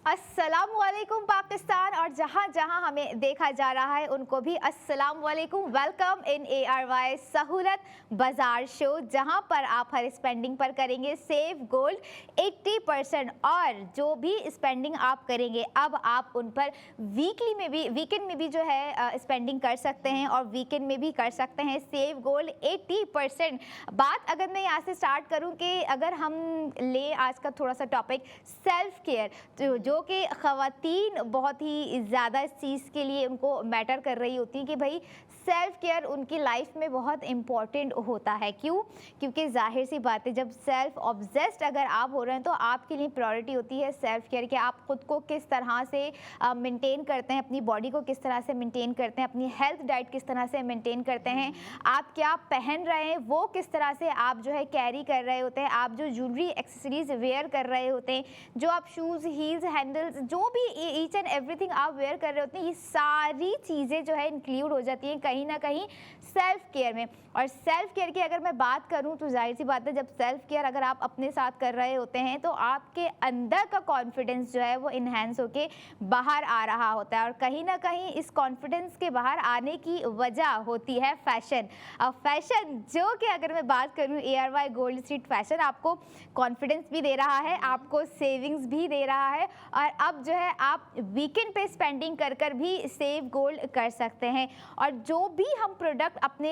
अस्सलामुअलैकुम पाकिस्तान, और जहाँ जहाँ हमें देखा जा रहा है उनको भी अस्सलामुअलैकुम। वेलकम इन ARY सहूलत बाज़ार शो, जहाँ पर आप हर स्पेंडिंग पर करेंगे सेव गोल्ड 80%, और जो भी स्पेंडिंग आप करेंगे अब आप उन पर वीकेंड में भी जो है स्पेंडिंग कर सकते हैं, और वीकेंड में भी कर सकते हैं सेव गोल्ड 80%। बात अगर मैं यहाँ से स्टार्ट करूँ कि अगर हम ले आज का थोड़ा सा टॉपिक सेल्फ केयर, जो कि ख़वातीन बहुत ही ज़्यादा इस चीज़ के लिए उनको मैटर कर रही होती हैं कि भाई सेल्फ़ केयर उनकी लाइफ में बहुत इम्पॉर्टेंट होता है। क्यों? क्योंकि जाहिर सी बात है, जब सेल्फ़ ऑब्सेस्ड अगर आप हो रहे हैं तो आपके लिए प्रायोरिटी होती है सेल्फ़ केयर कि आप ख़ुद को किस तरह से मेंटेन करते हैं, अपनी बॉडी को किस तरह से मेंटेन करते हैं, अपनी हेल्थ डाइट किस तरह से मेंटेन करते हैं, आप क्या पहन रहे हैं वो किस तरह से आप जो है कैरी कर रहे होते हैं, आप जो ज्वेलरी एक्सेसरीज वेयर कर रहे होते हैं, जो आप शूज़ हील्स हैंडल्स जो भी ईच एंड एवरीथिंग आप वेयर कर रहे होते हैं, ये सारी चीज़ें जो है इंक्लूड हो जाती हैं कहीं ना कहीं सेल्फ केयर में। और सेल्फ केयर की अगर मैं बात करूं तो जाहिर सी बात है, जब सेल्फ केयर अगर आप अपने साथ कर रहे होते हैं तो आपके अंदर का कॉन्फिडेंस जो है वो इन्हेंस होके बाहर आ रहा होता है, और कहीं ना कहीं इस कॉन्फिडेंस के बाहर आने की वजह होती है फैशन। फैशन जो कि अगर मैं बात करूं ARY गोल्ड स्ट्रीट फैशन आपको कॉन्फिडेंस भी दे रहा है, आपको सेविंग्स भी दे रहा है, और अब जो है आप वीकेंड पे स्पेंडिंग कर कर भी सेव गोल्ड कर सकते हैं। और जो भी हम प्रोडक्ट अपने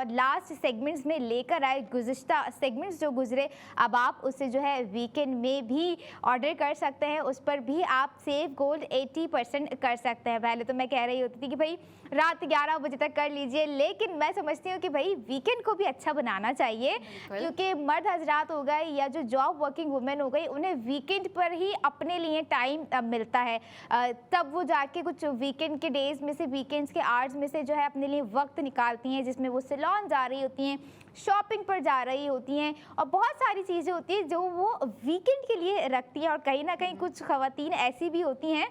लास्ट सेगमेंट्स में लेकर आए, गुज़िश्ता सेगमेंट्स जो गुजरे, अब आप उससे जो है वीकेंड में भी ऑर्डर कर सकते हैं, उस पर भी आप सेव गोल्ड 80% कर सकते हैं। पहले तो मैं कह रही होती थी कि भाई रात 11 बजे तक कर लीजिए, लेकिन मैं समझती हूँ कि भाई वीकेंड को भी अच्छा बनाना चाहिए, क्योंकि मर्द हजरात हो गए या जो जॉब वर्किंग वुमेन हो गई, उन्हें वीकेंड पर ही अपने लिए टाइम मिलता है, तब वो जाके कुछ वीकेंड के डेज में से, वीकेंड्स के आवर्स में से जो है अपने लिए वक्त निकालती हैं, जिसमें वो सैलून जा रही होती हैं, शॉपिंग पर जा रही होती हैं, और बहुत सारी चीज़ें होती हैं जो वो वीकेंड के लिए रखती हैं। और कहीं ना कहीं कुछ ख़वातीन ऐसी भी होती हैं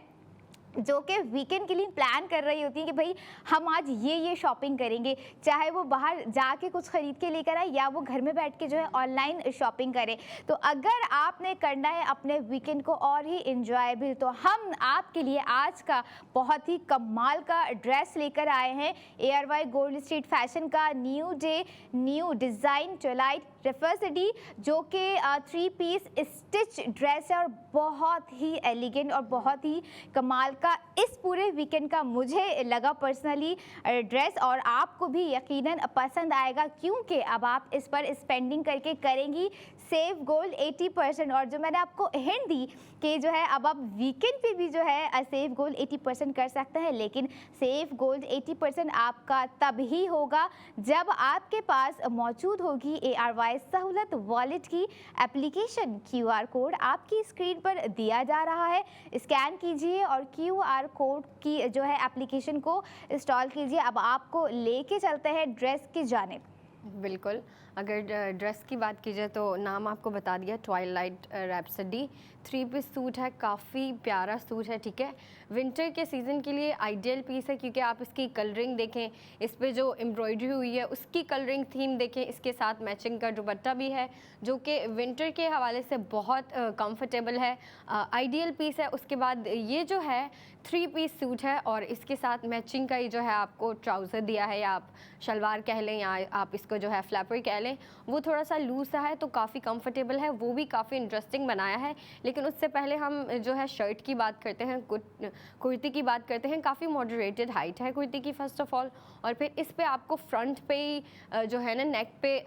जो कि वीकेंड के लिए प्लान कर रही होती हैं कि भाई हम आज ये शॉपिंग करेंगे, चाहे वो बाहर जाके कुछ ख़रीद के लेकर आए या वो घर में बैठ के जो है ऑनलाइन शॉपिंग करें। तो अगर आपने करना है अपने वीकेंड को और ही इंजॉयबल, तो हम आपके लिए आज का बहुत ही कमाल का ड्रेस लेकर आए हैं। ARY गोल्ड स्ट्रीट फैशन का new day new design twilight rhapsody, जो कि 3 पीस स्टिच ड्रेस है, और बहुत ही एलिगेंट और बहुत ही कमाल का इस पूरे वीकेंड का मुझे लगा पर्सनली ड्रेस, और आपको भी यकीनन पसंद आएगा, क्योंकि अब आप इस पर स्पेंडिंग करके करेंगी सेव गोल्ड 80%। और जो मैंने आपको हिंट दी कि जो है अब आप वीकेंड पे भी जो है सेव गोल्ड 80% कर सकते हैं, लेकिन सेव गोल्ड 80% आपका तब ही होगा जब आपके पास मौजूद होगी ARY सहूलत वॉलेट की एप्लीकेशन। QR कोड आपकी स्क्रीन पर दिया जा रहा है, स्कैन कीजिए और QR कोड की जो है एप्लीकेशन को इंस्टॉल कीजिए। अब आपको लेके चलते हैं ड्रेस की जानिब। बिल्कुल, अगर ड्रेस की बात की जाए तो नाम आपको बता दिया, ट्वाइलाइट रैप्सडी 3 पीस सूट है, काफ़ी प्यारा सूट है। ठीक है, विंटर के सीज़न के लिए आइडियल पीस है, क्योंकि आप इसकी कलरिंग देखें, इस पे जो एम्ब्रॉयडरी हुई है उसकी कलरिंग थीम देखें, इसके साथ मैचिंग का दुपट्टा भी है जो कि विंटर के हवाले से बहुत कंफर्टेबल है, आइडियल पीस है। उसके बाद ये जो है 3 पीस सूट है, और इसके साथ मैचिंग का ही जो है आपको ट्राउज़र दिया है, या आप शलवार कह लें या आप इसको जो है फ्लैपर कह लें, वो थोड़ा सा लूज सा है तो काफ़ी कंफर्टेबल है, वो भी काफ़ी इंटरेस्टिंग बनाया है। लेकिन उससे पहले हम जो है शर्ट की बात करते हैं, कुर्ती की बात करते हैं। काफ़ी मॉडरेटेड हाइट है कुर्ती की फर्स्ट ऑफ ऑल, और फिर इस पे आपको फ्रंट पे ही जो है ना नेक पे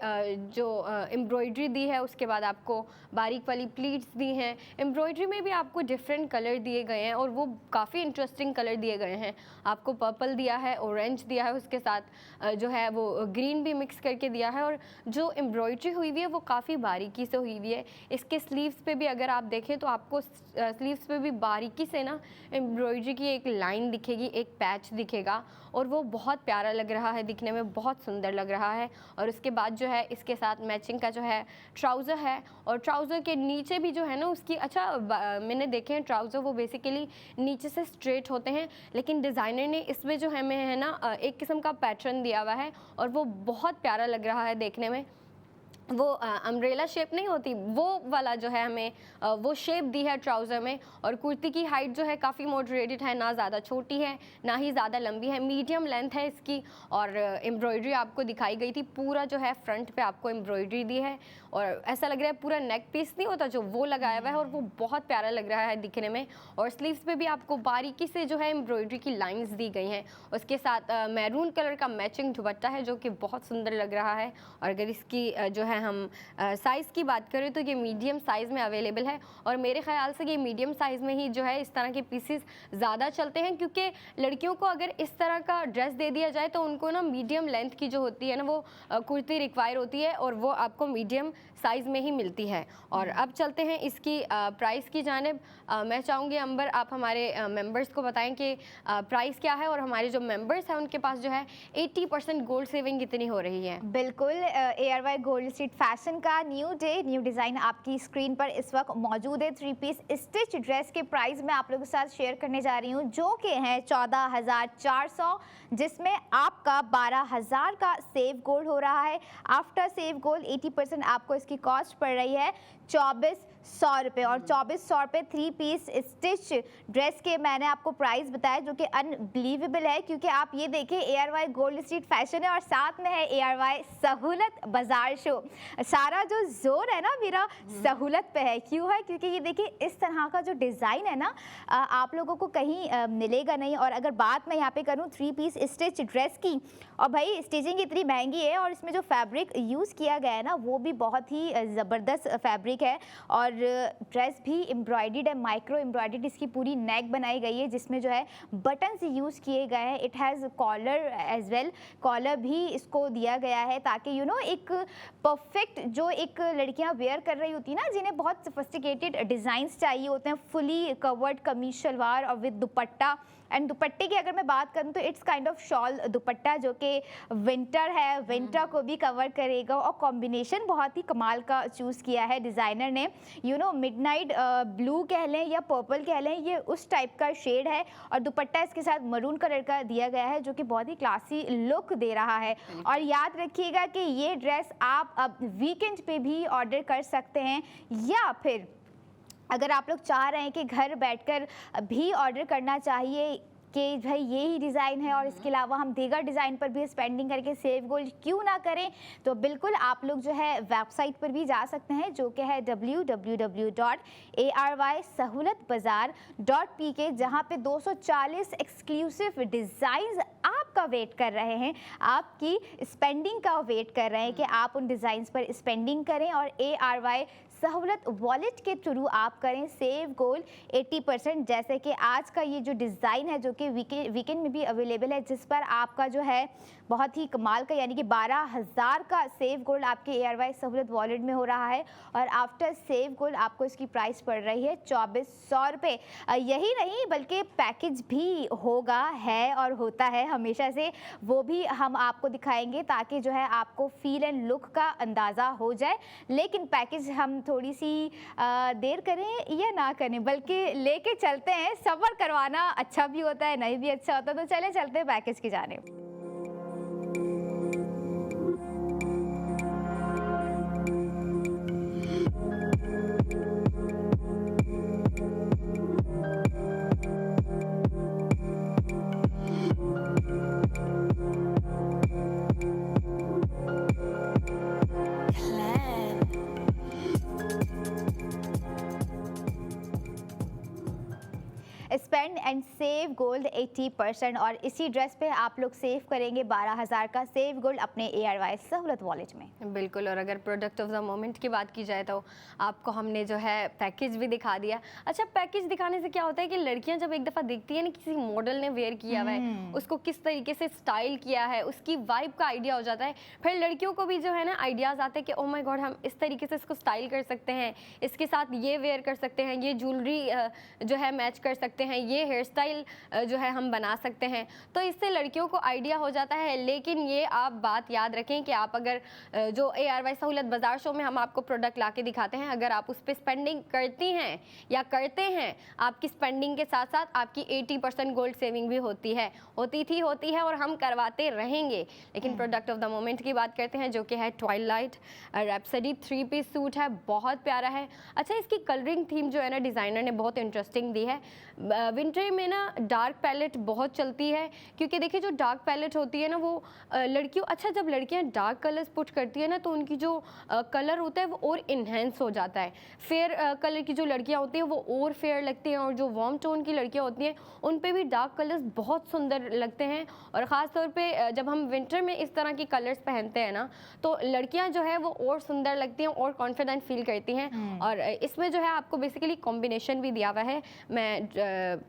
जो एम्ब्रॉयडरी दी है, उसके बाद आपको बारीक वाली प्लीट्स दी हैं। एम्ब्रॉयडरी में भी आपको डिफरेंट कलर दिए गए हैं, और वो काफ़ी इंटरेस्टिंग कलर दिए गए हैं। आपको पर्पल दिया है, ऑरेंज दिया है, उसके साथ जो है वो ग्रीन भी मिक्स करके दिया है, और जो एम्ब्रॉयडरी हुई हुई है वो काफ़ी बारीकी से हुई हुई है। इसके स्लीव्स पे भी अगर आप देखें तो आपको स्लीव्स पे भी बारीकी से ना एम्ब्रॉयडरी की एक लाइन दिखेगी, एक पैच दिखेगा, और वो बहुत प्यारा लग रहा है, दिखने में बहुत सुंदर लग रहा है। और उसके बाद जो है इसके साथ मैचिंग का जो है ट्राउज़र है, और ट्राउज़र के नीचे भी जो है ना उसकी मैंने देखे हैं ट्राउज़र वो बेसिकली नीचे से स्ट्रेट होते हैं, लेकिन डिज़ाइनर ने इसमें जो है ना एक किस्म का पैटर्न दिया हुआ है, और वो बहुत प्यारा लग रहा है देखने में। वो अम्ब्रेला शेप नहीं होती, वो वाला जो है हमें वो शेप दी है ट्राउज़र में। और कुर्ती की हाइट जो है काफ़ी मॉडरेटेड है, ना ज़्यादा छोटी है ना ही ज़्यादा लंबी है, मीडियम लेंथ है इसकी। और एम्ब्रॉयडरी आपको दिखाई गई थी, पूरा जो है फ्रंट पे आपको एम्ब्रॉयडरी दी है और ऐसा लग रहा है पूरा नेक पीस नहीं होता जो, वो लगाया हुआ है और वो बहुत प्यारा लग रहा है दिखने में। और स्लीव्स पे भी आपको बारीकी से जो है एम्ब्रॉयडरी की लाइंस दी गई हैं। उसके साथ मैरून कलर का मैचिंग दुपट्टा है जो कि बहुत सुंदर लग रहा है। और अगर इसकी जो है हम साइज़ की बात करें तो ये मीडियम साइज़ में अवेलेबल है और मेरे ख्याल से ये मीडियम साइज़ में ही जो है इस तरह के पीसेस ज़्यादा चलते हैं, क्योंकि लड़कियों को अगर इस तरह का ड्रेस दे दिया जाए तो उनको ना मीडियम लेंथ की जो होती है ना वो कुर्ती रिक्वायर होती है और वो आपको मीडियम साइज़ में ही मिलती है। और अब चलते हैं इसकी प्राइस की जानिब। मैं चाहूँगी अंबर आप हमारे मेंबर्स को बताएं कि प्राइस क्या है और हमारे जो मेंबर्स हैं उनके पास जो है 80% गोल्ड सेविंग कितनी हो रही है। बिल्कुल, ARY गोल्ड स्ट्रीट फैशन का न्यू डे न्यू डिज़ाइन आपकी स्क्रीन पर इस वक्त मौजूद है। 3 पीस स्टिच ड्रेस के प्राइस मैं आप लोगों के साथ शेयर करने जा रही हूँ जो कि हैं 14,400, जिसमें आपका 12,000 का सेव गोल्ड हो रहा है। आफ्टर सेव गोल्ड 80% आपको इसकी कॉस्ट पड़ रही है 2,400 रुपये। और 2,400 रुपये 3 पीस स्टिच ड्रेस के मैंने आपको प्राइस बताया जो कि अनबिलीवेबल है, क्योंकि आप ये देखें ARY गोल्ड स्ट्रीट फैशन है और साथ में है ARY सहूलत बाजार शो। सारा जो जोर है ना मेरा सहूलत पे है। क्यों है? क्योंकि ये देखिए इस तरह का जो डिज़ाइन है ना आप लोगों को कहीं मिलेगा नहीं। और अगर बात मैं यहाँ पे करूँ 3 पीस स्टिच ड्रेस की, और भाई स्टिचिंग इतनी महंगी है और इसमें जो फैब्रिक यूज़ किया गया है ना वो भी बहुत ही ज़बरदस्त फैब्रिक है। और ड्रेस भी एम्ब्रॉयडर्ड है, माइक्रो एम्ब्रॉयडर्ड इसकी पूरी नेक बनाई गई है जिसमें जो है बटन्स यूज़ किए गए हैं। It has collar as well, collar भी इसको दिया गया है ताकि एक परफेक्ट जो एक लड़कियां वेयर कर रही होती ना जिन्हें बहुत सोफिस्टिकेटेड डिज़ाइंस चाहिए होते हैं, फुली कवर्ड कमीज शलवार और विद दुपट्टा। एंड दुपट्टे की अगर मैं बात करूं तो इट्स काइंड ऑफ शॉल दुपट्टा जो कि विंटर है, विंटर को भी कवर करेगा। और कॉम्बिनेशन बहुत ही कमाल का चूज़ किया है डिज़ाइनर ने। मिडनाइट ब्लू कह लें या पर्पल कह लें, ये उस टाइप का शेड है। और दुपट्टा इसके साथ मरून कलर का दिया गया है जो कि बहुत ही क्लासी लुक दे रहा है। और याद रखिएगा कि ये ड्रेस आप अब वीकेंड पे भी ऑर्डर कर सकते हैं, या फिर अगर आप लोग चाह रहे हैं कि घर बैठकर भी ऑर्डर करना चाहिए कि भाई ये ही डिज़ाइन है और इसके अलावा हम दीगर डिज़ाइन पर भी स्पेंडिंग करके सेव गोल्ड क्यों ना करें, तो बिल्कुल आप लोग जो है वेबसाइट पर भी जा सकते हैं जो कि है www.arysahoolatbazaar.pk, जहां पे 240 एक्सक्लूसिव डिज़ाइंस आपका वेट कर रहे हैं, आपकी स्पेंडिंग का वेट कर रहे हैं कि आप उन डिज़ाइंस पर स्पेंडिंग करें। और ARY सहूलत वॉलेट के थ्रू आप करें सेव गोल्ड 80%, जैसे कि आज का ये जो डिज़ाइन है जो कि वीकेंड में भी अवेलेबल है, जिस पर आपका जो है बहुत ही कमाल का यानी कि 12,000 का सेव गोल्ड आपके ARY सहूलत वॉलेट में हो रहा है। और आफ्टर सेव गोल्ड आपको इसकी प्राइस पड़ रही है 2,400 रुपये। यही नहीं बल्कि पैकेज भी होगा, है और होता है हमेशा से, वो भी हम आपको दिखाएंगे ताकि जो है आपको फील एंड लुक का अंदाज़ा हो जाए। लेकिन पैकेज हम थोड़ी सी देर करें या ना करें, बल्कि लेके चलते हैं। सफ़र करवाना अच्छा भी होता है, नहीं भी अच्छा होता, तो चले चलते हैं पैकेज की जानिब। स्पेंड एंड सेव गोल्ड 80%, और इसी ड्रेस पे आप लोग सेव करेंगे 12,000 का सेव गोल्ड अपने ARY सहूलत वॉलेट में। बिल्कुल। और अगर प्रोडक्ट ऑफ द मोमेंट की बात की जाए तो आपको हमने जो है पैकेज भी दिखा दिया। अच्छा, पैकेज दिखाने से क्या होता है कि लड़कियां जब एक दफ़ा देखती है ना किसी मॉडल ने वेयर किया हुआ है, उसको किस तरीके से स्टाइल किया है, उसकी वाइब का आइडिया हो जाता है। फिर लड़कियों को भी जो है ना आइडियाज़ आते हैं कि ओ माय गॉड हम इस तरीके से इसको स्टाइल कर सकते हैं, इसके साथ ये वेयर कर सकते हैं, ये ज्वेलरी जो है मैच कर सकते हैं, ये हेयर स्टाइल जो है हम बना सकते हैं, तो इससे लड़कियों को आइडिया हो जाता है। लेकिन ये आप बात याद रखें कि आप अगर जो ARY सहूलत बाज़ार शो में हम आपको प्रोडक्ट ला के दिखाते हैं, अगर आप उस पर स्पेंडिंग करती हैं या करते हैं, आपकी स्पेंडिंग के साथ साथ आपकी 80% गोल्ड सेविंग भी होती है, होती है और हम करवाते रहेंगे। लेकिन प्रोडक्ट ऑफ द मोमेंट की बात करते हैं, जो कि है ट्वाइलाइट रैप्सडी 3 पीस सूट है, बहुत प्यारा है। अच्छा, इसकी कलरिंग थीम जो है ना डिज़ाइनर ने बहुत इंटरेस्टिंग दी है। विंटर में ना डार्क पैलेट बहुत चलती है, क्योंकि देखिए जो डार्क पैलेट होती है ना वो लड़कियों, अच्छा जब लड़कियां डार्क कलर्स पुट करती है ना तो उनकी जो कलर होता है वो और इन्हेंस हो जाता है। फेयर कलर की जो लड़कियां होती हैं वो और फेयर लगती हैं, और जो वार्म टोन की लड़कियां होती हैं उन पे भी डार्क कलर्स बहुत सुंदर लगते हैं। और ख़ास तौर पे जब हम विंटर में इस तरह की कलर्स पहनते हैं ना तो लड़कियां जो है वो और सुंदर लगती हैं और कॉन्फिडेंट फील करती हैं। और इसमें जो है आपको बेसिकली कॉम्बिनेशन भी दिया हुआ है। मैं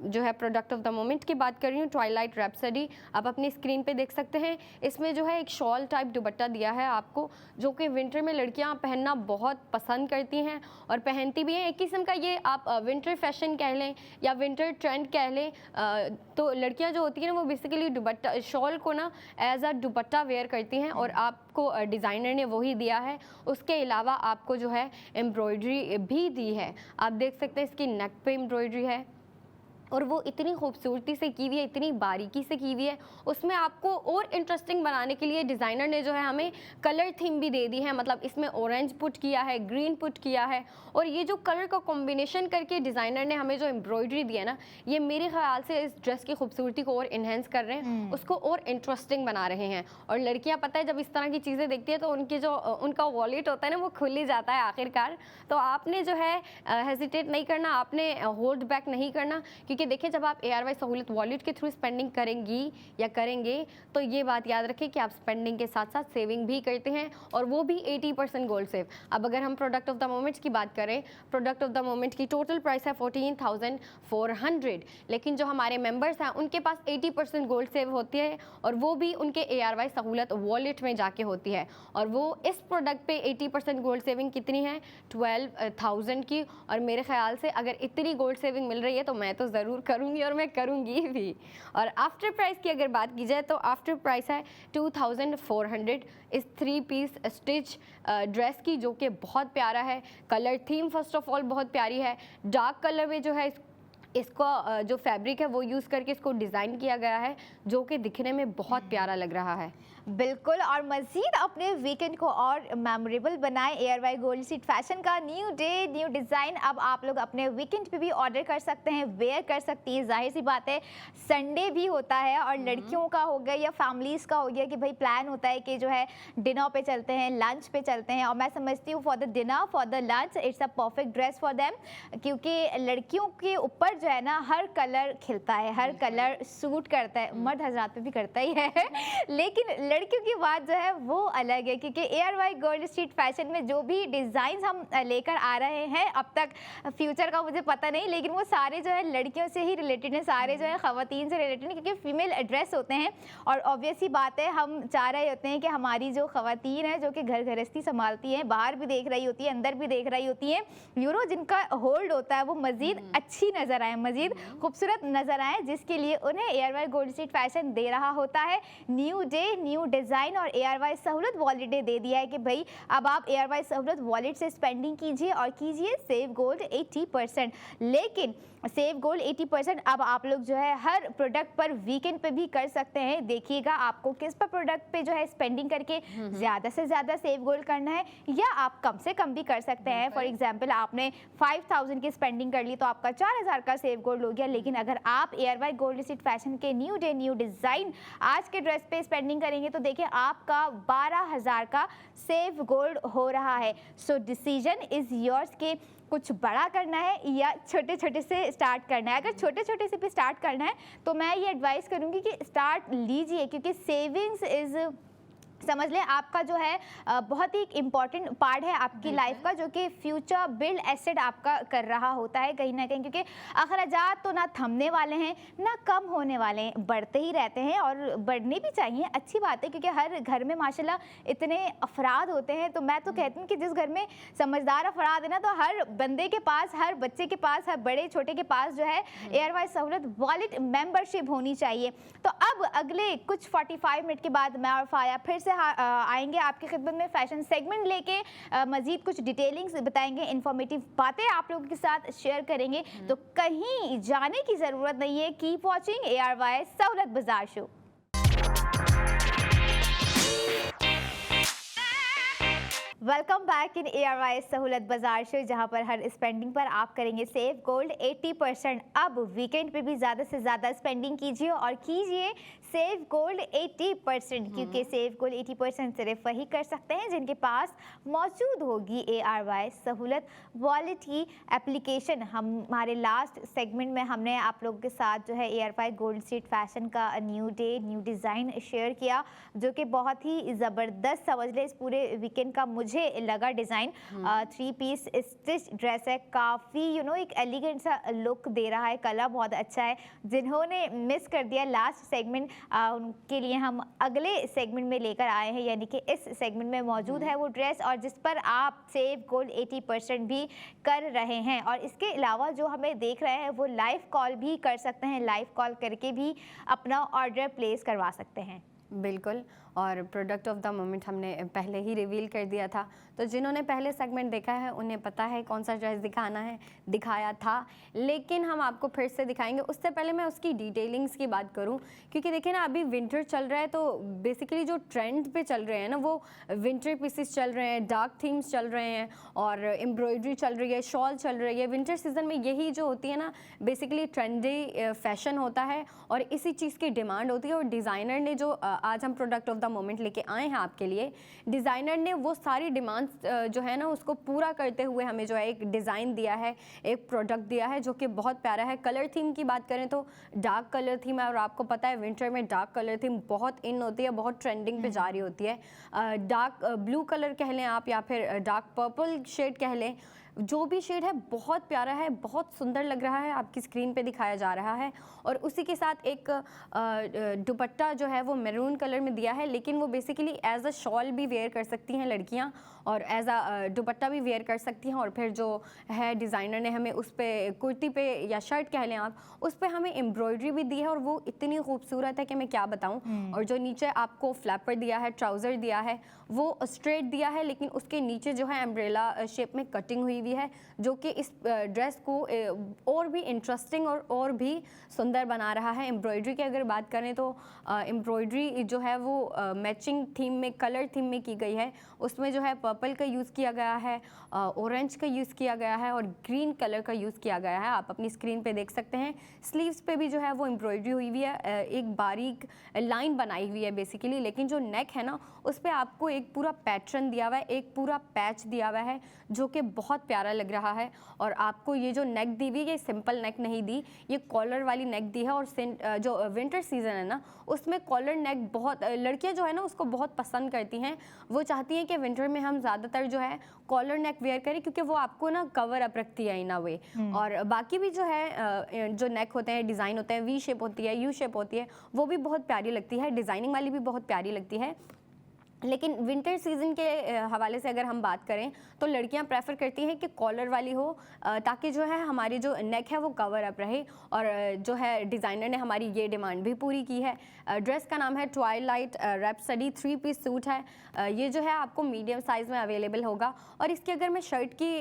जो है प्रोडक्ट ऑफ द मोमेंट की बात कर रही हूँ, ट्वाइलाइट रैप्सडी, आप अपनी स्क्रीन पे देख सकते हैं। इसमें जो है एक शॉल टाइप दुपट्टा दिया है आपको, जो कि विंटर में लड़कियां पहनना बहुत पसंद करती हैं और पहनती भी हैं। एक किस्म का ये आप विंटर फैशन कह लें या विंटर ट्रेंड कह लें, तो लड़कियां जो होती हैं ना वो बेसिकली दुपट्टा शॉल को ना एज अ दुपट्टा वेयर करती हैं, और आपको डिज़ाइनर ने वही दिया है। उसके अलावा आपको जो है एम्ब्रॉयडरी भी दी है, आप देख सकते हैं इसकी नेक पे एम्ब्रॉयडरी है और वो इतनी खूबसूरती से की हुई है, इतनी बारीकी से की हुई है। उसमें आपको और इंटरेस्टिंग बनाने के लिए डिज़ाइनर ने जो है हमें कलर थीम भी दे दी है, मतलब इसमें ऑरेंज पुट किया है, ग्रीन पुट किया है, और ये जो कलर का कॉम्बिनेशन करके डिज़ाइनर ने हमें जो एम्ब्रॉयडरी दी है ना, ये मेरे ख्याल से इस ड्रेस की खूबसूरती को और इन्हेंस कर रहे हैं, उसको और इंटरेस्टिंग बना रहे हैं। और लड़कियाँ पता है जब इस तरह की चीज़ें देखती है तो उनकी जो उनका वॉलेट होता है ना वो खुल ही जाता है आखिरकार। तो आपने जो है हेजिटेट नहीं करना, आपने होल्ड बैक नहीं करना, क्योंकि देखिए जब आप ARY सहूलत वॉलेट के थ्रू स्पेंडिंग करेंगी या करेंगे तो ये बात याद रखें कि आप स्पेंडिंग के साथ साथ सेविंग भी करते हैं, और वो भी 80% गोल्ड सेव। अब अगर हम प्रोडक्ट ऑफ द मोमेंट्स की बात करें, प्रोडक्ट ऑफ द मोमेंट की टोटल प्राइस है 14,400, लेकिन जो हमारे मेंबर्स हैं उनके पास 80% गोल्ड सेव होती है, और वो भी उनके ARY सहूलत वॉलेट में जाके होती है। और वो इस प्रोडक्ट पे 80% गोल्ड सेविंग कितनी है, 12,000 की। और मेरे ख्याल से अगर इतनी गोल्ड सेविंग मिल रही है तो मैं तो ज़रूर करूँगी और मैं करूँगी भी। और आफ्टर प्राइस की अगर बात की जाए तो आफ्टर प्राइस है 2,400 इस 3 पीस स्टिच ड्रेस की, जो कि बहुत प्यारा है। Colour theme first of all बहुत प्यारी है, डार्क कलर में जो है इसको जो फैब्रिक है वो यूज़ करके इसको डिज़ाइन किया गया है, जो कि दिखने में बहुत प्यारा लग रहा है। बिल्कुल, और मज़ीद अपने वीकेंड को और मेमोरेबल बनाएं ARY गोल्ड स्ट्रीट फैशन का न्यू डे न्यू डिज़ाइन अब आप लोग अपने वीकेंड पे भी ऑर्डर कर सकते हैं, वेयर कर सकती हैं। जाहिर सी बात है संडे भी होता है और लड़कियों का हो गया या फैमिलीज़ का हो गया कि भाई प्लान होता है कि जो है डिनर पे चलते हैं, लंच पे चलते हैं, और मैं समझती हूँ for the dinner for the lunch it's a perfect dress for them, क्योंकि लड़कियों के ऊपर जो है ना हर कलर खिलता है, हर कलर सूट करता है, मर्द हजरात पे भी करता ही है लेकिन लड़कियों की बात जो है वो अलग है, क्योंकि ARY गोल्ड स्ट्रीट फैशन में जो भी डिज़ाइन हम लेकर आ रहे हैं अब तक, फ्यूचर का मुझे पता नहीं, लेकिन वो सारे जो है लड़कियों से ही रिलेटेड हैं, सारे जो है ख़वातीन से रिलेटेड हैं, क्योंकि फीमेल ड्रेस होते हैं। और ऑब्वियस ही बात है हम चाह रहे होते हैं कि हमारी जो ख़वातीन है जो कि घर गृहस्थी संभालती हैं, बाहर भी देख रही होती है, अंदर भी देख रही होती हैं, जिनका होल्ड होता है वो मज़ीद अच्छी नज़र आए, मज़ीद खूबसूरत नज़र आए, जिसके लिए उन्हें ARY गोल्ड स्ट्रीट फैशन दे रहा होता है न्यू डे न्यू डिज़ाइन। और ARY सहूलत वॉलेट दे दिया है कि भाई अब आप ARY सहूलत वॉलेट से स्पेंडिंग कीजिए और कीजिए सेव गोल्ड 80%। लेकिन सेव गोल्ड 80% अब आप लोग जो है हर प्रोडक्ट पर वीकेंड पे भी कर सकते हैं। देखिएगा आपको किस पर प्रोडक्ट पे जो है स्पेंडिंग करके ज़्यादा से ज़्यादा सेव गोल्ड करना है, या आप कम से कम भी कर सकते हैं। फॉर एग्जांपल आपने 5,000 की स्पेंडिंग कर ली तो आपका 4,000 का सेव गोल्ड हो गया। लेकिन अगर आप ARY गोल्ड स्ट्रीट फैशन के न्यू डे न्यू डिज़ाइन आज के ड्रेस पे स्पेंडिंग करेंगे तो देखिए आपका 12,000 का सेव गोल्ड हो रहा है। सो डिसीजन इज़ योर्स के कुछ बड़ा करना है या छोटे छोटे से स्टार्ट करना है। अगर छोटे छोटे से भी स्टार्ट करना है तो मैं ये एडवाइस करूँगी कि स्टार्ट लीजिए, क्योंकि समझ लें आपका जो है बहुत ही इम्पॉर्टेंट पार्ट है आपकी लाइफ का, जो कि फ्यूचर बिल्ड एसेट आपका कर रहा होता है कहीं ना कहीं, क्योंकि अखराजात तो ना थमने वाले हैं ना कम होने वाले हैं, बढ़ते ही रहते हैं और बढ़ने भी चाहिए, अच्छी बात है, क्योंकि हर घर में माशाल्लाह इतने अफराद होते हैं। तो मैं तो कहती हूँ कि जिस घर में समझदार अफराद है ना, तो हर बंदे के पास, हर बच्चे के पास, हर बड़े छोटे के पास जो है एयरवाइज सहूलत वॉलेट मेंबरशिप होनी चाहिए। तो अब अगले कुछ 45 मिनट के बाद मैं और फाया फिर से आएंगे आपकी खिदमत में फैशन सेगमेंट लेके, मजीद कुछ डिटेलिंग्स बताएंगे, इंफॉर्मेटिव बातें आप लोगों के साथ शेयर करेंगे। तो कहीं जाने की ज़रूरत नहीं है, कीप वॉचिंग ARY सहूलत बाजार show. Welcome back in ARY सहूलत बाजार शो, जहां पर हर स्पेंडिंग पर आप करेंगे सेव गोल्ड 80%। अब वीकेंड पे भी ज़्यादा से ज़्यादा स्पेंडिंग कीजिए और कीजिए सेव गोल्ड 80%, क्योंकि सेव गोल्ड 80% सिर्फ वही कर सकते हैं जिनके पास मौजूद होगी ARY सहूलत वॉलेट की एप्लीकेशन। हमारे लास्ट सेगमेंट में हमने आप लोगों के साथ जो है ARY गोल्ड स्ट्रीट फैशन का new day new design share किया, जो कि बहुत ही ज़बरदस्त समझ लें इस पूरे वीकेंड का मुझे लगा डिज़ाइन। 3 पीस स्टिच ड्रेस है, काफ़ी एक एलिगेंट सा लुक दे रहा है, कलर बहुत अच्छा है। जिन्होंने मिस कर दिया लास्ट सेगमेंट, उनके लिए हम अगले सेगमेंट में लेकर आए हैं, यानी कि इस सेगमेंट में मौजूद है वो ड्रेस और जिस पर आप सेव गोल्ड 80% भी कर रहे हैं। और इसके अलावा जो हमें देख रहे हैं वो लाइव कॉल भी कर सकते हैं, लाइव कॉल करके भी अपना ऑर्डर प्लेस करवा सकते हैं। बिल्कुल, और प्रोडक्ट ऑफ द मोमेंट हमने पहले ही रिवील कर दिया था, तो जिन्होंने पहले सेगमेंट देखा है उन्हें पता है कौन सा ड्रेस दिखाया था, लेकिन हम आपको फिर से दिखाएंगे। उससे पहले मैं उसकी डिटेलिंग्स की बात करूं, क्योंकि देखिए ना अभी विंटर चल रहा है, तो बेसिकली जो ट्रेंड पे चल रहे हैं ना वो विंटर पीसेस चल रहे हैं, डार्क थीम्स चल रहे हैं और एम्ब्रॉयडरी चल रही है, शॉल चल रही है। विंटर सीजन में यही जो होती है ना बेसिकली ट्रेंडी फैशन होता है और इसी चीज़ की डिमांड होती है। और डिज़ाइनर ने जो आज हम प्रोडक्ट ऑफ द मोमेंट लेके आए हैं आपके लिए, डिज़ाइनर ने वो सारी डिमांड्स जो है ना उसको पूरा करते हुए हमें जो है एक डिज़ाइन दिया है, एक प्रोडक्ट दिया है जो कि बहुत प्यारा है। कलर थीम की बात करें तो डार्क कलर थीम है और आपको पता है विंटर में डार्क कलर थीम बहुत इन होती है, बहुत ट्रेंडिंग पे जा रही होती है। डार्क ब्लू कलर कह लें आप या फिर डार्क पर्पल शेड कह लें, जो भी शेड है बहुत प्यारा है, बहुत सुंदर लग रहा है, आपकी स्क्रीन पे दिखाया जा रहा है। और उसी के साथ एक दुपट्टा जो है वो मैरून कलर में दिया है, लेकिन वो बेसिकली एज अ शॉल भी वेयर कर सकती हैं लड़कियां और एज अ दुपट्टा भी वेयर कर सकती हैं। और फिर जो है डिज़ाइनर ने हमें उस पर कुर्ती पे या शर्ट कह लें आप, उस पर हमें एम्ब्रॉयडरी भी दी है और वो इतनी खूबसूरत है कि मैं क्या बताऊँ। और जो नीचे आपको फ्लैपर दिया है, ट्राउज़र दिया है, वो स्ट्रेट दिया है, लेकिन उसके नीचे जो है एम्ब्रेला शेप में कटिंग हुई हुई है, जो कि इस ड्रेस को और भी इंटरेस्टिंग और भी सुंदर बना रहा है। एम्ब्रॉयडरी की अगर बात करें तो एम्ब्रॉयडरी जो है वो मैचिंग थीम में, कलर थीम में की गई है। उसमें जो है पर्पल का यूज़ किया गया है, ऑरेंज का यूज़ किया गया है और ग्रीन कलर का यूज़ किया गया है। आप अपनी स्क्रीन पे देख सकते हैं। स्लीव्स पे भी जो है वो एम्ब्रॉयडरी हुई हुई है, एक बारीक लाइन बनाई हुई है बेसिकली, लेकिन जो नेक है ना उस पर आपको एक पूरा पैटर्न दिया हुआ है, एक पूरा पैच दिया हुआ है जो कि बहुत प्यारा लग रहा है। और आपको ये जो नेक दी हुई है, ये सिंपल नेक नहीं दी, ये कॉलर वाली नेक दी है। और जो विंटर सीज़न है ना उसमें कॉलर नेक बहुत लड़कियां जो है ना उसको बहुत पसंद करती हैं। वो चाहती हैं कि विंटर में हम ज़्यादातर जो है कॉलर नेक वेयर करें, क्योंकि वो आपको ना कवर अप रखती है इन अ वे। और बाकी भी जो है जो नेक होते हैं, डिज़ाइन होते हैं, वी शेप होती है, यू शेप होती है, वो भी बहुत प्यारी लगती है, डिज़ाइनिंग वाली भी बहुत प्यारी लगती है। लेकिन विंटर सीज़न के हवाले से अगर हम बात करें तो लड़कियां प्रेफर करती हैं कि कॉलर वाली हो, ताकि जो है हमारी जो नेक है वो कवर अप रहे। और जो है डिज़ाइनर ने हमारी ये डिमांड भी पूरी की है। ड्रेस का नाम है ट्वाइलाइट रैप्सडी, 3 पीस सूट है। ये जो है आपको मीडियम साइज़ में अवेलेबल होगा। और इसकी अगर मैं शर्ट की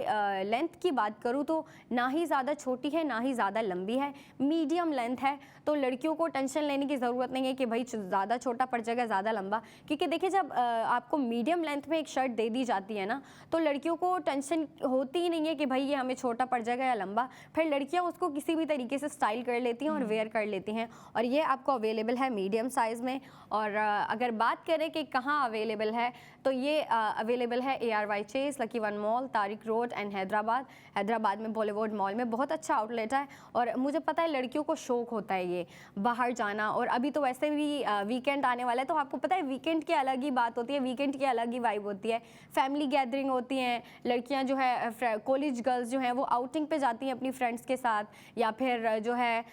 लेंथ की बात करूँ तो ना ही ज़्यादा छोटी है ना ही ज़्यादा लंबी है, मीडियम लेंथ है। तो लड़कियों को टेंशन लेने की ज़रूरत नहीं है कि भाई ज़्यादा छोटा पड़ जाएगा, ज़्यादा लंबा, क्योंकि देखिए जब आपको मीडियम लेंथ में एक शर्ट दे दी जाती है ना तो लड़कियों को टेंशन होती ही नहीं है कि भाई ये हमें छोटा पड़ जाएगा या लंबा। फिर लड़कियां उसको किसी भी तरीके से स्टाइल कर लेती हैं और वेयर कर लेती हैं। और ये आपको अवेलेबल है मीडियम साइज़ में। और अगर बात करें कि कहाँ अवेलेबल है तो ये अवेलेबल है ARY Chase, Lucky One Mall, Tariq Road and Hyderabad में बॉलीवुड मॉल में। बहुत अच्छा आउटलेट है और मुझे पता है लड़कियों को शौक होता है ये बाहर जाना। और अभी तो वैसे भी वीकेंड आने वाला है, तो आपको पता है वीकेंड की अलग ही बात बात होती है, वीकेंड की अलग ही वाइब होती है। फैमिली गैदरिंग होती हैं, लड़कियां जो है कॉलेज गर्ल्स जो हैं वो आउटिंग पे जाती हैं अपनी फ्रेंड्स के साथ, या फिर जो है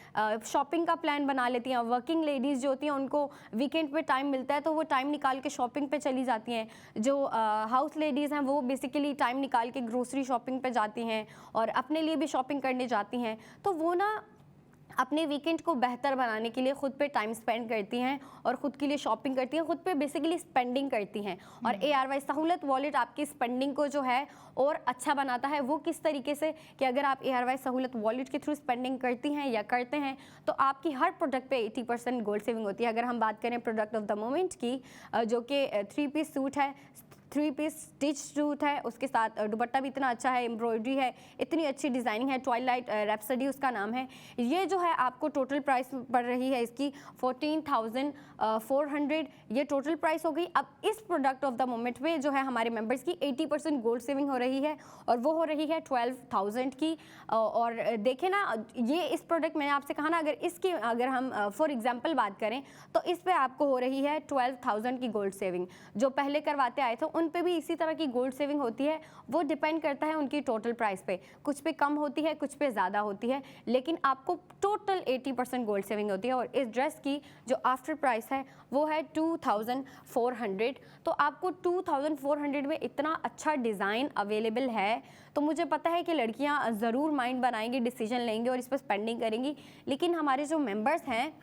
शॉपिंग का प्लान बना लेती हैं। वर्किंग लेडीज़ जो होती हैं उनको वीकेंड पे टाइम मिलता है तो वो टाइम निकाल के शॉपिंग पे चली जाती हैं। जो हाउस लेडीज़ हैं वो बेसिकली टाइम निकाल के ग्रोसरी शॉपिंग पे जाती हैं और अपने लिए भी शॉपिंग करने जाती हैं। तो वो ना अपने वीकेंड को बेहतर बनाने के लिए खुद पे टाइम स्पेंड करती हैं और ख़ुद के लिए शॉपिंग करती हैं, खुद पे बेसिकली स्पेंडिंग करती हैं। और ARY सहूलत वॉलेट आपकी स्पेंडिंग को जो है और अच्छा बनाता है। वो किस तरीके से कि अगर आप ARY सहूलत वॉलेट के थ्रू स्पेंडिंग करती हैं या करते हैं तो आपकी हर प्रोडक्ट पे 80% गोल्ड सेविंग होती है। अगर हम बात करें प्रोडक्ट ऑफ द मोमेंट की, जो कि 3 पीस सूट है, 3 पीस स्टिच सूट है, उसके साथ दुपट्टा भी इतना अच्छा है, एम्ब्रॉयडरी है, इतनी अच्छी डिज़ाइनिंग है, ट्वाइलाइट रैप्सडी उसका नाम है। ये जो है आपको टोटल प्राइस पड़ रही है इसकी 14,400, ये टोटल प्राइस हो गई। अब इस प्रोडक्ट ऑफ द मोमेंट में जो है हमारे मेंबर्स की 80% गोल्ड सेविंग हो रही है और वो हो रही है 12,000 की। और देखें ना, ये इस प्रोडक्ट मैंने आपसे कहा ना, अगर हम फॉर एग्जाम्पल बात करें तो इस पर आपको हो रही है 12,000 की गोल्ड सेविंग। जो पहले करवाते आए थे उन पे भी इसी तरह की गोल्ड सेविंग होती है। वो डिपेंड करता है उनकी टोटल प्राइस पे, कुछ पे कम होती है, कुछ पे ज़्यादा होती है, लेकिन आपको टोटल 80% गोल्ड सेविंग होती है। और इस ड्रेस की जो आफ्टर प्राइस है वो है 2,400। तो आपको 2,400 में इतना अच्छा डिज़ाइन अवेलेबल है तो मुझे पता है कि लड़कियां ज़रूर माइंड बनाएंगी, डिसीजन लेंगी और इस पर स्पेंडिंग करेंगी। लेकिन हमारे जो मेंबर्स हैं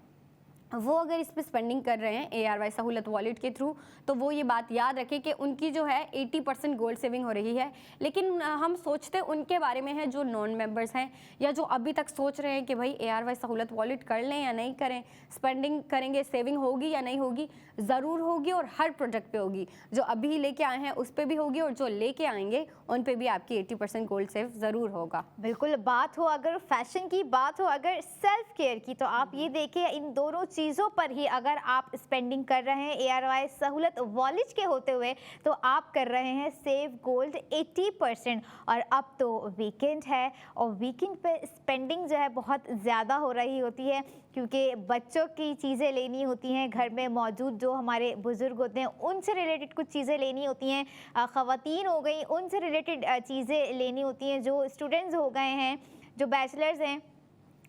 वो अगर इस पे स्पेंडिंग कर रहे हैं ARY सहूलत वॉलेट के थ्रू तो वो ये बात याद रखें कि उनकी जो है 80% गोल्ड सेविंग हो रही है। लेकिन हम सोचते उनके बारे में है जो नॉन मेंबर्स हैं या जो अभी तक सोच रहे हैं कि भाई ARY सहूलत वॉलेट कर लें या नहीं करें, स्पेंडिंग करेंगे, सेविंग होगी या नहीं होगी। ज़रूर होगी और हर प्रोडक्ट पे होगी। जो अभी लेके आए हैं उस पर भी होगी और जो लेके आएंगे उन पे भी आपकी 80% गोल्ड सेव ज़रूर होगा। बिल्कुल, बात हो अगर फैशन की, बात हो अगर सेल्फ केयर की, तो आप ये देखिए इन दोनों चीज़ों पर ही अगर आप स्पेंडिंग कर रहे हैं ARY सहूलत वॉलेट के होते हुए तो आप कर रहे हैं सेव गोल्ड 80%। और अब तो वीकेंड है और वीकेंड पे स्पेंडिंग जो है बहुत ज़्यादा हो रही होती है क्योंकि बच्चों की चीज़ें लेनी होती हैं, घर में मौजूद जो हमारे बुज़ुर्ग होते हैं उनसे रिलेटेड कुछ चीज़ें लेनी होती हैं, ख़वातीन हो गई उनसे रिलेटेड चीज़ें लेनी होती हैं, जो स्टूडेंट्स हो गए हैं, जो बैचलर्स हैं,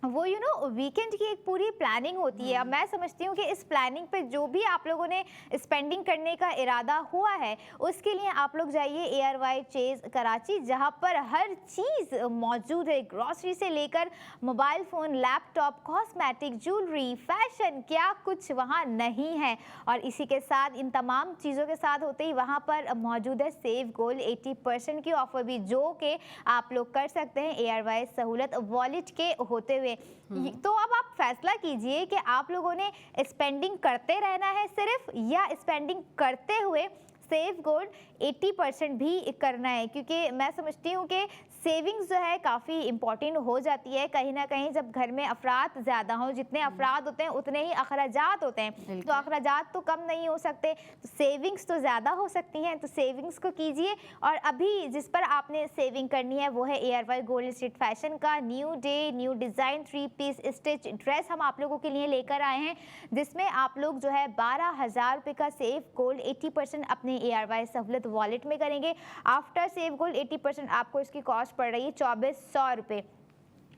वो वीकेंड की एक पूरी प्लानिंग होती है। अब मैं समझती हूँ कि इस प्लानिंग पे जो भी आप लोगों ने स्पेंडिंग करने का इरादा हुआ है उसके लिए आप लोग जाइए ARY चेज़ कराची, जहाँ पर हर चीज़ मौजूद है, ग्रॉसरी से लेकर mobile phone, laptop, cosmetic, jewellery, fashion, क्या कुछ वहाँ नहीं है। और इसी के साथ इन तमाम चीज़ों के साथ होते ही वहाँ पर मौजूद है सेव गोल्ड 80% की ऑफ़र भी, जो कि आप लोग कर सकते हैं ARY सहूलत वॉलेट के होते हुए। तो अब आप फैसला कीजिए कि आप लोगों ने स्पेंडिंग करते रहना है सिर्फ, या स्पेंडिंग करते हुए सेव गोल्ड 80% भी करना है। क्योंकि मैं समझती हूँ कि सेविंग्स जो है काफ़ी इंपॉर्टेंट हो जाती है कहीं ना कहीं जब घर में अफराद ज़्यादा हों। जितने अफराद होते हैं उतने ही अखराजात होते हैं, तो अखराजात तो कम नहीं हो सकते, तो सेविंग्स तो ज़्यादा हो सकती हैं, तो सेविंग्स को कीजिए। और अभी जिस पर आपने सेविंग करनी है वो है ARY गोल्ड स्ट्रीट फैशन का new day new design 3 piece stitch dress हम आप लोगों के लिए लेकर आए हैं, जिसमें आप लोग जो है 12,000 रुपये का सेव गोल्ड 80% अपने ARY सहूलत वॉलेट में करेंगे। आफ्टर सेव गोल्ड 80% आपको इसकी कॉस्ट पड़ रही है 2,400 रुपये।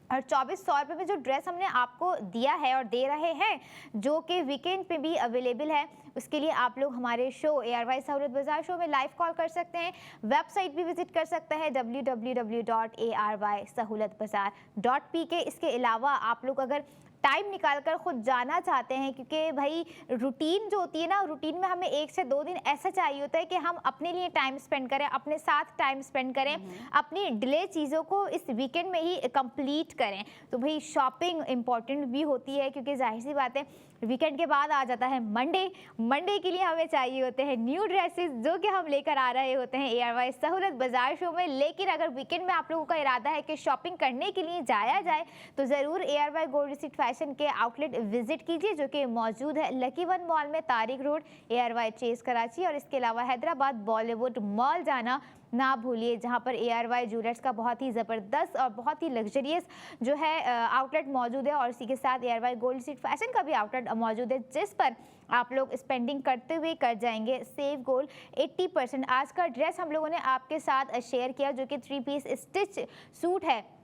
और 2,400 रुपये में जो ड्रेस हमने आपको दिया है और दे रहे हैं, जो कि वीकेंड पे भी अवेलेबल है, उसके लिए आप लोग हमारे शो ARY सहूलत बाजार शो में लाइव कॉल कर सकते हैं, वेबसाइट भी विजिट कर सकते हैं www.arysahoulatbazaar.pk। इसके अलावा आप लोग अगर टाइम निकालकर खुद जाना चाहते हैं, क्योंकि भाई रूटीन जो होती है ना, रूटीन में हमें 1 से 2 दिन ऐसा चाहिए होता है कि हम अपने लिए टाइम स्पेंड करें, अपने साथ टाइम स्पेंड करें, अपनी डिले चीज़ों को इस वीकेंड में ही कंप्लीट करें। तो भाई शॉपिंग इम्पॉर्टेंट भी होती है, क्योंकि जाहिर सी बात है वीकेंड के बाद आ जाता है मंडे के लिए हमें चाहिए होते हैं न्यू ड्रेसेस, जो कि हम लेकर आ रहे होते हैं ARY सहूलत बाजार शो में। लेकिन अगर वीकेंड में आप लोगों का इरादा है कि शॉपिंग करने के लिए जाया जाए तो ज़रूर ARY गोल्ड स्ट्रीट फैशन के आउटलेट विजिट कीजिए, जो कि मौजूद है लकी वन मॉल में, Tariq road, ARY Chase Karachi. और इसके अलावा हैदराबाद बॉलीवुड मॉल जाना ना भूलिए, जहां पर ARY ज्वेलर्स का बहुत ही ज़बरदस्त और बहुत ही लग्जरियस जो है आउटलेट मौजूद है, और इसी के साथ ARY गोल्ड स्ट्रीट फैशन का भी आउटलेट मौजूद है, जिस पर आप लोग स्पेंडिंग करते हुए कर जाएंगे सेव गोल्ड 80%। आज का ड्रेस हम लोगों ने आपके साथ शेयर किया, जो कि 3 पीस स्टिच सूट है,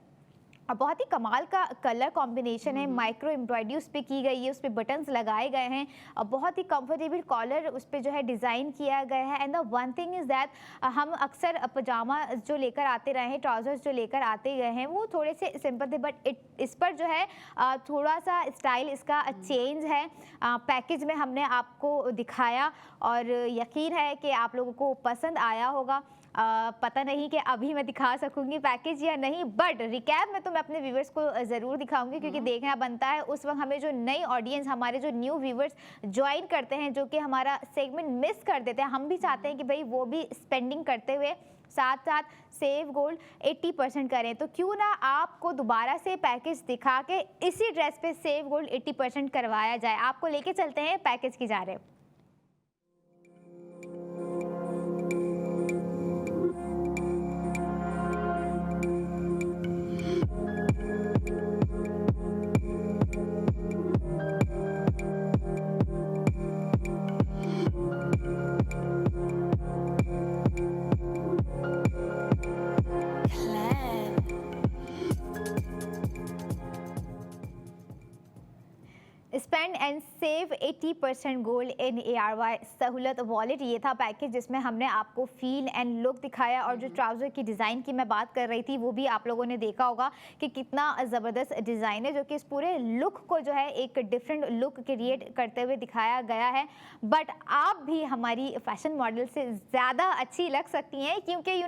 और बहुत ही कमाल का कलर कॉम्बिनेशन है, माइक्रो एम्ब्रॉयडरी उस पर की गई है, उस पर बटन्स लगाए गए हैं, और बहुत ही कंफर्टेबल कॉलर उस पर जो है डिज़ाइन किया गया है। And the one thing is that हम अक्सर पजामा जो लेकर आते रहे हैं, ट्राउजर्स जो लेकर आते गए हैं, वो थोड़े से सिंपल थे, बट इस पर जो है थोड़ा सा स्टाइल इसका चेंज है। पैकेज में हमने आपको दिखाया, और यकीन है कि आप लोगों को पसंद आया होगा। पता नहीं कि अभी मैं दिखा सकूंगी पैकेज या नहीं, बट रिकैप में तो मैं अपने व्यूवर्स को ज़रूर दिखाऊंगी, क्योंकि देखना बनता है। उस वक्त हमें जो नई ऑडियंस, हमारे जो न्यू व्यूवर्स ज्वाइन करते हैं, जो कि हमारा सेगमेंट मिस कर देते हैं, हम भी चाहते हैं कि भाई वो भी स्पेंडिंग करते हुए साथ साथ सेव गोल्ड 80% करें। तो क्यों ना आपको दोबारा से पैकेज दिखा के इसी ड्रेस पे सेव गोल्ड 80% करवाया जाए। आपको लेके चलते हैं पैकेज की जा रहे। Spend and save 80% gold in ARY सहूलत वॉलेट, ये था पैकेज जिसमें हमने आपको फील एंड लुक दिखाया, और जो ट्राउज़र की डिज़ाइन की मैं बात कर रही थी, वो भी आप लोगों ने देखा होगा कि कितना ज़बरदस्त डिज़ाइन है, जो कि इस पूरे लुक को जो है एक डिफरेंट लुक क्रिएट करते हुए दिखाया गया है। बट आप भी हमारी फैशन मॉडल से ज़्यादा अच्छी लग सकती हैं, क्योंकि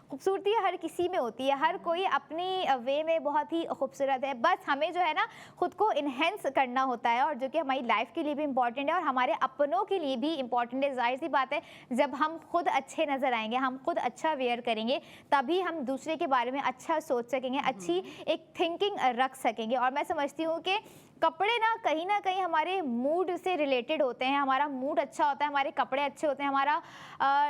खूबसूरती हर किसी में होती है, हर कोई अपनी वे में बहुत ही खूबसूरत है। बस हमें जो है ना खुद को इन्हेंस करना होता है, और जो कि हमारी लाइफ के लिए भी इम्पॉर्टेंट है, और हमारे अपनों के लिए भी इम्पॉर्टेंट है। जाहिर सी बात है, जब हम खुद अच्छे नज़र आएंगे, हम खुद अच्छा वेयर करेंगे, तभी हम दूसरे के बारे में अच्छा सोच सकेंगे, अच्छी एक थिंकिंग रख सकेंगे। और मैं समझती हूँ कि कपड़े ना कहीं हमारे मूड से रिलेटेड होते हैं। हमारा मूड अच्छा होता है, हमारे कपड़े अच्छे होते हैं, हमारा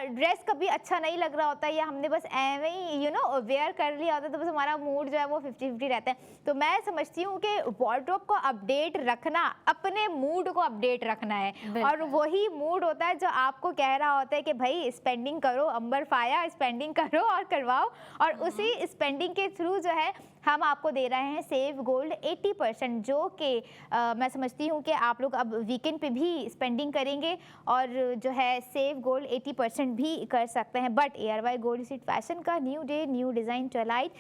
ड्रेस कभी अच्छा नहीं लग रहा होता है, या हमने बस एवं ही वेयर कर लिया होता है, तो बस हमारा मूड जो है वो 50-50 रहता है। तो मैं समझती हूँ कि वार्डरोब को अपडेट रखना, अपने मूड को अपडेट रखना है, और वही मूड होता है जो आपको कह रहा होता है कि भाई स्पेंडिंग करो, अंबर फाया, स्पेंडिंग करो और करवाओ। और उसी स्पेंडिंग के थ्रू जो है हम आपको दे रहे हैं सेव गोल्ड 80%, जो कि मैं समझती हूँ कि आप लोग अब वीकेंड पे भी स्पेंडिंग करेंगे और जो है सेव गोल्ड 80% भी कर सकते हैं। But ARY gold street fashion का new day new design twilight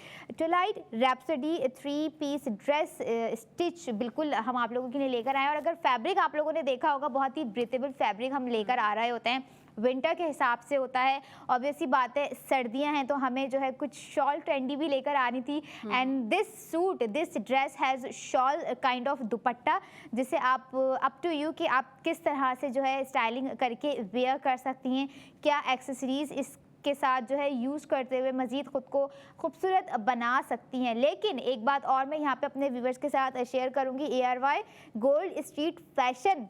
rhapsody 3 piece dress stitch बिल्कुल हम आप लोगों के लिए लेकर आए। और अगर फैब्रिक आप लोगों ने देखा होगा, बहुत ही ब्रीथेबल फैब्रिक हम लेकर आ रहे होते हैं, विंटर के हिसाब से होता है। ऑब्वियसली बात है, सर्दियां हैं तो हमें जो है कुछ शॉल ट्रेंडी भी लेकर आनी थी। And this dress has shawl kind of दुपट्टा, जिसे आप अप टू यू कि आप किस तरह से जो है स्टाइलिंग करके वेयर कर सकती हैं, क्या एक्सेसरीज इस के साथ जो है यूज़ करते हुए मज़ीद ख़ुद को खूबसूरत बना सकती हैं। लेकिन एक बात और मैं यहाँ पे अपने व्यूवर्स के साथ शेयर करूँगी, ARY गोल्ड स्ट्रीट फैशन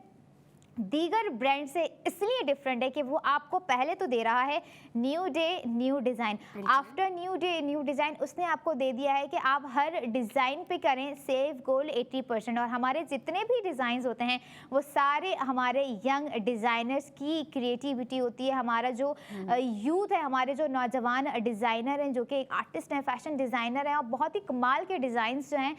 दीगर ब्रांड से इसलिए डिफरेंट है कि वो आपको पहले तो दे रहा है new day new design, after new day new design उसने आपको दे दिया है कि आप हर डिज़ाइन पे करें सेव गोल्ड 80%। और हमारे जितने भी डिज़ाइंस होते हैं वो सारे हमारे यंग डिज़ाइनर्स की क्रिएटिविटी होती है। हमारा जो यूथ है, हमारे जो नौजवान डिज़ाइनर हैं, जो कि एक आर्टिस्ट हैं, फैशन डिज़ाइनर हैं, और बहुत ही कमाल के डिज़ाइंस जो हैं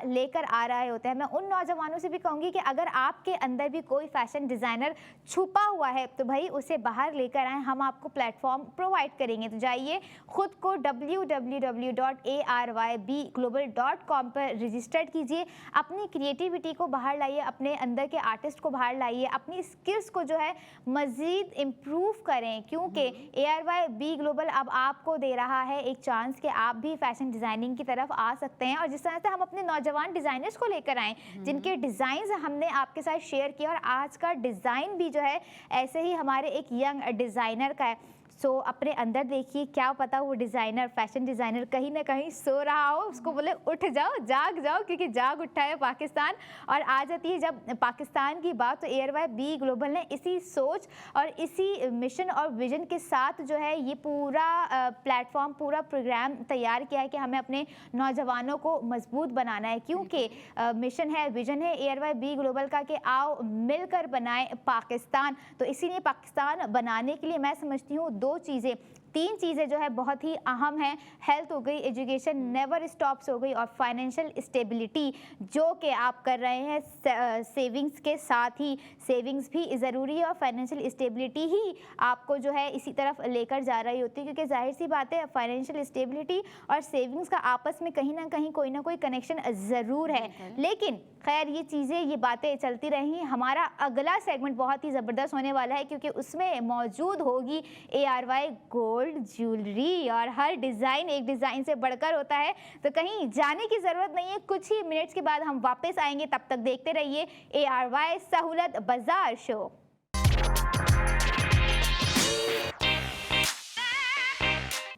लेकर आ रहे होते हैं। मैं उन नौजवानों से भी कहूँगी कि अगर आपके अंदर भी कोई फैशन डिज़ाइनर छुपा हुआ है तो भाई उसे बाहर लेकर आएँ, हम आपको प्लेटफॉर्म प्रोवाइड करेंगे। तो जाइए खुद को www.arybglobal.com पर रजिस्टर्ड कीजिए, अपनी क्रिएटिविटी को बाहर लाइए, अपने अंदर के आर्टिस्ट को बाहर लाइए, अपनी स्किल्स को जो है मज़ीद इम्प्रूव करें, क्योंकि ARY ग्लोबल अब आपको दे रहा है एक चांस कि आप भी फैशन डिज़ाइनिंग की तरफ आ सकते हैं। और जिस तरह से हम अपने नौजवान डिज़ाइनर्स को लेकर आएँ, जिनके डिज़ाइंस हमने आपके साथ शेयर किया, और आज का डिज़ाइन भी जो है ऐसे ही हमारे एक यंग डिज़ाइनर का है। सो अपने अंदर देखिए, क्या पता वो डिज़ाइनर, फैशन डिज़ाइनर कहीं ना कहीं सो रहा हो, उसको बोले उठ जाओ, जाग जाओ, क्योंकि जाग उठा है पाकिस्तान। और आ जाती है जब पाकिस्तान की बात, तो एयरवाई बी ग्लोबल ने इसी सोच और इसी मिशन और विजन के साथ जो है ये पूरा प्लेटफॉर्म, पूरा प्रोग्राम तैयार किया है कि हमें अपने नौजवानों को मजबूत बनाना है। क्योंकि मिशन है, विजन है एयरवाई बी ग्लोबल का कि आओ मिलकर बनाए पाकिस्तान। तो इसीलिए पाकिस्तान बनाने के लिए मैं समझती हूँ दो चीज़ें, तीन चीज़ें जो है बहुत ही अहम हैं। हेल्थ हो गई, एजुकेशन नेवर स्टॉप्स हो गई, और फाइनेंशियल स्टेबिलिटी जो कि आप कर रहे हैं सेविंग्स के साथ ही। सेविंग्स भी ज़रूरी है और फाइनेंशियल स्टेबिलिटी ही आपको जो है इसी तरफ लेकर जा रही होती है, क्योंकि जाहिर सी बात है फाइनेंशियल स्टेबिलिटी और सेविंग्स का आपस में कहीं ना कहीं कोई ना कोई कनेक्शन ज़रूर है। लेकिन खैर ये चीज़ें, ये बातें चलती रही। हमारा अगला सेगमेंट बहुत ही ज़बरदस्त होने वाला है, क्योंकि उसमें मौजूद होगी ARY गोल्ड ज्वेलरी, और हर डिज़ाइन एक डिज़ाइन से बढ़कर होता है। तो कहीं जाने की ज़रूरत नहीं है, कुछ ही मिनट्स के बाद हम वापस आएंगे। तब तक देखते रहिए ARY सहूलत बाजार show.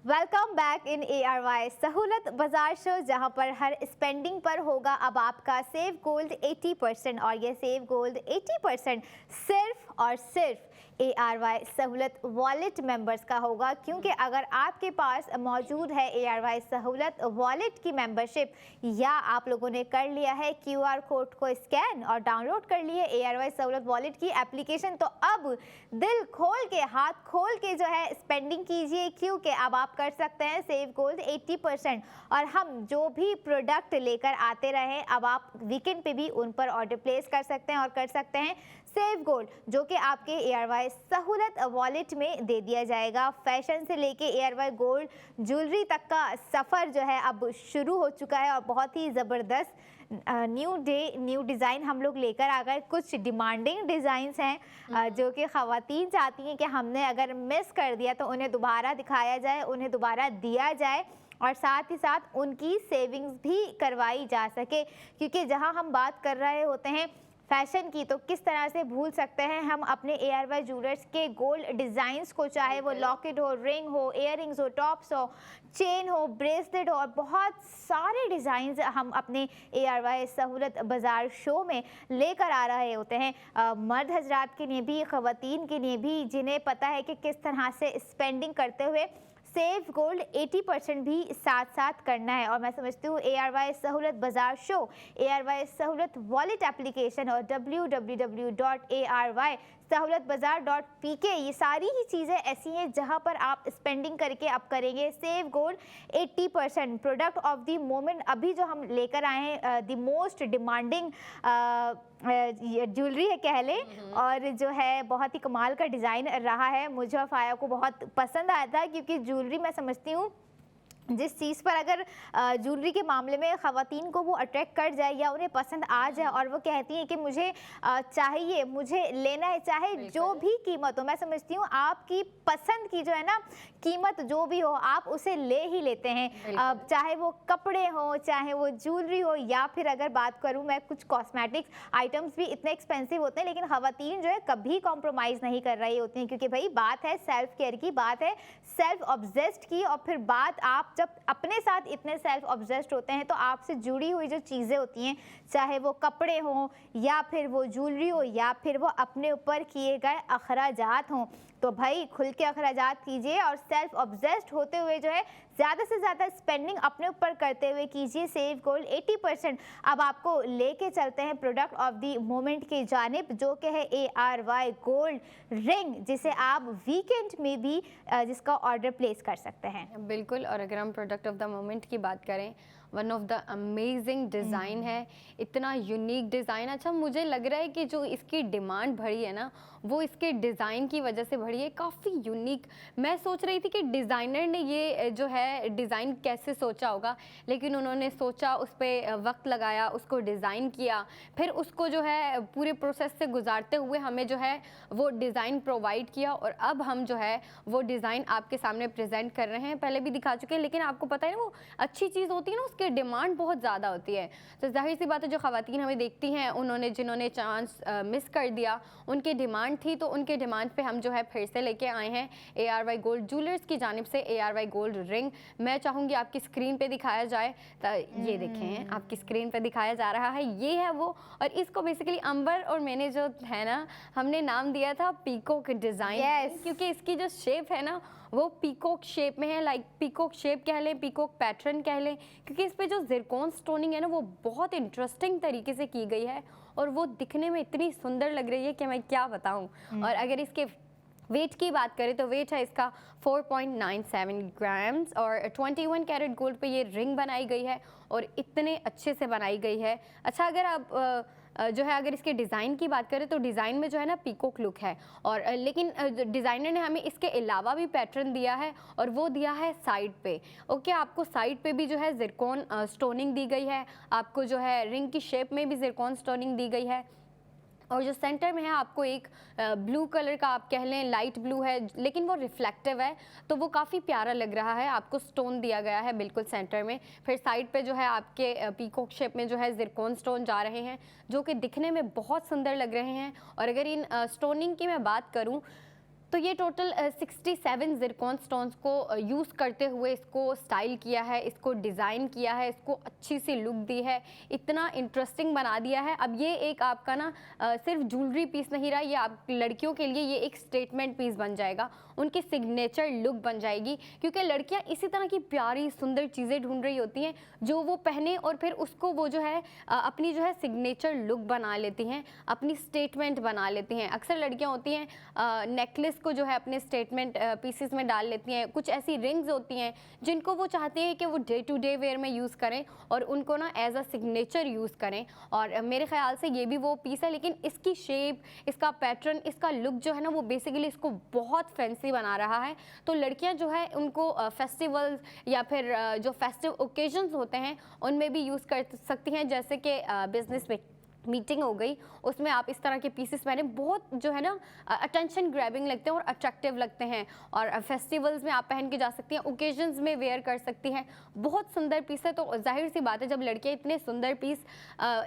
Welcome back in ARY सहूलत बाजार शो, जहां पर हर स्पेंडिंग पर होगा अब आपका सेव गोल्ड 80%, और ये सेव गोल्ड 80% सिर्फ और सिर्फ ARY सहूलत वॉलेट मेंबर्स का होगा। क्योंकि अगर आपके पास मौजूद है ARY सहूलत वॉलेट की मेंबरशिप, या आप लोगों ने कर लिया है QR कोड को स्कैन और डाउनलोड कर लिए ARY सहूलत वॉलेट की एप्लीकेशन, तो अब दिल खोल के, हाथ खोल के जो है स्पेंडिंग कीजिए, क्योंकि अब आप कर सकते हैं सेव गोल्ड 80%। और हम जो भी प्रोडक्ट लेकर आते रहे, अब आप वीकेंड पे भी उन पर ऑर्डर प्लेस कर सकते हैं और कर सकते हैं सेव गोल्ड, जो कि आपके ARY सहूलत वॉलेट में दे दिया जाएगा। फैशन से लेके ARY गोल्ड ज्वेलरी तक का सफ़र जो है अब शुरू हो चुका है, और बहुत ही ज़बरदस्त न्यू डे न्यू डिज़ाइन हम लोग लेकर आ गए। कुछ डिमांडिंग डिज़ाइंस हैं जो कि ख़वातीन चाहती हैं कि हमने अगर मिस कर दिया तो उन्हें दोबारा दिखाया जाए, उन्हें दोबारा दिया जाए, और साथ ही साथ उनकी सेविंग्स भी करवाई जा सके। क्योंकि जहां हम बात कर रहे होते हैं फैशन की, तो किस तरह से भूल सकते हैं हम अपने ARY ज्वेलर्स के गोल्ड डिज़ाइंस को, चाहे वो लॉकेट हो, रिंग हो, इयररिंग्स हो, टॉप्स हो, चेन हो, ब्रेसलेट हो, और बहुत सारे डिज़ाइंस हम अपने ARY सहूलत बाजार शो में लेकर आ रहे होते हैं। मर्द हजरात के लिए भी, ख़वातीन के लिए भी, जिन्हें पता है कि किस तरह से स्पेंडिंग करते हुए सेव गोल्ड 80% भी साथ साथ करना है। और मैं समझती हूँ ARY सहूलत बाजार शो, ARY सहूलत वॉलेट एप्लीकेशन और www.ARY सहूलतबाजार.pk, ये सारी ही चीज़ें ऐसी हैं जहां पर आप स्पेंडिंग करके अब करेंगे save gold 80%। Product of the moment अभी जो हम लेकर आए हैं, द मोस्ट डिमांडिंग ज्वेलरी है कह लें, और जो है बहुत ही कमाल का डिज़ाइन रहा है। मुझे और फाया को बहुत पसंद आया था, क्योंकि ज्वेलरी मैं समझती हूँ जिस चीज़ पर अगर ज्वेलरी के मामले में ख़वातीन को वो अट्रैक्ट कर जाए या उन्हें पसंद आ जाए, और वो कहती हैं कि मुझे चाहिए, मुझे लेना है, चाहे जो भी कीमत हो। मैं समझती हूँ आपकी पसंद की जो है ना कीमत जो भी हो, आप उसे ले ही लेते हैं, चाहे वो कपड़े हो, चाहे वो ज्वेलरी हो, या फिर अगर बात करूँ मैं, कुछ कॉस्मेटिक्स आइटम्स भी इतने एक्सपेंसिव होते हैं, लेकिन ख़वातीन जो है कभी कॉम्प्रोमाइज़ नहीं कर रही होती हैं। क्योंकि भाई बात है सेल्फ केयर की, बात है सेल्फ ऑब्सेस्ड की, और फिर बात आप जब अपने साथ इतने सेल्फ ऑब्सेस्ड होते हैं, तो आपसे जुड़ी हुई जो चीज़ें होती हैं, चाहे वो कपड़े हों, या फिर वो ज्वेलरी हो, या फिर वो अपने ऊपर किए गए अखराजात हों, तो भाई खुल के अखराजात कीजिए, और सेल्फ ऑब्सेस्ड होते हुए जो है ज़्यादा से ज़्यादा स्पेंडिंग अपने ऊपर करते हुए कीजिए सेव गोल्ड 80%। अब आपको लेके चलते हैं प्रोडक्ट ऑफ द मोमेंट की जानिब, जो कि है ARY गोल्ड रिंग, जिसे आप वीकेंड में भी जिसका ऑर्डर प्लेस कर सकते हैं। बिल्कुल। और अगर हम प्रोडक्ट ऑफ द मोमेंट की बात करें, one of the amazing design है, इतना यूनिक डिज़ाइन। अच्छा, मुझे लग रहा है कि जो इसकी डिमांड बढ़ी है ना, वो इसके डिज़ाइन की वजह से बढ़ी है, काफ़ी यूनिक। मैं सोच रही थी कि डिज़ाइनर ने ये जो है है डिज़ाइन कैसे सोचा होगा, लेकिन उन्होंने सोचा, उस पर वक्त लगाया, उसको डिज़ाइन किया, फिर उसको जो है पूरे प्रोसेस से गुजारते हुए हमें जो है वो डिज़ाइन प्रोवाइड किया, और अब हम जो है वो डिज़ाइन आपके सामने प्रेजेंट कर रहे हैं। पहले भी दिखा चुके हैं, लेकिन आपको पता है ना, वो अच्छी चीज़ होती है ना, उसकी डिमांड बहुत ज़्यादा होती है। तो जाहिर सी बात है, जो ख़वातीन हमें देखती हैं, उन्होंने जिन्होंने चांस मिस कर दिया, उनकी डिमांड थी, तो उनके डिमांड पे हम जो है फिर से लेके आए हैं ARY गोल्ड ज्वेलर्स की जानिब से ARY गोल्ड रिंग। मैं चाहूँगी आपकी स्क्रीन पे दिखाया जाए, तो ये देखें, आपकी स्क्रीन पे दिखाया जा रहा है, ये है वो। और इसको बेसिकली अंबर और मैंने जो है ना, हमने नाम दिया था पीकॉक डिज़ाइन, क्योंकि इसकी जो शेप है ना, वो पीकॉक शेप में है। लाइक पीकॉक शेप कह लें, पीकॉक पैटर्न कह लें, क्योंकि इस पे जो ज़िरकॉन स्टोनिंग है ना, वो बहुत इंटरेस्टिंग तरीके से की गई है, और वो दिखने में इतनी सुंदर लग रही है कि मैं क्या बताऊं। और अगर इसके वेट की बात करें तो वेट है इसका 4.97 ग्राम्स, और 21 कैरेट गोल्ड पे ये रिंग बनाई गई है, और इतने अच्छे से बनाई गई है। अच्छा, अगर आप जो है अगर इसके डिज़ाइन की बात करें तो डिज़ाइन में जो है ना पीकॉक लुक है, और लेकिन डिज़ाइनर ने हमें इसके अलावा भी पैटर्न दिया है, और वो दिया है साइड पे। ओके, आपको साइड पे भी जो है ज़िरकॉन स्टोनिंग दी गई है, आपको जो है रिंग की शेप में भी ज़िरकॉन स्टोनिंग दी गई है, और जो सेंटर में है आपको एक ब्लू कलर का, आप कह लें लाइट ब्लू है, लेकिन वो रिफ्लेक्टिव है, तो वो काफ़ी प्यारा लग रहा है। आपको स्टोन दिया गया है बिल्कुल सेंटर में, फिर साइड पे जो है आपके पीकॉक शेप में जो है ज़िरकॉन स्टोन जा रहे हैं, जो कि दिखने में बहुत सुंदर लग रहे हैं। और अगर इन स्टोनिंग की मैं बात करूँ तो ये टोटल 67 ज़िरकॉन स्टोन्स को यूज़ करते हुए इसको स्टाइल किया है, इसको डिज़ाइन किया है, इसको अच्छी सी लुक दी है, इतना इंटरेस्टिंग बना दिया है। अब ये एक आपका ना सिर्फ ज्वेलरी पीस नहीं रहा, ये आप लड़कियों के लिए ये एक स्टेटमेंट पीस बन जाएगा, उनकी सिग्नेचर लुक बन जाएगी, क्योंकि लड़कियां इसी तरह की प्यारी सुंदर चीज़ें ढूंढ रही होती हैं जो वो पहने, और फिर उसको वो जो है अपनी जो है सिग्नेचर लुक बना लेती हैं, अपनी स्टेटमेंट बना लेती हैं। अक्सर लड़कियां होती हैं नेकलेस को जो है अपने स्टेटमेंट पीसेस में डाल लेती हैं, कुछ ऐसी रिंग्स होती हैं जिनको वो चाहती हैं कि वो डे टू डे वेयर में यूज़ करें, और उनको ना एज अ सिग्नेचर यूज़ करें। और मेरे ख्याल से ये भी वो पीस है, लेकिन इसकी शेप, इसका पैटर्न, इसका लुक जो है ना, वो बेसिकली इसको बहुत फैंसी बना रहा है। तो लड़कियां जो है उनको फेस्टिवल्स या फिर जो फेस्टिव ओकेजन्स होते हैं उनमें भी यूज़ कर सकती हैं, जैसे कि बिजनेस में मीटिंग हो गई, उसमें आप इस तरह के पीसेस पहने, बहुत जो है ना अटेंशन ग्रैबिंग लगते हैं और अट्रैक्टिव लगते हैं, और फेस्टिवल्स में आप पहन के जा सकती हैं, ओकेजन्स में वेयर कर सकती हैं। बहुत सुंदर पीस है, तो जाहिर सी बात है जब लड़कियां इतने सुंदर पीस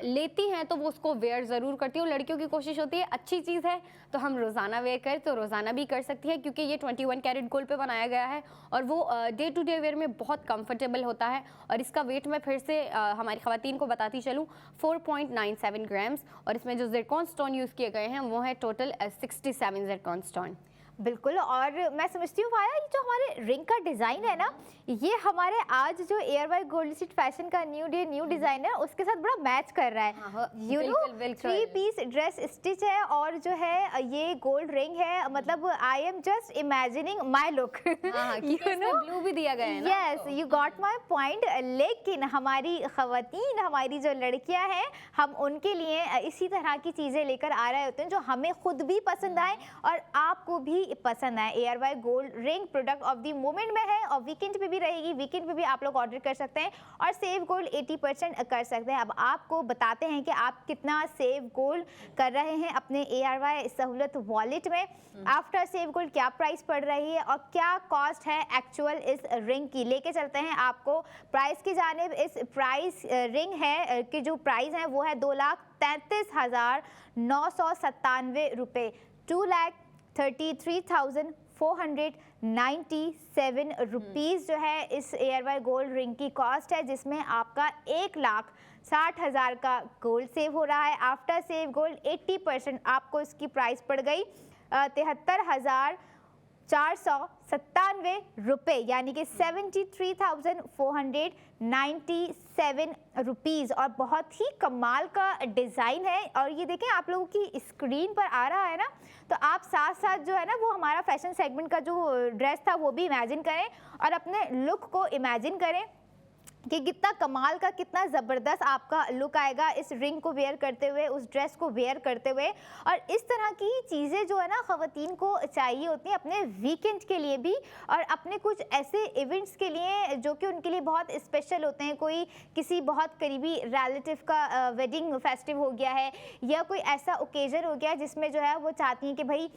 लेती हैं तो वो उसको वेयर ज़रूर करती हैं, और लड़कियों की कोशिश होती है अच्छी चीज़ है तो हम रोज़ाना वेयर करें, तो रोज़ाना भी कर सकती है, क्योंकि ये 21 कैरेट गोल्ड पे बनाया गया है, और वो डे टू डे वेयर में बहुत कंफर्टेबल होता है। और इसका वेट मैं फिर से हमारी ख़वातीन को बताती चलूँ, 4.97 ग्राम्स, और इसमें जो ज़िरकॉन स्टोन यूज़ किए गए हैं वो है टोटल 67 ज़िरकॉन स्टोन। बिल्कुल, और मैं समझती हूँ वाया, ये जो हमारे रिंग का डिज़ाइन है ना, ये हमारे आज जो ARY गोल्ड स्ट्रीट फैशन का न्यू डे न्यू डिज़ाइन है उसके साथ बड़ा मैच कर रहा है। You know, 3 piece dress stitch है, और जो है ये गोल्ड रिंग है, मतलब I am just imagining my look, you know, blue भी दिया गया है ना। Yes, you got my point. लेकिन हमारी ख़वातीन, हमारी जो लड़कियां हैं, हम उनके लिए इसी तरह की चीज़ें लेकर आ रहे होते हैं जो हमें खुद भी पसंद आए और आपको भी पसंद आए। ARY gold ring product of the moment में है, और वीकेंड पे भी रहेगी, वीकेंड पे भी आप लोग ऑर्डर कर सकते हैं, और सेव गोल्ड 80% कर सकते हैं। अब आपको बताते हैं कि आप कितना सेव गोल्ड कर रहे हैं अपने ARY सहूलत वॉलेट में। आफ्टर सेव गोल्ड क्या प्राइस पड़ रही है और क्या कॉस्ट है एक्चुअल इस रिंग की, लेके चलते हैं आपको प्राइस की जानिब। इस प्राइस रिंग है कि जो प्राइस है वो है 2,33,997 रुपये, 2,33,497 रुपीज़ जो है इस ARY गोल्ड रिंग की कॉस्ट है, जिसमें आपका 1,60,000 का गोल्ड सेव हो रहा है। आफ्टर सेव गोल्ड 80% आपको इसकी प्राइस पड़ गई 73,497 रुपये, यानी कि 73,497 रुपीज़। और बहुत ही कमाल का डिज़ाइन है, और ये देखें आप लोगों की स्क्रीन पर आ रहा है ना, तो आप साथ साथ जो है ना वो हमारा फैशन सेगमेंट का जो ड्रेस था वो भी इमेजिन करें और अपने लुक को इमेजिन करें। कि कितना कमाल का, कितना ज़बरदस्त आपका लुक आएगा इस रिंग को वेयर करते हुए, उस ड्रेस को वेयर करते हुए। और इस तरह की चीज़ें जो है ना ख़वातीन को चाहिए होती हैं अपने वीकेंड के लिए भी, और अपने कुछ ऐसे इवेंट्स के लिए जो कि उनके लिए बहुत स्पेशल होते हैं। कोई किसी बहुत करीबी रिलेटिव का वेडिंग फेस्टिव हो गया है, या कोई ऐसा ओकेजन हो गया है जिसमें जो है वो चाहती हैं कि भाई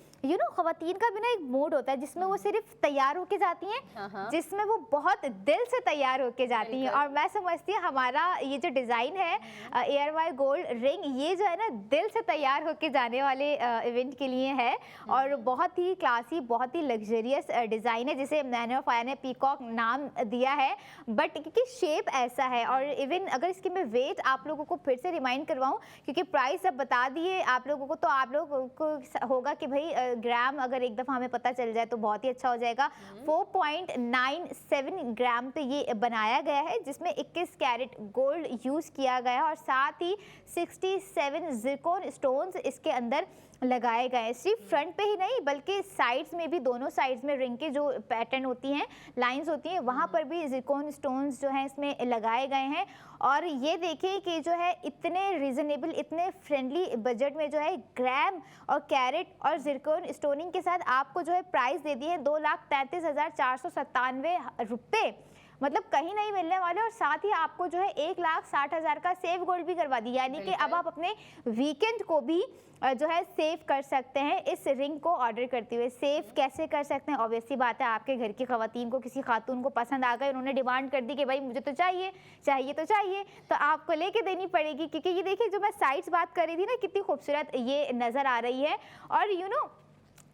ख़वातीन का भी ना एक मूड होता है जिसमें वो सिर्फ तैयार होके जाती हैं, जिसमें वो बहुत दिल से तैयार होके जाती हैं। और मैं समझती हूँ हमारा ये जो डिज़ाइन है ARY गोल्ड रिंग, ये जो है ना दिल से तैयार होके जाने वाले इवेंट के लिए है, और बहुत ही क्लासी, बहुत ही लग्जरियस डिज़ाइन है, जिसे मैंने और फाया ने पीकॉक नाम दिया है। बट क्योंकि शेप ऐसा है, और इवन अगर इसकी मैं वेट आप लोगों को फिर से रिमाइंड करवाऊँ, क्योंकि प्राइस अब बता दिए आप लोगों को, तो आप लोगों को होगा कि भाई ग्राम अगर एक दफ़ा हमें पता चल जाए तो बहुत ही अच्छा हो जाएगा। 4.97 ग्राम पे ये बनाया गया है, जिसमें 21 कैरेट गोल्ड यूज़ किया गया है, और साथ ही 67 ज़िरकॉन स्टोन्स इसके अंदर लगाए गए हैं। सिर्फ फ्रंट पे ही नहीं बल्कि साइड्स में भी, दोनों साइड्स में रिंग के जो पैटर्न होती हैं, लाइंस होती हैं, वहाँ पर भी ज़िरकॉन स्टोन्स जो हैं इसमें लगाए गए हैं। और ये देखिए कि जो है इतने रीज़नेबल, इतने फ्रेंडली बजट में जो है ग्राम और कैरेट और ज़िरकॉन स्टोनिंग के साथ आपको जो है प्राइस दे दी है 2,33,497 रुपये। मतलब कहीं नहीं मिलने वाले, और साथ ही आपको जो है 1,60,000 का सेव गोल्ड भी करवा दी, यानी कि अब आप अपने वीकेंड को भी जो है सेव कर सकते हैं इस रिंग को ऑर्डर करते हुए। सेव कैसे कर सकते हैं? ऑब्वियसली बात है, आपके घर की ख़वातीन को, किसी खातून को पसंद आ गए, उन्होंने डिमांड कर दी कि भाई मुझे तो चाहिए चाहिए तो चाहिए, तो आपको लेके देनी पड़ेगी। क्योंकि ये देखिए जो मैं साइड्स बात कर रही थी ना, कितनी खूबसूरत ये नज़र आ रही है। और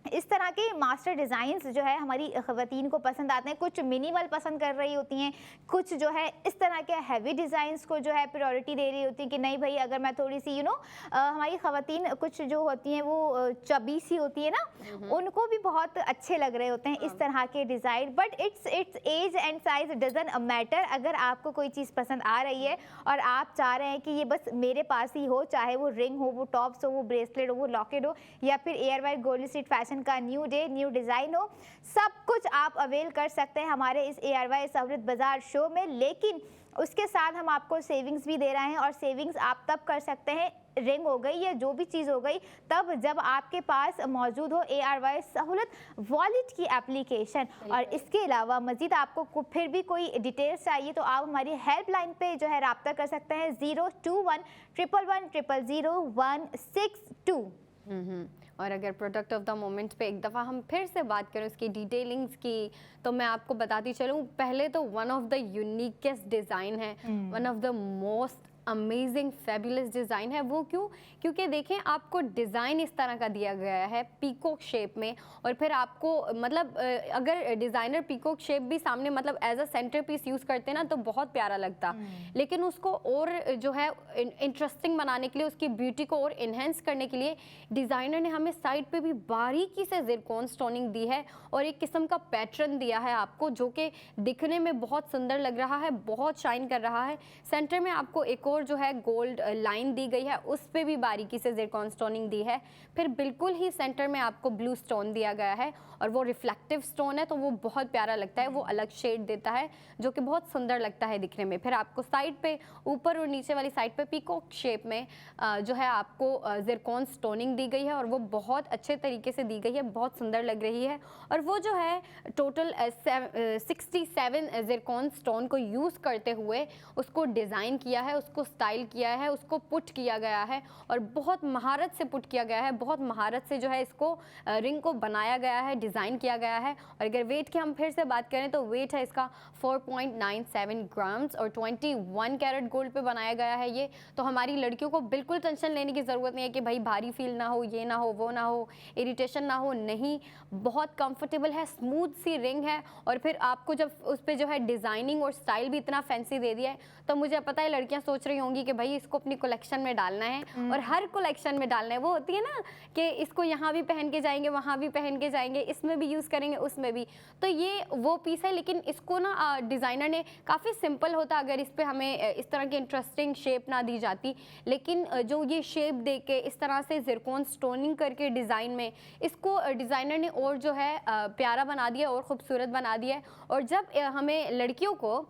इस तरह के मास्टर डिज़ाइंस जो है हमारी ख़वातीन को पसंद आते हैं। कुछ मिनिमल पसंद कर रही होती हैं, कुछ जो है इस तरह के हैवी डिज़ाइंस को जो है प्रायोरिटी दे रही होती हैं कि नहीं भाई, अगर मैं थोड़ी सी हमारी ख़वातीन कुछ जो होती हैं वो चबी सी होती है ना, उनको भी बहुत अच्छे लग रहे होते हैं इस तरह के design. But it's age and size doesn't matter. अगर आपको कोई चीज़ पसंद आ रही है और आप चाह रहे हैं कि ये बस मेरे पास ही हो, चाहे वो रिंग हो, वो टॉप्स हो, वो ब्रेसलेट हो, वो लॉकेट हो, या फिर ARY गोल्ड स्ट्रीट फैशन का न्यू डे न्यू डिज़ाइन हो, सब कुछ आप अवेल कर सकते हैं हमारे इस ARY सहूलत बाजार शो में। लेकिन उसके साथ हम आपको सेविंग्स भी दे रहे हैं, और सेविंग्स आप तब कर सकते हैं, रिंग हो गई या जो भी चीज़ हो गई, तब जब आपके पास मौजूद हो ARY सहूलत वॉलेट की एप्लीकेशन। और इसके अलावा मज़ीद आपको फिर भी कोई डिटेल्स चाहिए तो आप हमारी हेल्पलाइन पे जो है रब्ता कर सकते हैं 02111000162। और अगर प्रोडक्ट ऑफ द मोमेंट पे एक दफ़ा हम फिर से बात करें उसकी डिटेलिंग्स की, तो मैं आपको बताती चलूँ, पहले तो वन ऑफ द यूनिकेस्ट डिज़ाइन है, one of the most amazing fabulous design है। वो क्यों? क्योंकि देखें आपको डिज़ाइन इस तरह का दिया गया है पीकॉक शेप में, और फिर आपको मतलब अगर डिज़ाइनर पीकॉक शेप भी सामने मतलब as a centre piece use करते ना तो बहुत प्यारा लगता, लेकिन उसको और जो है इंटरेस्टिंग बनाने के लिए, उसकी ब्यूटी को और इन्हेंस करने के लिए डिज़ाइनर ने हमें साइड पे भी बारीकी से ज़िरकॉन स्टोनिंग दी है, और एक किस्म का पैटर्न दिया है आपको जो कि दिखने में बहुत सुंदर लग रहा है, बहुत शाइन कर रहा है। सेंटर में आपको एक और जो है गोल्ड लाइन दी गई है, उस पे भी बारीकी से ज़िरकॉन स्टोनिंग दी है। फिर बिल्कुल ही सेंटर में आपको ब्लू स्टोन दिया गया है, और वो रिफ्लेक्टिव स्टोन है तो वो बहुत प्यारा लगता है, वो अलग शेड देता है जो कि बहुत सुंदर लगता है दिखने में। फिर आपको साइड पे, ऊपर और नीचे वाली साइड पे पीकॉक शेप में जो है आपको ज़िरकॉन स्टोनिंग दी गई है, और वो बहुत अच्छे तरीके से दी गई है, बहुत सुंदर लग रही है। और वो जो है टोटल 67 ज़िरकॉन स्टोन को यूज़ करते हुए उसको डिज़ाइन किया है, उसको स्टाइल किया है, उसको पुट किया गया है, और बहुत महारत से पुट किया गया है, बहुत महारत से जो है इसको रिंग को बनाया गया है, डिज़ाइन किया गया है। और अगर वेट की हम फिर से बात करें तो वेट है इसका 4.97 ग्राम्स, और 21 कैरेट गोल्ड पे बनाया गया है ये। तो हमारी लड़कियों को बिल्कुल टेंशन लेने की ज़रूरत नहीं है कि भाई भारी फील ना हो, ये ना हो, वो ना हो, इरिटेशन ना हो, नहीं, बहुत कंफर्टेबल है, स्मूथ सी रिंग है। और फिर आपको जब उस पर जो है डिज़ाइनिंग और स्टाइल भी इतना फैंसी दे दिया है, तो मुझे पता है लड़कियां सोच रही होंगी कि भाई इसको अपनी कलेक्शन में डालना है, और हर कलेक्शन में डालना है। वो होती है ना कि इसको यहाँ भी पहन के जाएंगे, वहाँ भी पहन के जाएंगे, इसमें भी यूज़ करेंगे, उसमें भी। तो ये वो पीस है, लेकिन इसको ना डिज़ाइनर ने काफ़ी सिंपल होता अगर इस पर हमें इस तरह की इंटरेस्टिंग शेप ना दी जाती, लेकिन जो ये शेप दे के इस तरह से ज़िरकॉन स्टोनिंग करके डिज़ाइन में इसको डिज़ाइनर ने और जो है प्यारा बना दिया और ख़ूबसूरत बना दिया है। और जब हमें लड़कियों को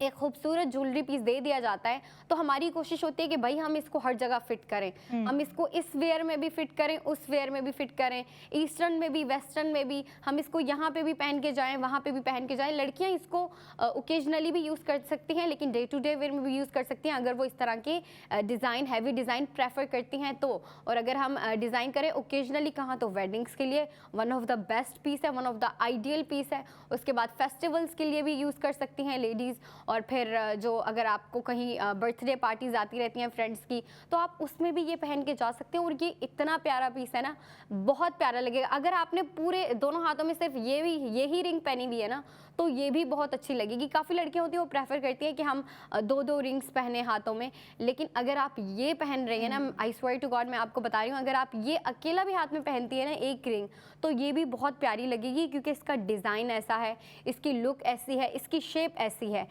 एक खूबसूरत ज्वेलरी पीस दे दिया जाता है तो हमारी कोशिश होती है कि भाई हम इसको हर जगह फिट करें, हम इसको इस वेयर में भी फिट करें, उस वेयर में भी फिट करें, ईस्टर्न में भी, वेस्टर्न में भी, हम इसको यहाँ पे भी पहन के जाएं, वहाँ पे भी पहन के जाएं। लड़कियाँ इसको ओकेजनली भी यूज़ कर सकती हैं, लेकिन डे टू डे वेयर में भी यूज़ कर सकती हैं अगर वो इस तरह के डिज़ाइन, हैवी डिज़ाइन प्रेफर करती हैं तो। और अगर हम डिज़ाइन करें ओकेजनली कहाँ, तो वेडिंग्स के लिए one of the best piece है, one of the ideal piece है। उसके बाद फेस्टिवल्स के लिए भी यूज़ कर सकती हैं लेडीज़। और फिर जो अगर आपको कहीं बर्थडे पार्टीज आती रहती हैं फ्रेंड्स की, तो आप उसमें भी ये पहन के जा सकते हैं। और ये इतना प्यारा पीस है ना, बहुत प्यारा लगेगा। अगर आपने पूरे दोनों हाथों में सिर्फ यही रिंग पहनी हुई है ना, तो ये भी बहुत अच्छी लगेगी। काफ़ी लड़कियां होती हैं वो प्रेफर करती हैं कि हम दो रिंग्स पहने हाथों में, लेकिन अगर आप ये पहन रही हैं ना, आई स्वेयर टू गॉड मैं आपको बता रही हूँ, अगर आप ये अकेला भी हाथ में पहनती है ना एक रिंग, तो ये भी बहुत प्यारी लगेगी, क्योंकि इसका डिज़ाइन ऐसा है, इसकी लुक ऐसी है, इसकी शेप ऐसी है।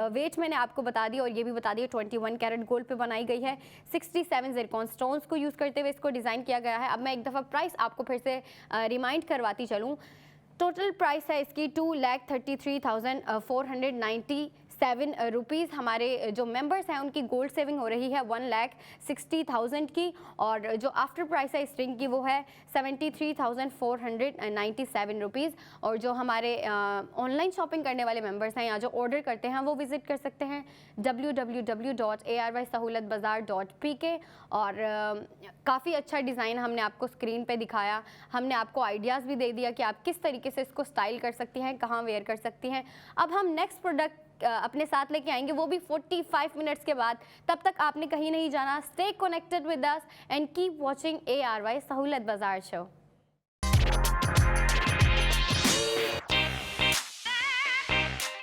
वेट मैंने आपको बता दिया और ये भी बता दिया 21 कैरेट गोल्ड पे बनाई गई है। 67 ज़िरकॉन स्टोन्स को यूज़ करते हुए इसको डिज़ाइन किया गया है। अब मैं एक दफ़ा प्राइस आपको फिर से रिमाइंड करवाती चलूँ। टोटल प्राइस है इसकी 2,33,497 रुपीज़। हमारे जो मेंबर्स हैं उनकी गोल्ड सेविंग हो रही है 1,60,000 की, और जो आफ्टर प्राइस है इस रिंग की वो है 73,497 रुपीज़। और जो हमारे ऑनलाइन शॉपिंग करने वाले मेंबर्स हैं या जो ऑर्डर करते हैं वो विज़िट कर सकते हैं www.aysahulatbazaar.pk। और काफ़ी अच्छा डिज़ाइन हमने आपको स्क्रीन पे दिखाया, हमने आपको आइडियाज़ भी दे दिया कि आप किस तरीके से इसको स्टाइल कर सकती हैं, कहाँ वेयर कर सकती हैं। अब हम नेक्स्ट प्रोडक्ट अपने साथ लेके आएंगे, वो भी 45 मिनट्स के बाद। तब तक आपने कहीं नहीं जाना। Stay connected with us and keep watching ARY सहूलत बाजार show.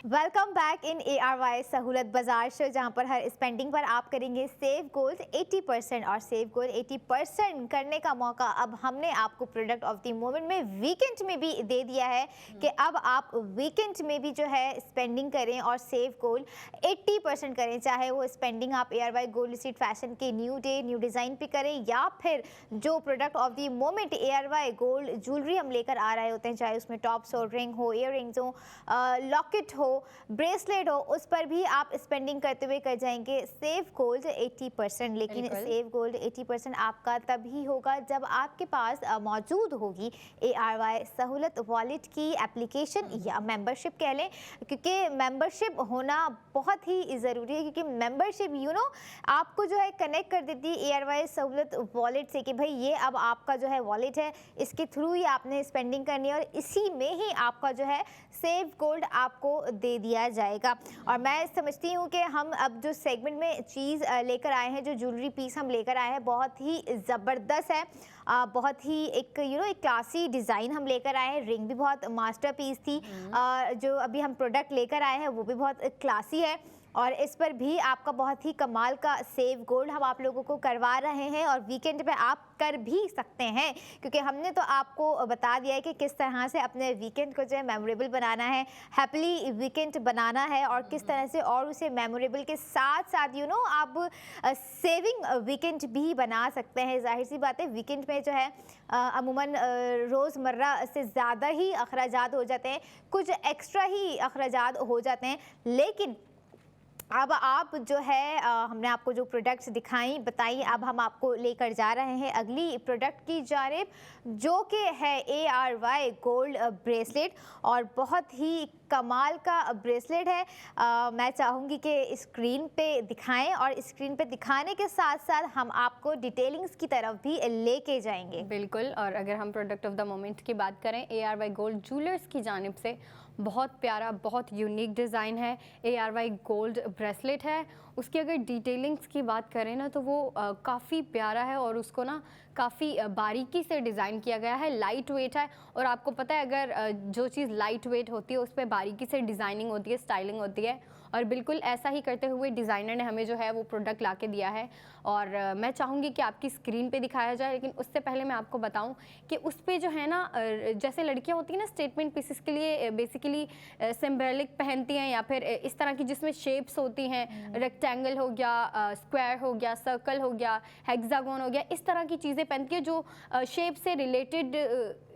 Welcome back in ARY सहूलत बाजार शो, जहां पर हर स्पेंडिंग पर आप करेंगे सेव गोल्ड 80%। और सेव गोल्ड 80% करने का मौका अब हमने आपको प्रोडक्ट ऑफ द मोमेंट में वीकेंड में भी दे दिया है कि अब आप वीकेंड में भी जो है स्पेंडिंग करें और सेव गोल्ड 80% करें। चाहे वो स्पेंडिंग आप ARY गोल्ड स्ट्रीट फैशन के न्यू डे न्यू डिज़ाइन पे करें, या फिर जो product of the moment ARY gold jewellery हम लेकर आ रहे होते हैं, चाहे उसमें टॉप्स हो, रिंग हो, इयर रिंग्स हो, लॉकेट हो, ब्रेसलेट हो, उस पर भी आप स्पेंडिंग करते हुए कर जाएंगे सेव गोल्ड 80%। लेकिन सेव गोल्ड 80% आपका तभी होगा जब आपके पास मौजूद होगी ARY सहूलत वॉलेट की एप्लीकेशन या मेंबरशिप कह लें, क्योंकि मेंबरशिप होना बहुत ही ज़रूरी है। क्योंकि मेंबरशिप आपको जो है कनेक्ट कर देती है ARY सहूलत वॉलेट से कि भाई ये अब आपका जो है वॉलेट है, इसके थ्रू ही आपने स्पेंडिंग करनी है और इसी में ही आपका जो है सेव गोल्ड आपको दे दिया जाएगा। और मैं समझती हूँ कि हम अब जो सेगमेंट में चीज़ लेकर आए हैं, जो ज्वेलरी पीस हम लेकर आए हैं, बहुत ही ज़बरदस्त है, बहुत ही एक एक क्लासी डिज़ाइन हम लेकर आए हैं। रिंग भी बहुत मास्टरपीस थी, जो अभी हम प्रोडक्ट लेकर आए हैं वो भी बहुत क्लासी है, और इस पर भी आपका बहुत ही कमाल का सेव गोल्ड हम आप लोगों को करवा रहे हैं। और वीकेंड पे आप कर भी सकते हैं, क्योंकि हमने तो आपको बता दिया है कि किस तरह से अपने वीकेंड को जो है मेमोरेबल बनाना है, हैप्पी वीकेंड बनाना है, और किस तरह से और उसे मेमोरेबल के साथ साथ आप सेविंग वीकेंड भी बना सकते हैं। जाहिर सी बात है वीकेंड में जो है अमूमन रोज़मर्रा से ज़्यादा ही अखराजात हो जाते हैं, कुछ एक्स्ट्रा ही अखराजात हो जाते हैं। लेकिन अब आप जो है हमने आपको जो प्रोडक्ट्स दिखाई बताई, अब हम आपको लेकर जा रहे हैं अगली प्रोडक्ट की जानिब, जो कि है ARY गोल्ड ब्रेसलेट। और बहुत ही कमाल का ब्रेसलेट है। मैं चाहूँगी कि स्क्रीन पे दिखाएं, और स्क्रीन पे दिखाने के साथ साथ हम आपको डिटेलिंग्स की तरफ भी लेके जाएंगे। बिल्कुल। और अगर हम प्रोडक्ट ऑफ द मोमेंट की बात करें, ARY गोल्ड ज्वेलर्स की जानिब से बहुत प्यारा, बहुत यूनिक डिज़ाइन है, ARY गोल्ड ब्रेसलेट है। उसकी अगर डिटेलिंग्स की बात करें ना, तो वो काफ़ी प्यारा है और उसको ना काफ़ी बारीकी से डिज़ाइन किया गया है। लाइट वेट है, और आपको पता है अगर जो चीज़ लाइट वेट होती है उस पर बारीकी से डिज़ाइनिंग होती है, स्टाइलिंग होती है, और बिल्कुल ऐसा ही करते हुए डिज़ाइनर ने हमें जो है वो प्रोडक्ट ला के दिया है। और मैं चाहूँगी कि आपकी स्क्रीन पे दिखाया जाए, लेकिन उससे पहले मैं आपको बताऊँ कि उस पर जो है ना, जैसे लड़कियाँ होती हैं ना स्टेटमेंट पीसेस के लिए बेसिकली सिम्बॉलिक पहनती हैं, या फिर इस तरह की जिसमें शेप्स होती हैं, रेक्टेंगल हो गया, स्क्वायर हो गया, सर्कल हो गया, हेक्सागोन हो गया, इस तरह की चीज़ें पहनती है जो शेप से रिलेटेड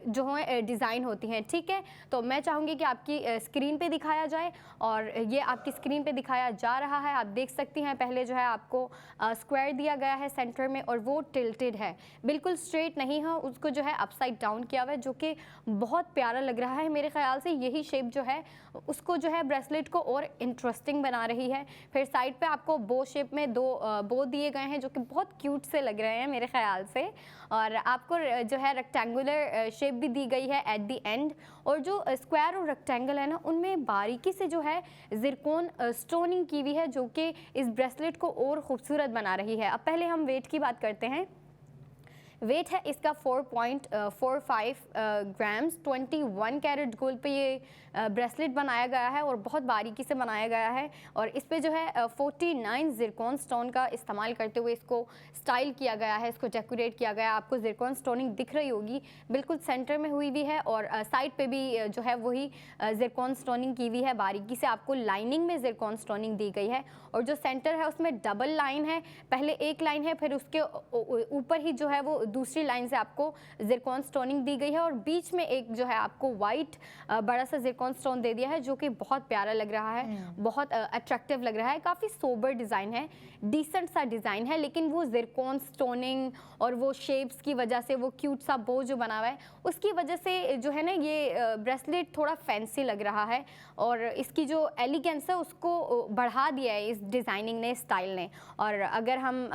जो है डिज़ाइन होती हैं, ठीक है। तो मैं चाहूँगी कि आपकी स्क्रीन पे दिखाया जाए, और ये आपकी स्क्रीन पे दिखाया जा रहा है। आप देख सकती हैं पहले जो है आपको स्क्वायर दिया गया है सेंटर में, और वो टिल्टेड है, बिल्कुल स्ट्रेट नहीं है, उसको जो है अपसाइड डाउन किया हुआ है, जो कि बहुत प्यारा लग रहा है। मेरे ख्याल से यही शेप जो है उसको जो है ब्रेसलेट को और इंटरेस्टिंग बना रही है। फिर साइड पे आपको बो शेप में दो बो दिए गए हैं, जो कि बहुत क्यूट से लग रहे हैं मेरे ख्याल से, और आपको जो है रेक्टेंगुलर शेप भी दी गई है एट द एंड। और जो स्क्वायर और रेक्टेंगल है ना, उनमें बारीकी से जो है जिरकोन स्टोनिंग की हुई है, जो कि इस ब्रेसलेट को और खूबसूरत बना रही है। अब पहले हम वेट की बात करते हैं। वेट है इसका 4.45 ग्राम्स। 21 कैरेट गोल्ड पे ये ब्रेसलेट बनाया गया है और बहुत बारीकी से बनाया गया है, और इस पे जो है 49 जिरकॉन स्टोन का इस्तेमाल करते हुए इसको स्टाइल किया गया है, इसको डेकोरेट किया गया है। आपको जिरकॉन स्टोनिंग दिख रही होगी, बिल्कुल सेंटर में हुई भी है, और साइड पे भी जो है वही जिरकॉन स्टोनिंग की हुई है। बारीकी से आपको लाइनिंग में जिरकॉन स्टोनिंग दी गई है, और जो सेंटर है उसमें डबल लाइन है, पहले एक लाइन है, फिर उसके ऊपर ही जो है वो दूसरी लाइन से आपको जिरकॉन स्टोनिंग दी गई है, और बीच में एक जो है आपको वाइट बड़ा सा जिरकॉन स्टोन दे दिया है, जो कि बहुत प्यारा लग रहा है, बहुत अट्रैक्टिव लग रहा है। काफ़ी सोबर डिज़ाइन है, डिसेंट सा डिज़ाइन है, लेकिन वो जिरकॉन स्टोनिंग और वो शेप्स की वजह से, वो क्यूट सा बो जो बना हुआ है उसकी वजह से जो है ना ये ब्रेसलेट थोड़ा फैंसी लग रहा है, और इसकी जो एलिगेंस है उसको बढ़ा दिया है इस डिज़ाइनिंग ने, स्टाइल ने। और अगर हम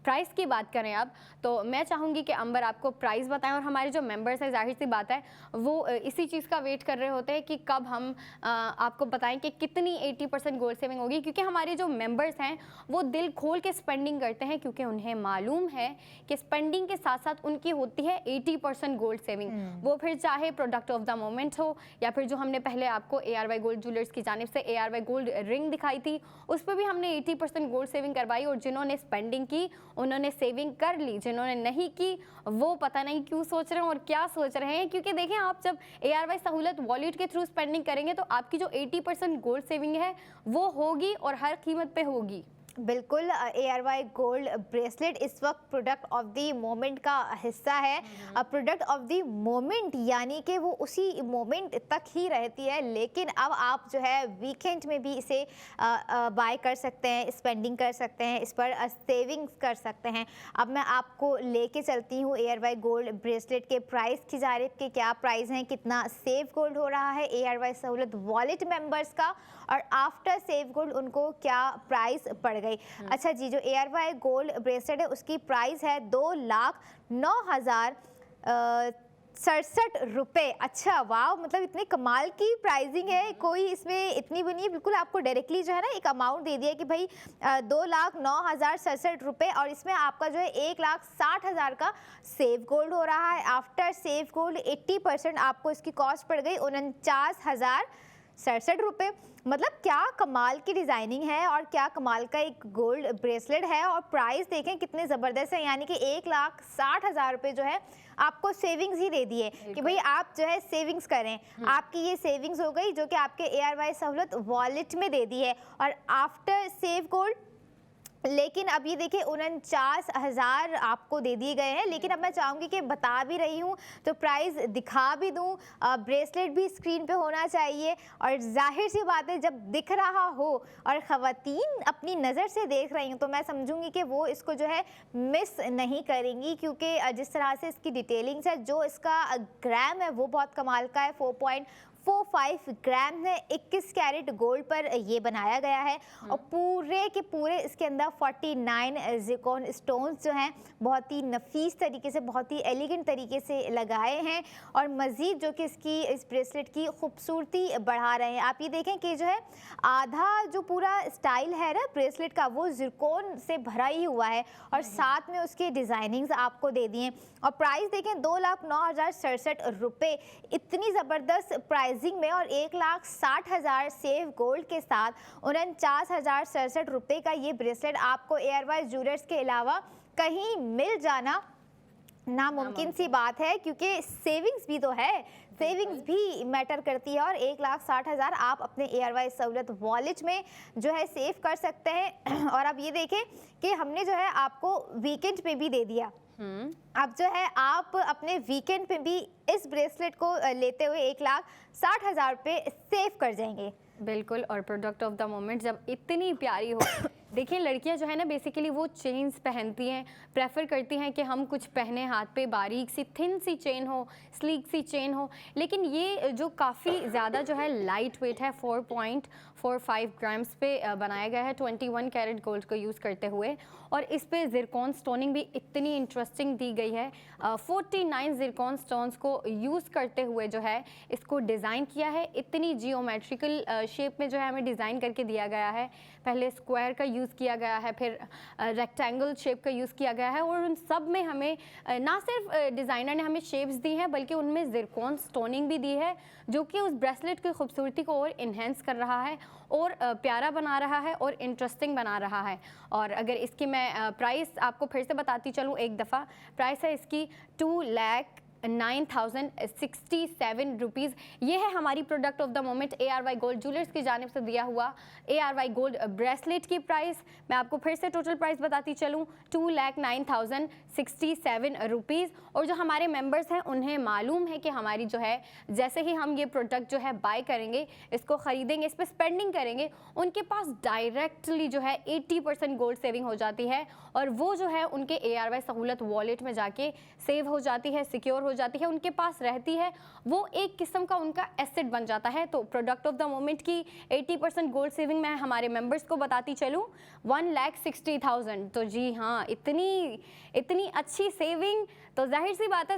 प्राइस की बात करें अब, तो मैं चाहूँगी कि अंबर आपको प्राइस बताएं, और हमारे जो मेंबर्स हैं जाहिर सी बात है वो इसी चीज़ का वेट कर रहे होते हैं कि कब हम आपको बताएं कि कितनी 80% गोल्ड सेविंग होगी, क्योंकि हमारे जो मेंबर्स हैं वो दिल खोल के स्पेंडिंग करते हैं, क्योंकि उन्हें मालूम है कि स्पेंडिंग के साथ साथ उनकी होती है 80% गोल्ड सेविंग। वो फिर चाहे प्रोडक्ट ऑफ द मोमेंट हो, या फिर जो हमने पहले आपको ARY गोल्ड ज्वेलर्स की जानिब से ARY गोल्ड रिंग दिखाई थी, उस पर भी हमने 80% गोल्ड सेविंग करवाई, और जिन्होंने स्पेंडिंग की उन्होंने सेविंग कर ली, जिन्होंने नहीं की वो पता नहीं क्यों सोच रहे हैं और क्या सोच रहे हैं। क्योंकि देखें, आप जब ARY सहूलत वॉलेट के थ्रू स्पेंडिंग करेंगे तो आपकी जो 80% गोल्ड सेविंग है वो होगी, और हर कीमत पे होगी। बिल्कुल, ARY गोल्ड ब्रेसलेट इस वक्त प्रोडक्ट ऑफ द मोमेंट का हिस्सा है। प्रोडक्ट ऑफ द मोमेंट यानी कि वो उसी मोमेंट तक ही रहती है, लेकिन अब आप जो है वीकेंड में भी इसे बाय कर सकते हैं, स्पेंडिंग कर सकते हैं, इस पर सेविंग्स कर सकते हैं। अब मैं आपको लेके चलती हूँ ARY गोल्ड ब्रेसलेट के प्राइस की जानिब के, क्या प्राइस हैं, कितना सेव गोल्ड हो रहा है ARY सहूलत वॉलेट मेंबर्स का, और आफ्टर सेव गोल्ड उनको क्या प्राइस पड़ गई। अच्छा जी, जो ARY गोल्ड ब्रेसलेट है उसकी प्राइस है 2,09,067 रुपये। अच्छा वाह, मतलब इतने कमाल की प्राइसिंग है, कोई इसमें इतनी भी नहीं है, बिल्कुल आपको डायरेक्टली जो है ना एक अमाउंट दे दिया कि भाई 2,09,067 रुपये, और इसमें आपका जो है 1,60,000 का सेव गोल्ड हो रहा है। आफ्टर सेव गोल्ड 80% आपको इसकी कॉस्ट पड़ गई 49,067 रुपये। मतलब क्या कमाल की डिज़ाइनिंग है, और क्या कमाल का एक गोल्ड ब्रेसलेट है, और प्राइस देखें कितने ज़बरदस्त है, यानी कि 1,60,000 रुपये जो है आपको सेविंग्स ही दे दिए कि भाई आप जो है सेविंग्स करें। आपकी ये सेविंग्स हो गई जो कि आपके ARY सहूलत वॉलेट में दे दी है, और आफ्टर सेव गोल्ड लेकिन अब ये देखिए 49,000 आपको दे दिए गए हैं। लेकिन अब मैं चाहूँगी कि बता भी रही हूँ तो प्राइस दिखा भी दूँ, ब्रेसलेट भी स्क्रीन पे होना चाहिए, और जाहिर सी बात है जब दिख रहा हो और ख़वातीन अपनी नज़र से देख रही हूँ तो मैं समझूंगी कि वो इसको जो है मिस नहीं करेंगी, क्योंकि जिस तरह से इसकी डिटेलिंग्स है, जो इसका ग्राम है वो बहुत कमाल का है, 4.45 ग्राम है, 21 कैरेट गोल्ड पर ये बनाया गया है, और पूरे के पूरे इसके अंदर 49 जिरकॉन स्टोन्स जो हैं बहुत ही नफीस तरीके से, बहुत ही एलिगेंट तरीके से लगाए हैं, और मज़ीद जो कि इस ब्रेसलेट की खूबसूरती बढ़ा रहे हैं। आप ये देखें कि जो है आधा जो पूरा स्टाइल है ना ब्रेसलेट का वो जिरकॉन से भरा ही हुआ है, और साथ में उसके डिज़ाइनिंग्स आपको दे दिए। और प्राइस देखें 2,09,067 रुपये, इतनी ज़बरदस्त प्राइसिंग में, और 1,60,000 सेव गोल्ड के साथ 49,067 रुपये का ये ब्रेसलेट आपको ARY ज्वेलर्स के अलावा कहीं मिल जाना नामुमकिन सी बात है, क्योंकि सेविंग्स भी तो है, सेविंग्स भी मैटर करती है, और 1,60,000 आप अपने ARY सहूलत वॉलेट में जो है सेव कर सकते हैं। और अब ये देखें कि हमने जो है आपको वीकेंड पे भी दे दिया, अब जो है आप अपने वीकेंड पे भी इस ब्रेसलेट को लेते हुए 1,60,000 रुपये सेव कर जाएंगे। बिल्कुल, और प्रोडक्ट ऑफ द मोमेंट जब इतनी प्यारी हो देखिए, लड़कियां जो है ना बेसिकली वो चेन्स पहनती हैं, प्रेफर करती हैं कि हम कुछ पहने हाथ पे, बारीक सी थिन सी चेन हो, स्लीक सी चेन हो, लेकिन ये जो काफ़ी ज़्यादा जो है लाइट वेट है, 4.45 ग्राम्स पे बनाया गया है 21 कैरेट गोल्ड को यूज़ करते हुए, और इस पे ज़िरकॉन स्टोनिंग भी इतनी इंटरेस्टिंग दी गई है। 49 ज़िरकॉन स्टोन्स को यूज़ करते हुए जो है इसको डिज़ाइन किया है, इतनी जियोमेट्रिकल शेप में जो है हमें डिज़ाइन करके दिया गया है। पहले स्क्वायर का यूज़ किया गया है, फिर रेक्टेंगल शेप का यूज़ किया गया है, और उन सब में हमें ना सिर्फ डिज़ाइनर ने हमें शेप्स दी हैं बल्कि उनमें ज़िरकॉन स्टोनिंग भी दी है, जो कि उस ब्रेसलेट की खूबसूरती को और इन्हेंस कर रहा है और प्यारा बना रहा है और इंटरेस्टिंग बना रहा है। और अगर इसकी मैं प्राइस आपको फिर से बताती चलूँ एक दफ़ा, प्राइस है इसकी 2,09,067 रुपीज़। ये है हमारी product of the moment ARY gold jewellers की जानिब से दिया हुआ ARY गोल्ड ब्रेसलेट की प्राइस। मैं आपको फिर से टोटल प्राइस बताती चलूँ, 2,09,067 रुपीज़। और जो हमारे मेंबर्स हैं उन्हें मालूम है कि हमारी जो है जैसे ही हम ये प्रोडक्ट जो है बाय करेंगे, इसको ख़रीदेंगे, इस पर स्पेंडिंग करेंगे, उनके पास डायरेक्टली जो है 80% गोल्ड सेविंग हो जाती है, और वो जो है उनके ARY सहूलत वॉलेट में जाके सेव हो जाती है, सिक्योर हो जाती है, उनके पास रहती है, वो एक किस्म का उनका एसेट बन जाता है। तो प्रोडक्ट ऑफ द मोमेंट की 80% गोल्ड सेविंग मैं हमारे मेंबर्स को बताती चलूँ, 1,60,000। तो जी हाँ, इतनी अच्छी सेविंग, तो जाहिर सी बात है,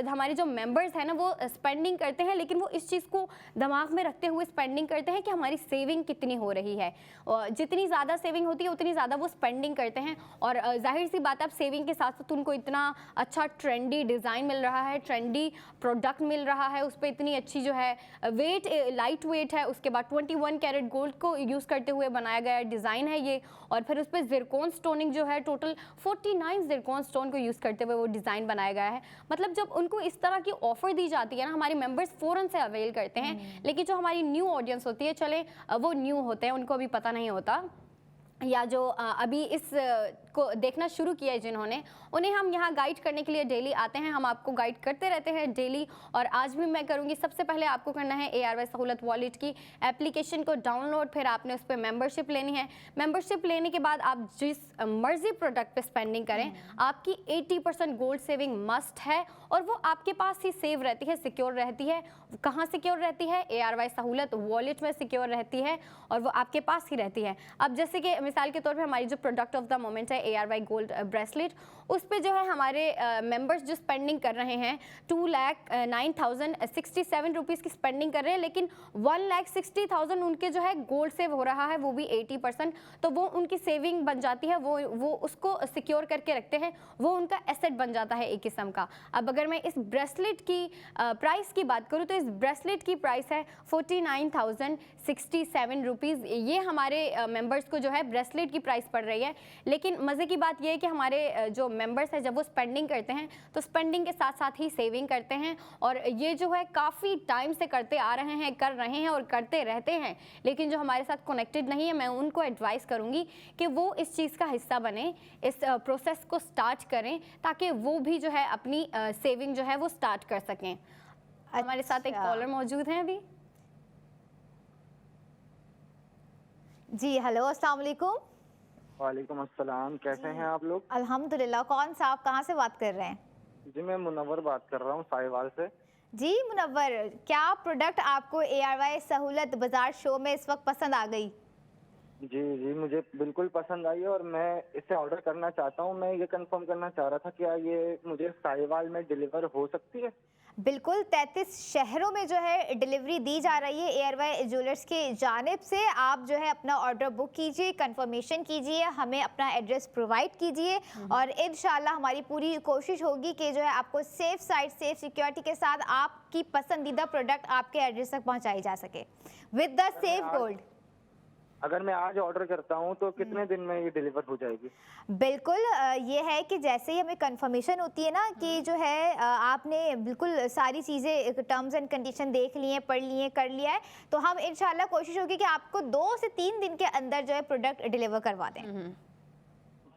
हमारे जो मेंबर्स हैं ना वो स्पेंडिंग करते हैं, लेकिन वो इस चीज़ को दिमाग में रखते हुए स्पेंडिंग करते हैं कि हमारी सेविंग कितनी हो रही है, और जितनी ज़्यादा सेविंग होती है उतनी ज़्यादा वो स्पेंडिंग करते हैं। और जाहिर सी बात है, अब सेविंग के साथ साथ उनको इतना अच्छा ट्रेंडी डिज़ाइन मिल रहा है, ट्रेंडी प्रोडक्ट मिल रहा है, उस पर इतनी अच्छी जो है वेट, लाइट वेट है, उसके बाद 21 कैरेट गोल्ड को यूज़ करते हुए बनाया गया डिज़ाइन है ये, और फिर उस पर ज़िरकॉन स्टोनिंग जो है टोटल 49 ज़िरकॉन स्टोन को यूज़ करते हुए वो डिज़ाइन बनाया गया है। मतलब जब उनको इस तरह की ऑफर दी जाती है ना, हमारे मेंबर्स फ़ौरन से अवेल करते हैं। लेकिन जो हमारी न्यू ऑडियंस होती है, चले वो न्यू होते हैं, उनको अभी पता नहीं होता, या जो अभी इस को देखना शुरू किया है जिन्होंने, उन्हें हम यहाँ गाइड करने के लिए डेली आते हैं, हम आपको गाइड करते रहते हैं डेली, और आज भी मैं करूँगी। सबसे पहले आपको करना है ARY सहूलत वॉलेट की एप्लीकेशन को डाउनलोड, फिर आपने उस पर मेंबरशिप लेनी है। मेंबरशिप लेने के बाद आप जिस मर्जी प्रोडक्ट पे स्पेंडिंग करें, आपकी 80% गोल्ड सेविंग मस्ट है, और वो आपके पास ही सेव रहती है, सिक्योर रहती है। कहाँ सिक्योर रहती है? ARY सहूलत वॉलेट में सिक्योर रहती है, और वो आपके पास ही रहती है। अब जैसे कि मिसाल के तौर पे हमारी जो प्रोडक्ट ऑफ द मोमेंट है ARY गोल्ड ब्रेसलेट, उस पे जो है हमारे मेंबर्स जो स्पेंडिंग कर रहे हैं 2,09,067 रुपीज़ की स्पेंडिंग कर रहे हैं, लेकिन 1,60,000 उनके जो है गोल्ड सेव हो रहा है, वो भी 80%। तो वो उनकी सेविंग बन जाती है, वो उसको सिक्योर करके रखते हैं, वो उनका एसेट बन जाता है एक किस्म का। अब अगर मैं इस ब्रेसलेट की प्राइस की बात करूँ तो इस ब्रेसलेट की प्राइस है 49,067 रुपीज़। ये हमारे मेंबर्स को जो है ब्रेसलेट की प्राइस पड़ रही है। लेकिन मज़े की बात यह है कि हमारे जो मेंबर्स हैं जब वो स्पेंडिंग करते हैं तो स्पेंडिंग के साथ साथ ही सेविंग करते हैं, और ये जो है काफ़ी टाइम से करते आ रहे हैं, कर रहे हैं और करते रहते हैं। लेकिन जो हमारे साथ कनेक्टेड नहीं है, मैं उनको एडवाइस करूँगी कि वो इस चीज़ का हिस्सा बने, इस प्रोसेस को स्टार्ट करें, ताकि वो भी जो है अपनी सेविंग जो है वो स्टार्ट कर सकें। हमारे साथ एक कॉलर मौजूद हैं अभी। जी हेलो, अस्सलाम वालेकुम। वालेकुम अस्सलाम, कैसे हैं आप लोग? अल्हम्दुलिल्लाह। कौन सा, आप कहाँ से बात कर रहे हैं? जी मैं मुनव्वर बात कर रहा हूँ साहिवाल से। जी मुनव्वर, क्या प्रोडक्ट आपको ARY सहूलत बाजार शो में इस वक्त पसंद आ गई? जी मुझे बिल्कुल पसंद आई है और मैं इसे ऑर्डर करना चाहता हूँ। मैं ये कंफर्म करना चाह रहा था क्या ये मुझे साहिवाल में डिलीवर हो सकती है? बिल्कुल, 33 शहरों में जो है डिलीवरी दी जा रही है ARY ज्वेलर्स की जानिब से। आप जो है अपना ऑर्डर बुक कीजिए, कंफर्मेशन कीजिए, हमें अपना एड्रेस प्रोवाइड कीजिए, और इंशाल्लाह हमारी पूरी कोशिश होगी कि जो है आपको सेफ साइड, सेफ सिक्योरिटी के साथ आपकी पसंदीदा प्रोडक्ट आपके एड्रेस तक पहुंचाई जा सके विद द सेफ गोल्ड। अगर मैं आज ऑर्डर करता हूँ तो कितने दिन में ये डिलीवर हो जाएगी? बिल्कुल, ये है कि जैसे ही हमें कंफर्मेशन होती है ना कि जो है आपने बिल्कुल सारी चीज़ें, टर्म्स एंड कंडीशन देख लिए, पढ़ लिए, कर लिया है, तो हम इंशाल्लाह कोशिश होगी कि आपको 2 से 3 दिन के अंदर जो है प्रोडक्ट डिलीवर करवा दें।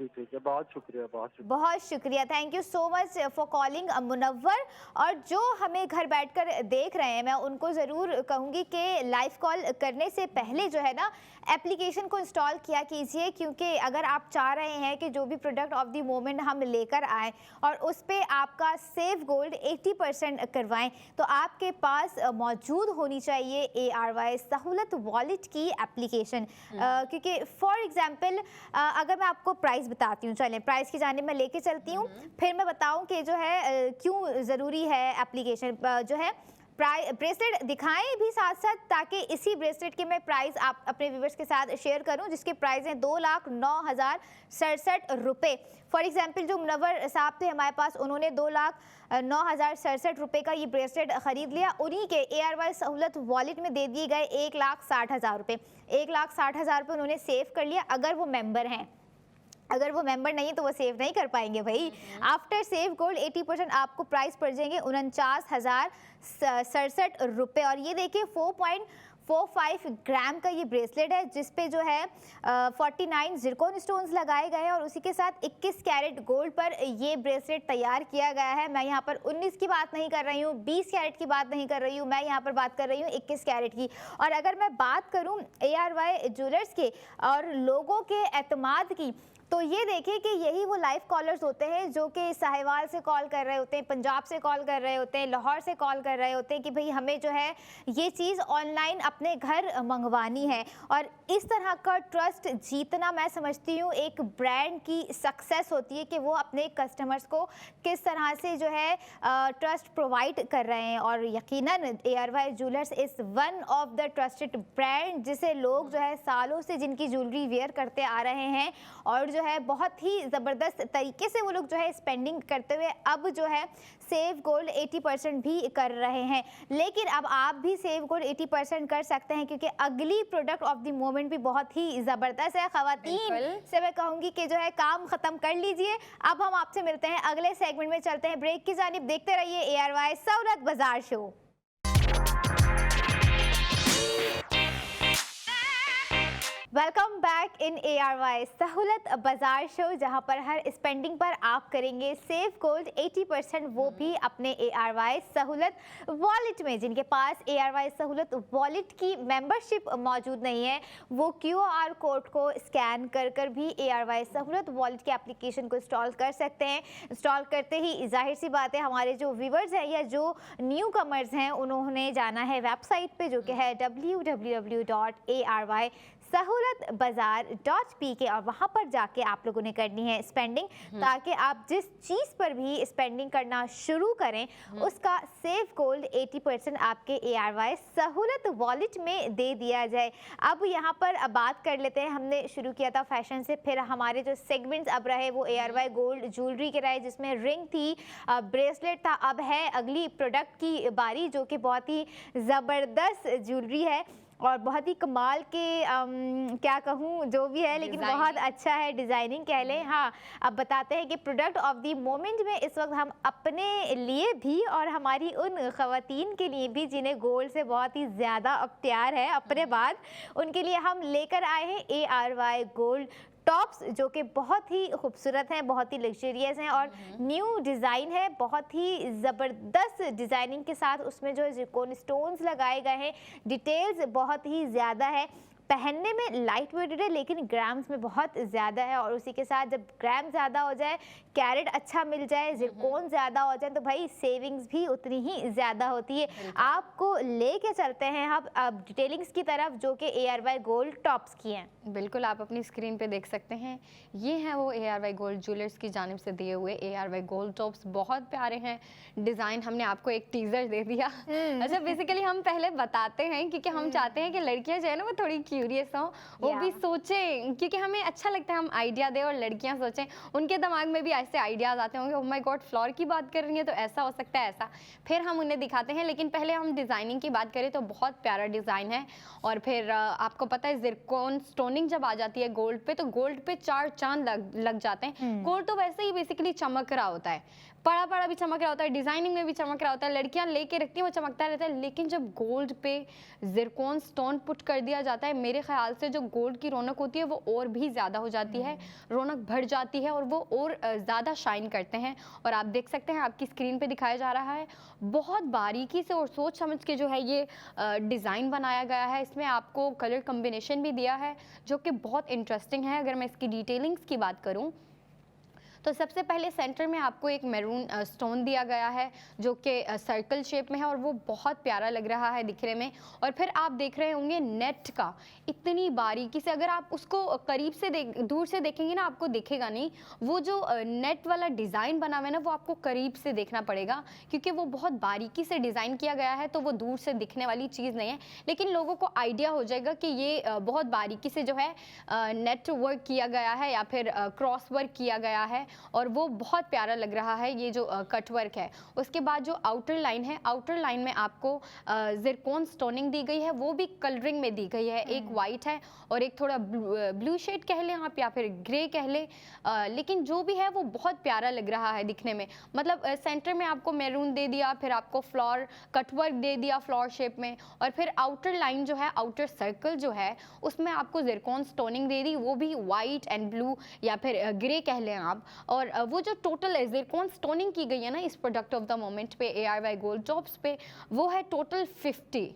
जी ठीक है, बहुत शुक्रिया, बहुत शुक्रिया। बहुत शुक्रिया, thank you so much for calling Munawwar. और जो हमें घर बैठकर देख रहे हैं, मैं उनको ज़रूर कहूँगी कि लाइव कॉल करने से पहले जो है ना एप्लीकेशन को इंस्टॉल किया कीजिए, क्योंकि अगर आप चाह रहे हैं कि जो भी प्रोडक्ट ऑफ द मोमेंट हम लेकर आएँ और उस पर आपका सेव गोल्ड 80% करवाएं, तो आपके पास मौजूद होनी चाहिए ARY सहूलत वॉलेट की एप्लीकेशन। क्योंकि फॉर एग्जांपल अगर मैं आपको प्राइस बताती हूँ, चलें प्राइस की जानिब मैं लेके चलती हूँ, फिर मैं बताऊँ कि जो है क्यों ज़रूरी है एप्लीकेशन जो है। ब्रेसलेट दिखाएं भी साथ साथ, ताकि इसी ब्रेसलेट के मैं प्राइस आप अपने व्यूवर्स के साथ शेयर करूं, जिसके प्राइस हैं 2,09,067 रुपये। फॉर एग्जांपल जो मुनव्वर साहब थे हमारे पास, उन्होंने 2,09,067 रुपये का ये ब्रेसलेट ख़रीद लिया। उन्हीं के ARY सहूलत वॉलेट में दे दिए गए 1,60,000 रुपये। 1,60,000 रुपये उन्होंने सेव कर लिया, अगर वो मेंबर हैं। अगर वो मेंबर नहीं है तो वो सेव नहीं कर पाएंगे भाई। आफ्टर सेव गोल्ड 80% आपको प्राइस पड़ जाएंगे 49,067 रुपये। और ये देखिए 4.45 ग्राम का ये ब्रेसलेट है, जिस पे जो है 49 ज़िरकॉन स्टोन्स लगाए गए हैं और उसी के साथ 21 कैरेट गोल्ड पर ये ब्रेसलेट तैयार किया गया है। मैं यहाँ पर 19 की बात नहीं कर रही हूँ, 20 कैरेट की बात नहीं कर रही हूँ, मैं यहाँ पर बात कर रही हूँ 21 कैरेट की। और अगर मैं बात करूँ ARY ज्वेलर्स के और लोगों के एतमाद की, तो ये देखिए कि यही वो लाइव कॉलर्स होते हैं जो कि साहिवाल से कॉल कर रहे होते हैं, पंजाब से कॉल कर रहे होते हैं, लाहौर से कॉल कर रहे होते हैं कि भाई हमें जो है ये चीज़ ऑनलाइन अपने घर मंगवानी है। और इस तरह का ट्रस्ट जीतना, मैं समझती हूँ एक ब्रांड की सक्सेस होती है कि वो अपने कस्टमर्स को किस तरह से जो है ट्रस्ट प्रोवाइड कर रहे हैं। और यकीनन ARY jewellers is one of the trusted brand, जिसे लोग जो है सालों से जिनकी ज्वेलरी वेयर करते आ रहे हैं और जो है बहुत ही ज़बरदस्त तरीके से वो लोग जो है स्पेंडिंग करते हुए अब जो है सेव गोल्ड 80% भी कर रहे हैं। लेकिन अब आप भी सेव गोल्ड 80% कर सकते हैं, क्योंकि अगली प्रोडक्ट ऑफ द मोमेंट भी बहुत ही ज़बरदस्त है। ख़वातीन से मैं कहूँगी कि जो है काम ख़त्म कर लीजिए। अब हम आपसे मिलते हैं अगले सेगमेंट में, चलते हैं ब्रेक की जानिब। देखते रहिए ARY सहूलत बाजार show. Welcome back in ARY सहूलत बाजार शो, जहां पर हर स्पेंडिंग पर आप करेंगे सेव गोल्ड 80%, वो भी अपने ARY सहूलत वॉलेट में। जिनके पास ARY सहूलत वॉलेट की मेंबरशिप मौजूद नहीं है, वो QR कोड को स्कैन कर भी ARY सहूलत वॉलेट की एप्लीकेशन को इंस्टॉल कर सकते हैं। इंस्टॉल करते ही जाहिर सी बात है हमारे जो व्यूवर्स हैं या जो न्यू कमर्स हैं, उन्होंने जाना है वेबसाइट पे, जो कि है www.ARYSahoolatBazaar.pk, और वहाँ पर जाके आप लोगों ने करनी है स्पेंडिंग, ताकि आप जिस चीज़ पर भी स्पेंडिंग करना शुरू करें उसका सेव गोल्ड 80% आपके ARY सहूलत वॉलेट में दे दिया जाए। अब यहाँ पर बात कर लेते हैं, हमने शुरू किया था फैशन से, फिर हमारे जो सेगमेंट्स अब रहे वो ARY गोल्ड ज्वेलरी के रहे, जिसमें रिंग थी, ब्रेसलेट था। अब है अगली प्रोडक्ट की बारी, जो कि बहुत ही ज़बरदस्त ज्वेलरी है और बहुत ही कमाल के क्या कहूँ जो भी है, लेकिन बहुत अच्छा है, डिज़ाइनिंग कह लें। हाँ, अब बताते हैं कि प्रोडक्ट ऑफ द मोमेंट में इस वक्त हम अपने लिए भी और हमारी उन ख़वातीन के लिए भी जिन्हें गोल्ड से बहुत ही ज़्यादा प्यार है अपने बाद, उनके लिए हम लेकर आए हैं ARY गोल्ड टॉप्स, जो कि बहुत ही खूबसूरत हैं, बहुत ही लग्जरियस हैं और न्यू डिज़ाइन है, बहुत ही ज़बरदस्त डिज़ाइनिंग के साथ उसमें जो ज़िरकॉन स्टोन्स लगाए गए हैं, डिटेल्स बहुत ही ज़्यादा है। पहनने में लाइट वेटेड है लेकिन ग्राम्स में बहुत ज़्यादा है, और उसी के साथ जब ग्राम ज़्यादा हो जाए, कैरेट अच्छा मिल जाए, ज़िरकॉन ज़्यादा हो जाए, तो भाई सेविंग्स भी उतनी ही ज़्यादा होती है। आपको लेके चलते हैं अब डिटेलिंग्स की तरफ, जो कि ARY गोल्ड टॉप्स की हैं। बिल्कुल, आप अपनी स्क्रीन पे देख सकते हैं, ये हैं वो ARY गोल्ड ज्वेलर्स की जानिब से दिए हुए ARY गोल्ड टॉप्स। बहुत प्यारे हैं डिज़ाइन, हमने आपको एक टीज़र दे दिया। अच्छा, बेसिकली हम पहले बताते हैं क्योंकि हम चाहते हैं कि लड़कियां जो है ना वो थोड़ी क्यूरियस हों, वो भी सोचें, क्योंकि हमें अच्छा लगता है हम आइडिया दें और लड़कियां सोचें, उनके दिमाग में भी ऐसे आइडियाज़ आते होंगे, ओह माय गॉड फ्लोर की बात कर रही हैं तो ऐसा हो सकता है, ऐसा। फिर हम उन्हें दिखाते हैं, लेकिन पहले हम डिज़ाइनिंग की बात करें तो बहुत प्यारा डिज़ाइन है। और फिर आपको पता है ज़िरकॉन स्टोनिंग जब आ जाती है गोल्ड पे, तो गोल्ड पे 4 चांद लग जाते हैं। गोल्ड तो वैसे ही बेसिकली चमक रहा होता है, पड़ा पड़ा भी चमक रहा होता है, डिजाइनिंग में भी चमक रहा होता है, लड़कियां लेके रखती हैं वो चमकता रहता है। लेकिन जब गोल्ड पे जिरकॉन स्टोन पुट कर दिया जाता है, मेरे ख्याल से जो गोल्ड की रौनक होती है वो और भी ज़्यादा हो जाती है, रौनक बढ़ जाती है और वो और ज़्यादा शाइन करते हैं। और आप देख सकते हैं, आपकी स्क्रीन पे दिखाया जा रहा है, बहुत बारीकी से और सोच समझ के जो है ये डिज़ाइन बनाया गया है। इसमें आपको कलर कम्बिनेशन भी दिया है जो कि बहुत इंटरेस्टिंग है। अगर मैं इसकी डिटेलिंग्स की बात करूँ तो सबसे पहले सेंटर में आपको एक मैरून स्टोन दिया गया है जो कि सर्कल शेप में है और वो बहुत प्यारा लग रहा है दिखने में। और फिर आप देख रहे होंगे नेट का इतनी बारीकी से, अगर आप उसको करीब से दूर से देखेंगे ना आपको दिखेगा नहीं, वो जो नेट वाला डिज़ाइन बना हुआ है ना वो आपको करीब से देखना पड़ेगा क्योंकि वो बहुत बारीकी से डिज़ाइन किया गया है, तो वो दूर से दिखने वाली चीज़ नहीं है। लेकिन लोगों को आइडिया हो जाएगा कि ये बहुत बारीकी से जो है नेट वर्क किया गया है या फिर क्रॉस वर्क किया गया है और वो बहुत प्यारा लग रहा है ये जो कट वर्क है। उसके बाद जो आउटर लाइन है, आउटर लाइन में आपको जिरकॉन स्टोनिंग दी गई है, वो भी कलरिंग में दी गई है। एक वाइट है और एक थोड़ा ब्लू शेड कह लें आप या फिर ग्रे कह लें, लेकिन जो भी है वो बहुत प्यारा लग रहा है दिखने में। मतलब सेंटर में आपको मैरून दे दिया, फिर आपको फ्लावर कट वर्क दे दिया फ्लावर शेप में, और फिर आउटर लाइन जो है, आउटर सर्कल जो है उसमें आपको जिरकॉन स्टोनिंग दे दी, वो भी वाइट एंड ब्लू या फिर ग्रे कह लें आप। और वो जो टोटल जिरकॉन स्टोनिंग की गई है ना इस प्रोडक्ट ऑफ द मोमेंट पे ARY गोल्ड टॉप्स पे, वो है टोटल 50।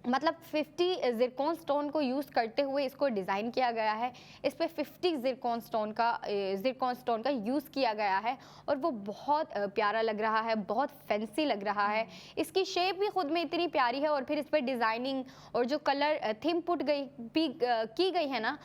मतलब 50 जिरकॉन स्टोन को यूज़ करते हुए इसको डिज़ाइन किया गया है। इस पे 50 जिरकॉन स्टोन का यूज़ किया गया है और वो बहुत प्यारा लग रहा है, बहुत फैंसी लग रहा है। इसकी शेप भी खुद में इतनी प्यारी है और फिर इस पे डिज़ाइनिंग और जो कलर थीम की गई है ना,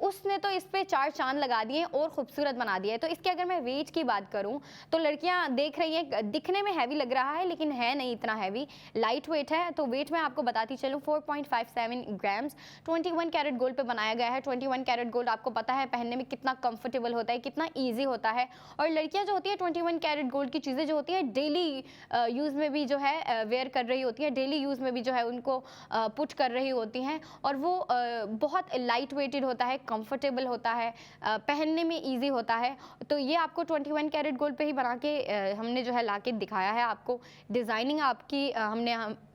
उसने तो इस पे 4 चांद लगा दिए और ख़ूबसूरत बना दिया है। तो इसके अगर मैं वेट की बात करूँ तो लड़कियाँ देख रही हैं, दिखने में हैवी लग रहा है लेकिन है नहीं इतना हैवी, लाइट वेट है। तो वेट में आपको बताती चलूँ 4.57 ग्राम्स 21 कैरेट गोल्ड पे बनाया गया है। 21 कैरेट गोल्ड आपको पता है पहनने में कितना कंफर्टेबल होता है, कितना इजी होता है। और लड़कियां जो होती है 21 कैरेट गोल्ड की चीज़ें जो होती है डेली यूज़ में भी जो है वेयर कर रही होती है, डेली यूज़ में भी जो है उनको पुट कर रही होती हैं और वो बहुत लाइट वेटेड होता है, कंफर्टेबल होता है, पहनने में ईजी होता है। तो ये आपको 21 कैरेट गोल्ड पे ही बना के हमने जो है ला के दिखाया है आपको। डिज़ाइनिंग आपकी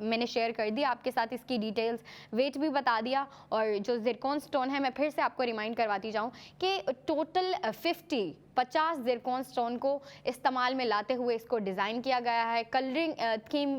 मैंने शेयर कर दी आपके साथ, इसकी डिटेल्स, वेट भी बता दिया। और जो जिरकॉन स्टोन है मैं फिर से आपको रिमाइंड करवाती जाऊँ कि टोटल 50 जिरकॉन स्टोन को इस्तेमाल में लाते हुए इसको डिज़ाइन किया गया है। कलरिंग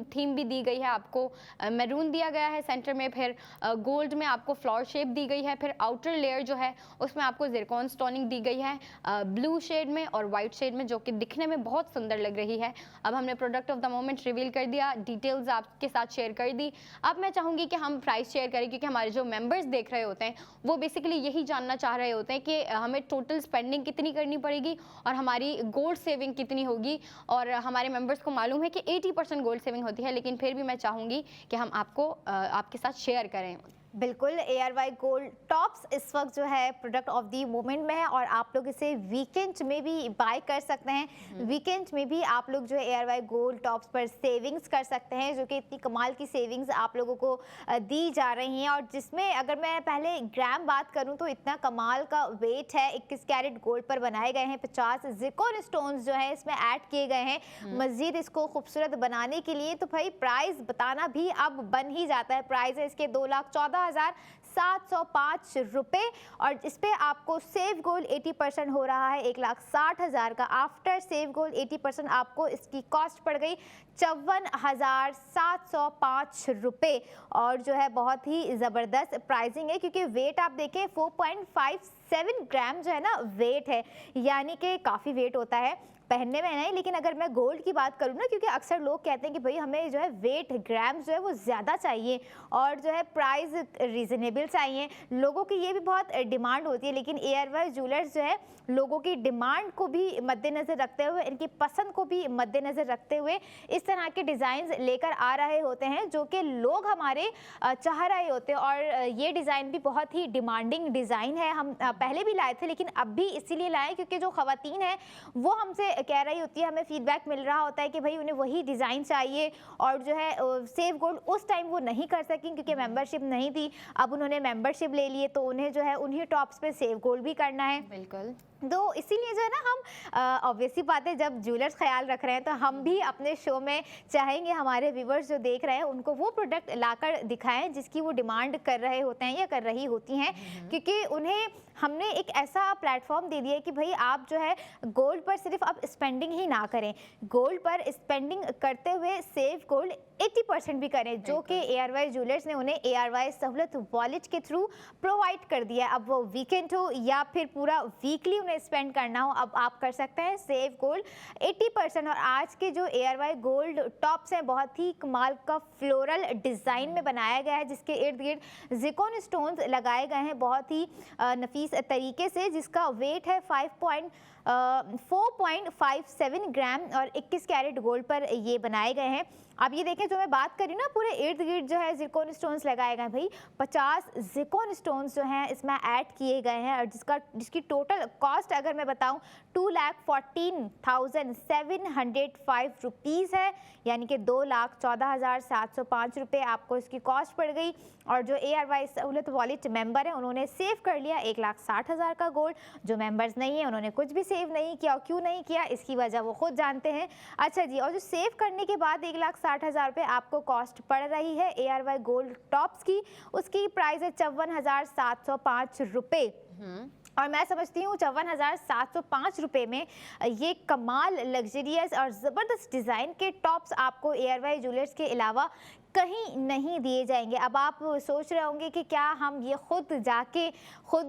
थीम भी दी गई है आपको, मैरून दिया गया है सेंटर में, फिर गोल्ड में आपको फ्लावर शेप दी गई है, फिर आउटर लेयर जो है उसमें आपको जिरकॉन स्टोनिंग दी गई है ब्लू शेड में और वाइट शेड में, जो कि दिखने में बहुत सुंदर लग रही है। अब हमने product of the moment reveal कर दिया, डिटेल्स आपके साथ शेयर कर दी। अब मैं चाहूँगी कि हम प्राइस शेयर करें क्योंकि हमारे जो मेंबर्स देख रहे होते हैं वो बेसिकली यही जानना चाह रहे होते हैं कि हमें टोटल स्पेंडिंग कितनी करनी पड़ेगी और हमारी गोल्ड सेविंग कितनी होगी। और हमारे मेंबर्स को मालूम है कि 80% गोल्ड सेविंग होती है, लेकिन फिर भी मैं चाहूँगी कि हम आपको आपके साथ शेयर करें। बिल्कुल, ARY गोल्ड टॉप्स इस वक्त जो है प्रोडक्ट ऑफ दी मोमेंट में है और आप लोग इसे वीकेंड में भी बाय कर सकते हैं। वीकेंड में भी आप लोग जो है ARY गोल्ड टॉप्स पर सेविंग्स कर सकते हैं, जो कि इतनी कमाल की सेविंग्स आप लोगों को दी जा रही हैं। और जिसमें अगर मैं पहले ग्राम बात करूं तो इतना कमाल का वेट है, 21 कैरेट गोल्ड पर बनाए गए हैं। 50 जिरकॉन स्टोन्स जो है इसमें ऐड किए गए हैं मज़ीद इसको खूबसूरत बनाने के लिए। तो भाई प्राइस बताना भी अब बन ही जाता है। प्राइस है इसके 2,14,705 रुपये और इस पे आपको सेव गोल्ड 80% हो रहा है 1,60,000 का। आफ्टर सेव गोल्ड 80% आपको इसकी कॉस्ट पड़ गई 54,705 रुपये और जो है बहुत ही ज़बरदस्त प्राइसिंग है क्योंकि वेट आप देखें 4.57 ग्राम जो है ना वेट है, यानी कि काफ़ी वेट होता है पहनने में नहीं। लेकिन अगर मैं गोल्ड की बात करूँ ना, क्योंकि अक्सर लोग कहते हैं कि भाई हमें जो है वेट ग्राम जो है वो ज़्यादा चाहिए और जो है प्राइस रीज़नेबल चाहिए, लोगों की ये भी बहुत डिमांड होती है। लेकिन ARY ज्वेलर्स जो है लोगों की डिमांड को भी मद्देनज़र रखते हुए, इनकी पसंद को भी मद्देनज़र रखते हुए इस तरह के डिज़ाइन लेकर आ रहे होते हैं जो कि लोग हमारे चाह रहे होते हैं। और ये डिज़ाइन भी बहुत ही डिमांडिंग डिज़ाइन है। हम पहले भी लाए थे, लेकिन अब भी इसीलिए लाए क्योंकि जो ख़वातीन हैं वो हमसे कह रही होती है, हमें फीडबैक मिल रहा होता है कि भाई उन्हें वही डिज़ाइन चाहिए, और जो है सेफ गोल्ड उस टाइम वो नहीं कर सकें क्योंकि मेंबरशिप नहीं थी। अब उन्होंने मेंबरशिप ले लिए तो उन्हें जो है उन्हीं टॉप्स पे सेफ गोल्ड भी करना है। बिल्कुल। तो इसीलिए जो है ना हम ऑब्वियसली बात है, जब ज्वेलर्स ख्याल रख रहे हैं तो हम भी अपने शो में चाहेंगे हमारे व्यूवर्स जो देख रहे हैं उनको वो प्रोडक्ट लाकर दिखाएं जिसकी वो डिमांड कर रहे होते हैं या कर रही होती हैं, क्योंकि उन्हें हमने एक ऐसा प्लेटफॉर्म दे दिया है कि भाई आप जो है गोल्ड पर सिर्फ आप स्पेंडिंग ही ना करें, गोल्ड पर स्पेंडिंग करते हुए सेव गोल्ड 80% भी करें, जो कि ARY ज्वेलर्स ने उन्हें ARY सहूलत वॉलेट के थ्रू प्रोवाइड कर दिया है। अब वो वीकेंड हो या फिर पूरा वीकली उन्हें स्पेंड करना हो, अब आप कर सकते हैं सेव गोल्ड 80%। और आज के जो ARY गोल्ड टॉप्स हैं बहुत ही कमाल का फ्लोरल डिज़ाइन में बनाया गया है, जिसके इर्द गिर्द जिकोन स्टोन्स लगाए गए हैं बहुत ही नफीस तरीके से, जिसका वेट है 4.57 ग्राम और 21 कैरेट गोल्ड पर ये बनाए गए हैं। अब ये देखें, जो मैं बात करी ना, पूरे इर्द गिर्द जो है जिरकोन स्टोन्स लगाए गए हैं भाई, 50 जिरकोन स्टोन्स जो हैं इसमें ऐड किए गए हैं, और जिसकी टोटल कॉस्ट अगर मैं बताऊं 2,14,705 रुपीज़ है, यानी कि 2,14,705 रुपये आपको इसकी कॉस्ट पड़ गई। और जो ARY सहूलत वॉलेट मेंबर हैं उन्होंने सेव कर लिया 1,60,000 का गोल्ड, जो मेंबर्स नहीं है उन्होंने कुछ भी सेव नहीं किया, और क्यों नहीं किया इसकी वजह वो खुद जानते हैं। अच्छा जी, और जो सेव करने के बाद 1,60,000 रुपये आपको कॉस्ट पड़ रही है ARY गोल्ड टॉप्स की, उसकी प्राइस है 54,705 रुपये। और मैं समझती हूँ 54,705 रुपये में ये कमाल लग्जरियस और ज़बरदस्त डिज़ाइन के टॉप्स आपको ARY ज्वेलर्स के अलावा कहीं नहीं दिए जाएंगे। अब आप सोच रहे होंगे कि क्या हम ये खुद जाके खुद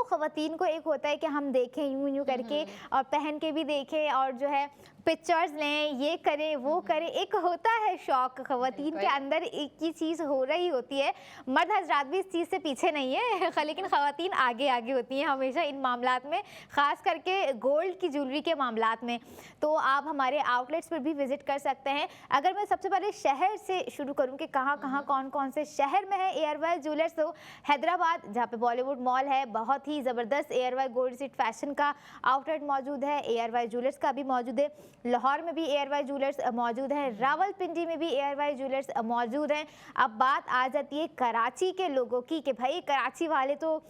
ख़वातीन को एक होता है कि हम देखें यूं करके और पहन के भी देखें और जो है पिक्चर्स लें, ये करें वो करें, एक होता है शौक ख़वातीन के अंदर, एक ही चीज़ हो रही होती है। मर्द हजरात भी इस चीज़ से पीछे नहीं है लेकिन ख़वातीन आगे आगे होती हैं हमेशा इन मामलात में, ख़ास करके गोल्ड की ज्वेलरी के मामलात में। तो आप हमारे आउटलेट्स पर भी विज़िट कर सकते हैं। अगर मैं सबसे पहले शहर से शुरू करूँ कि कहाँ कौन कौन से शहर में है ARY ज्वेलर्स, तो हैदराबाद जहाँ पे बॉलीवुड मॉल है, बहुत ही ज़बरदस्त ARY गोल्ड स्ट्रीट फैशन का आउटलेट मौजूद है, ARY ज्वेलर्स का भी मौजूद है। लाहौर में भी ARY ज्वेलर्स मौजूद है, रावलपिंडी में भी ARY ज्वेलर्स मौजूद हैं। अब बात आ जाती है कराची के लोगों की कि भाई कराची वाले तो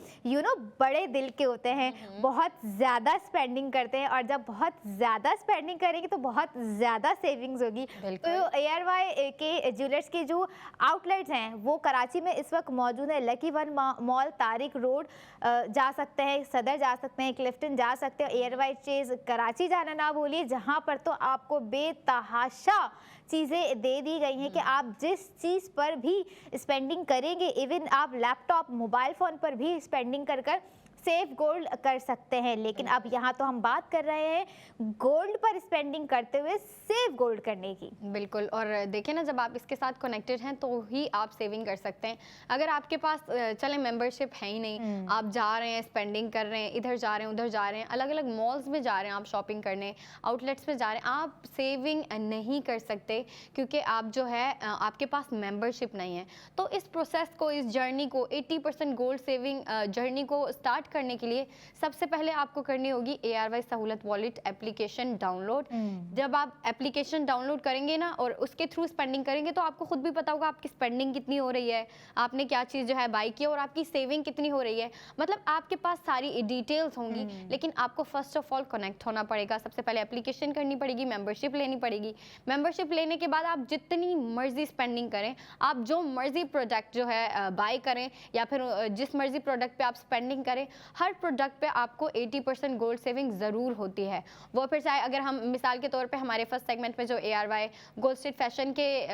बड़े दिल के होते हैं, बहुत ज़्यादा स्पेंडिंग करते हैं, और जब बहुत ज़्यादा स्पेंडिंग करेंगे तो बहुत ज़्यादा सेविंग्स होगी। तो ARY के ज्वेलर्स के जो आउटलेट्स हैं वो कराची में इस वक्त मौजूद है। Lucky One Mall, Tariq road जा सकते हैं, सदर जा सकते हैं, क्लिफ्टन जा सकते हैं, ARY चेज कराची जाना ना भूलिए, जहाँ पर तो आपको बेतहाशा चीज़ें दे दी गई हैं कि आप जिस चीज़ पर भी स्पेंडिंग करेंगे, इवन आप लैपटॉप मोबाइल फ़ोन पर भी स्पेंडिंग कर सेफ गोल्ड कर सकते हैं। लेकिन अब यहाँ तो हम बात कर रहे हैं गोल्ड पर स्पेंडिंग करते हुए सेफ गोल्ड करने की। बिल्कुल, और देखिए ना, जब आप इसके साथ कनेक्टेड हैं तो ही आप सेविंग कर सकते हैं। अगर आपके पास चले मेंबरशिप है ही नहीं, आप जा रहे हैं स्पेंडिंग कर रहे हैं, इधर जा रहे हैं उधर जा रहे हैं, अलग अलग मॉल्स में जा रहे हैं आप शॉपिंग करने, आउटलेट्स में जा रहे हैं, आप सेविंग नहीं कर सकते क्योंकि आप जो है आपके पास मेंबरशिप नहीं है। तो इस प्रोसेस को, इस जर्नी को, 80% गोल्ड सेविंग जर्नी को स्टार्ट करने के लिए सबसे पहले आपको करनी होगी ARY सहूलत वॉलेट एप्लीकेशन डाउनलोड। जब आप एप्लीकेशन डाउनलोड करेंगे ना और उसके थ्रू स्पेंडिंग करेंगे तो आपको खुद भी पता होगा आपकी स्पेंडिंग कितनी हो रही है, आपने क्या चीज़ जो है बाई की, और आपकी सेविंग कितनी हो रही है। मतलब आपके पास सारी डिटेल्स होंगी, लेकिन आपको फर्स्ट ऑफ ऑल कनेक्ट होना पड़ेगा। सबसे पहले एप्लीकेशन करनी पड़ेगी, मेंबरशिप लेनी पड़ेगी। मेंबरशिप लेने के बाद आप जितनी मर्जी स्पेंडिंग करें, आप जो मर्जी प्रोडक्ट जो है बाय करें, या फिर जिस मर्जी प्रोडक्ट पे आप स्पेंडिंग करें, हर प्रोडक्ट पे आपको 80% गोल्ड सेविंग ज़रूर होती है। वो फिर चाहे अगर हम मिसाल के तौर पे हमारे फर्स्ट सेगमेंट में जो ARY गोल्ड स्ट्रीट फैशन के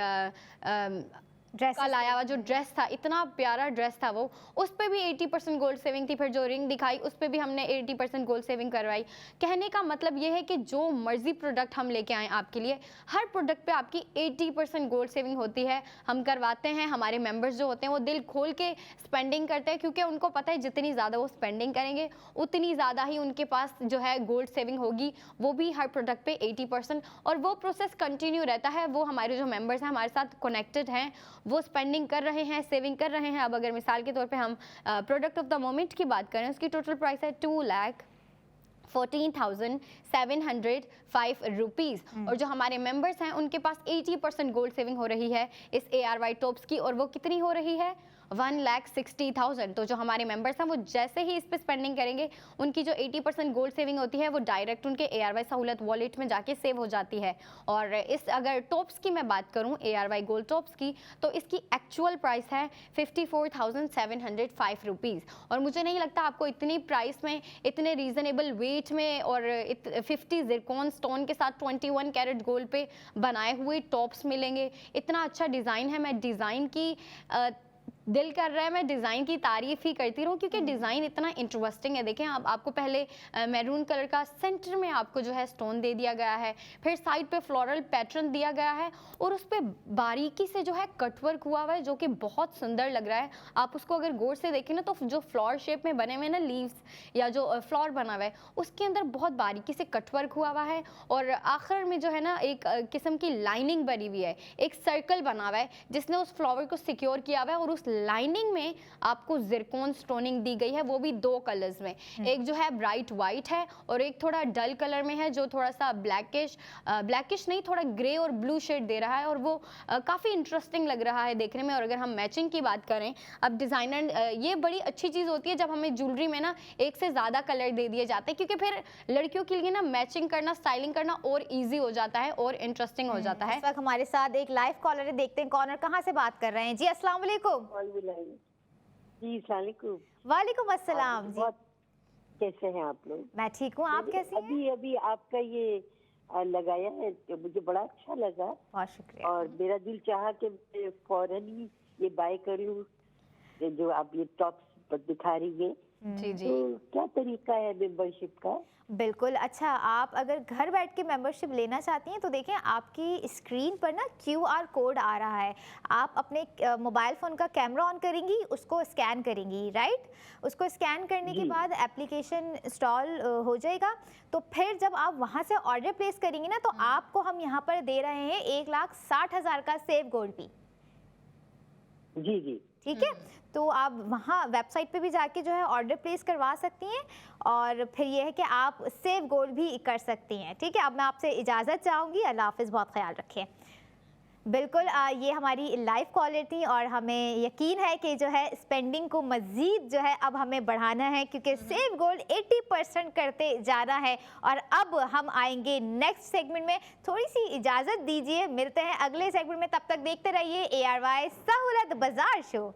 कल आया हुआ जो ड्रेस था, इतना प्यारा ड्रेस था वो, उस पे भी 80% गोल्ड सेविंग थी। फिर जो रिंग दिखाई उस पे भी हमने 80% गोल्ड सेविंग करवाई। कहने का मतलब ये है कि जो मर्जी प्रोडक्ट हम लेके आएँ आपके लिए, हर प्रोडक्ट पे आपकी 80% गोल्ड सेविंग होती है। हम करवाते हैं, हमारे मेंबर्स जो होते हैं वो दिल खोल के स्पेंडिंग करते हैं, क्योंकि उनको पता है जितनी ज़्यादा वो स्पेंडिंग करेंगे उतनी ज़्यादा ही उनके पास जो है गोल्ड सेविंग होगी, वो भी हर प्रोडक्ट पे 80%। और वो प्रोसेस कंटिन्यू रहता है। वो हमारे जो मेंबर्स हैं हमारे साथ कनेक्टेड हैं, वो स्पेंडिंग कर रहे हैं, सेविंग कर रहे हैं। अब अगर मिसाल के तौर पे हम प्रोडक्ट ऑफ द मोमेंट की बात करें, उसकी टोटल प्राइस है 2,14,705 रुपीज़। और जो हमारे मेंबर्स हैं उनके पास 80% गोल्ड सेविंग हो रही है इस ARY टॉप्स की, और वो कितनी हो रही है? 1,60,000। तो जो हमारे मेंबर्स हैं वो जैसे ही इस पे स्पेंडिंग करेंगे, उनकी जो 80% गोल्ड सेविंग होती है वो डायरेक्ट उनके ARY सहूलत वॉलेट में जाके सेव हो जाती है। और इस अगर टॉप्स की मैं बात करूं, ARY गोल्ड टॉप्स की, तो इसकी एक्चुअल प्राइस है 54,705 रुपीज़। और मुझे नहीं लगता आपको इतनी प्राइस में, इतने रीजनेबल वेट में और 50 जिरकॉन स्टोन के साथ 21 कैरेट गोल्ड पे बनाए हुए टॉप्स मिलेंगे। इतना अच्छा डिज़ाइन है, मैं डिज़ाइन की दिल कर रहा है मैं डिज़ाइन की तारीफ ही करती रहूं, क्योंकि डिज़ाइन इतना इंटरेस्टिंग है। देखें आपको पहले मैरून कलर का सेंटर में आपको जो है स्टोन दे दिया गया है, फिर साइड पे फ्लोरल पैटर्न दिया गया है, और उस पर बारीकी से जो है कटवर्क हुआ हुआ है, जो कि बहुत सुंदर लग रहा है। आप उसको अगर गौर से देखें ना, तो जो फ्लावर शेप में बने हुए ना लीव्स या जो फ्लावर बना हुआ है, उसके अंदर बहुत बारीकी से कटवर्क हुआ हुआ है, और आखिर में जो है ना एक किस्म की लाइनिंग बनी हुई है, एक सर्कल बना हुआ है जिसने उस फ्लावर को सिक्योर किया हुआ है। और उस लाइनिंग में आपको जिरकॉन स्टोनिंग दी गई है, वो भी 2 कलर्स में। एक जो है ब्राइट वाइट है और एक थोड़ा डल कलर में है, जो थोड़ा सा ब्लैकिश नहीं, थोड़ा ग्रे और ब्लू शेड दे रहा है, और वो काफ़ी इंटरेस्टिंग लग रहा है देखने में। और अगर हम मैचिंग की बात करें, अब डिज़ाइनर ये बड़ी अच्छी चीज़ होती है जब हमें ज्वेलरी में ना एक से ज़्यादा कलर दे दिए जाते हैं, क्योंकि फिर लड़कियों के लिए ना मैचिंग करना, स्टाइलिंग करना और ईजी हो जाता है और इंटरेस्टिंग हो जाता है। इस वक्त हमारे साथ एक लाइव कॉलर है, देखते हैं कॉलर कहाँ से बात कर रहे हैं। जी अस्सलाम वालेकुम। जी सलामकुम। वालेकुम अस्सलाम जी। कैसे हैं आप लोग? मैं ठीक हूँ, आप कैसे हैं? अभी आपका ये लगाया है तो मुझे बड़ा अच्छा लगा, बहुत शुक्रिया। और मेरा दिल चाहा कि मैं फौरन ही ये बाय कर लूं, जो आप ये टॉप्स दिखा रही हैं। जी जी। तो क्या तरीका है मेंबरशिप का? बिल्कुल, अच्छा आप अगर घर बैठ के मेंबरशिप लेना चाहती हैं तो देखें आपकी स्क्रीन पर ना QR कोड आ रहा है। आप अपने मोबाइल फ़ोन का कैमरा ऑन करेंगी, उसको स्कैन करेंगी, राइट? उसको स्कैन करने के बाद एप्लीकेशन इंस्टॉल हो जाएगा। तो फिर जब आप वहाँ से ऑर्डर प्लेस करेंगी ना, तो आपको हम यहाँ पर दे रहे हैं 1,60,000 का सेव गोल्ड भी। जी जी, ठीक है, तो आप वहाँ वेबसाइट पे भी जाके जो है ऑर्डर प्लेस करवा सकती हैं, और फिर ये है कि आप सेव गोल्ड भी कर सकती हैं। ठीक है, अब मैं आपसे इजाज़त चाहूँगी। अल्लाह हाफ़िज़, बहुत ख्याल रखें। बिल्कुल, ये हमारी लाइव कॉलर थी, और हमें यकीन है कि जो है स्पेंडिंग को मज़ीद जो है अब हमें बढ़ाना है, क्योंकि सेव गोल्ड 80% करते जा रहा है। और अब हम आएंगे नेक्स्ट सेगमेंट में, थोड़ी सी इजाज़त दीजिए, मिलते हैं अगले सेगमेंट में। तब तक देखते रहिए ARY सहूलत बाजार show.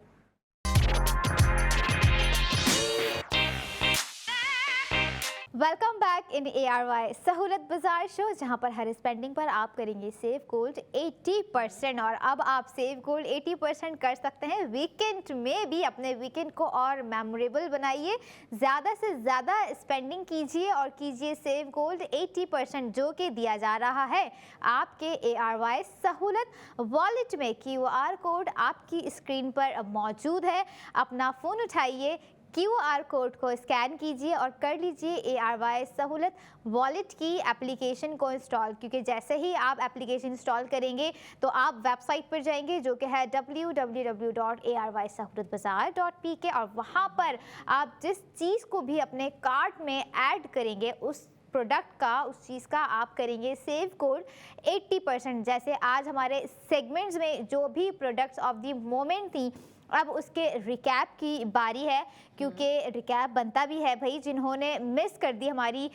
Welcome back in ARY सहूलत बाजार शो, जहां पर हर स्पेंडिंग पर आप करेंगे सेव गोल्ड 80%। और अब आप सेव गोल्ड 80% कर सकते हैं वीकेंड में भी। अपने वीकेंड को और मेमोरेबल बनाइए, ज़्यादा से ज़्यादा स्पेंडिंग कीजिए और कीजिए सेव गोल्ड 80%, जो कि दिया जा रहा है आपके ARY सहूलत वॉलेट में। QR कोड आपकी स्क्रीन पर मौजूद है। अपना फ़ोन उठाइए, QR कोड को स्कैन कीजिए और कर लीजिए ARY सहूलत वॉलेट की एप्लीकेशन को इंस्टॉल, क्योंकि जैसे ही आप एप्लीकेशन इंस्टॉल करेंगे तो आप वेबसाइट पर जाएंगे, जो कि है www.arysahoolatbazaar.pk, और वहाँ पर आप जिस चीज़ को भी अपने कार्ट में ऐड करेंगे, उस प्रोडक्ट का, उस चीज़ का आप करेंगे सेव गोल्ड 80%। जैसे आज हमारे सेगमेंट्स में जो भी प्रोडक्ट्स ऑफ द मोमेंट थी, अब उसके रिकैप की बारी है, क्योंकि रिकैप बनता भी है भाई। जिन्होंने मिस कर दी हमारी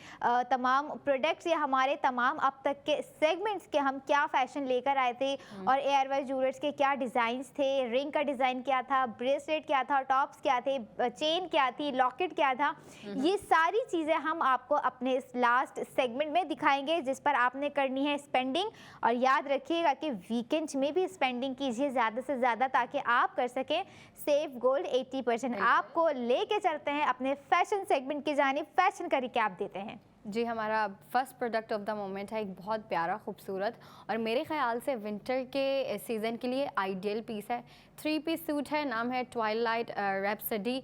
तमाम प्रोडक्ट्स या हमारे तमाम अब तक के सेगमेंट्स के हम क्या फ़ैशन लेकर आए थे, और ARY ज्वेलर्स के क्या डिज़ाइंस थे, रिंग का डिज़ाइन क्या था, ब्रेसलेट क्या था, टॉप्स क्या थे, चेन क्या थी, लॉकेट क्या था, ये सारी चीज़ें हम आपको अपने इस लास्ट सेगमेंट में दिखाएंगे, जिस पर आपने करनी है स्पेंडिंग। और याद रखिएगा कि वीकेंड में भी स्पेंडिंग कीजिए ज़्यादा से ज़्यादा, ताकि आप कर सकें सेव गोल्ड 80%। आपको लेके चलते हैं अपने फैशन सेगमेंट की जानिब, फैशन का रिकैप देते हैं। जी, हमारा first product of the moment है एक बहुत प्यारा खूबसूरत, और मेरे ख्याल से विंटर के सीज़न के लिए आइडियल पीस है। 3 पीस सूट है, नाम है ट्वाइलाइट रैप्सडी।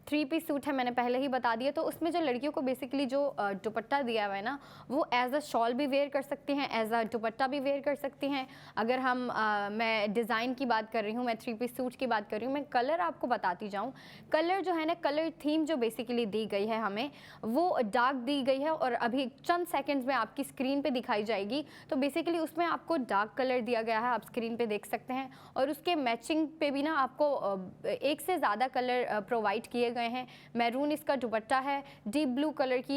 3 पीस सूट है, मैंने पहले ही बता दिया। तो उसमें जो लड़कियों को बेसिकली जो दुपट्टा दिया हुआ है ना, वो एज अ शॉल भी वेयर कर सकती हैं, एज अ दुपट्टा भी वेयर कर सकती हैं। अगर हम मैं डिज़ाइन की बात कर रही हूँ, मैं 3 पीस सूट की बात कर रही हूँ, मैं कलर आपको बताती जाऊँ। कलर जो है ना, कलर थीम जो बेसिकली दी गई है हमें, वो डार्क दी गई है और अभी चंद सेकेंड्स में आपकी स्क्रीन पे दिखाई जाएगी। तो बेसिकली उसमें आपको डार्क कलर दिया गया है, आप स्क्रीन पे देख सकते हैं। और उसके मैचिंग पे भी ना आपको एक से ज़्यादा कलर प्रोवाइड किए गए हैं। मैरून इसका दुपट्टा है, डीप ब्लू कलर की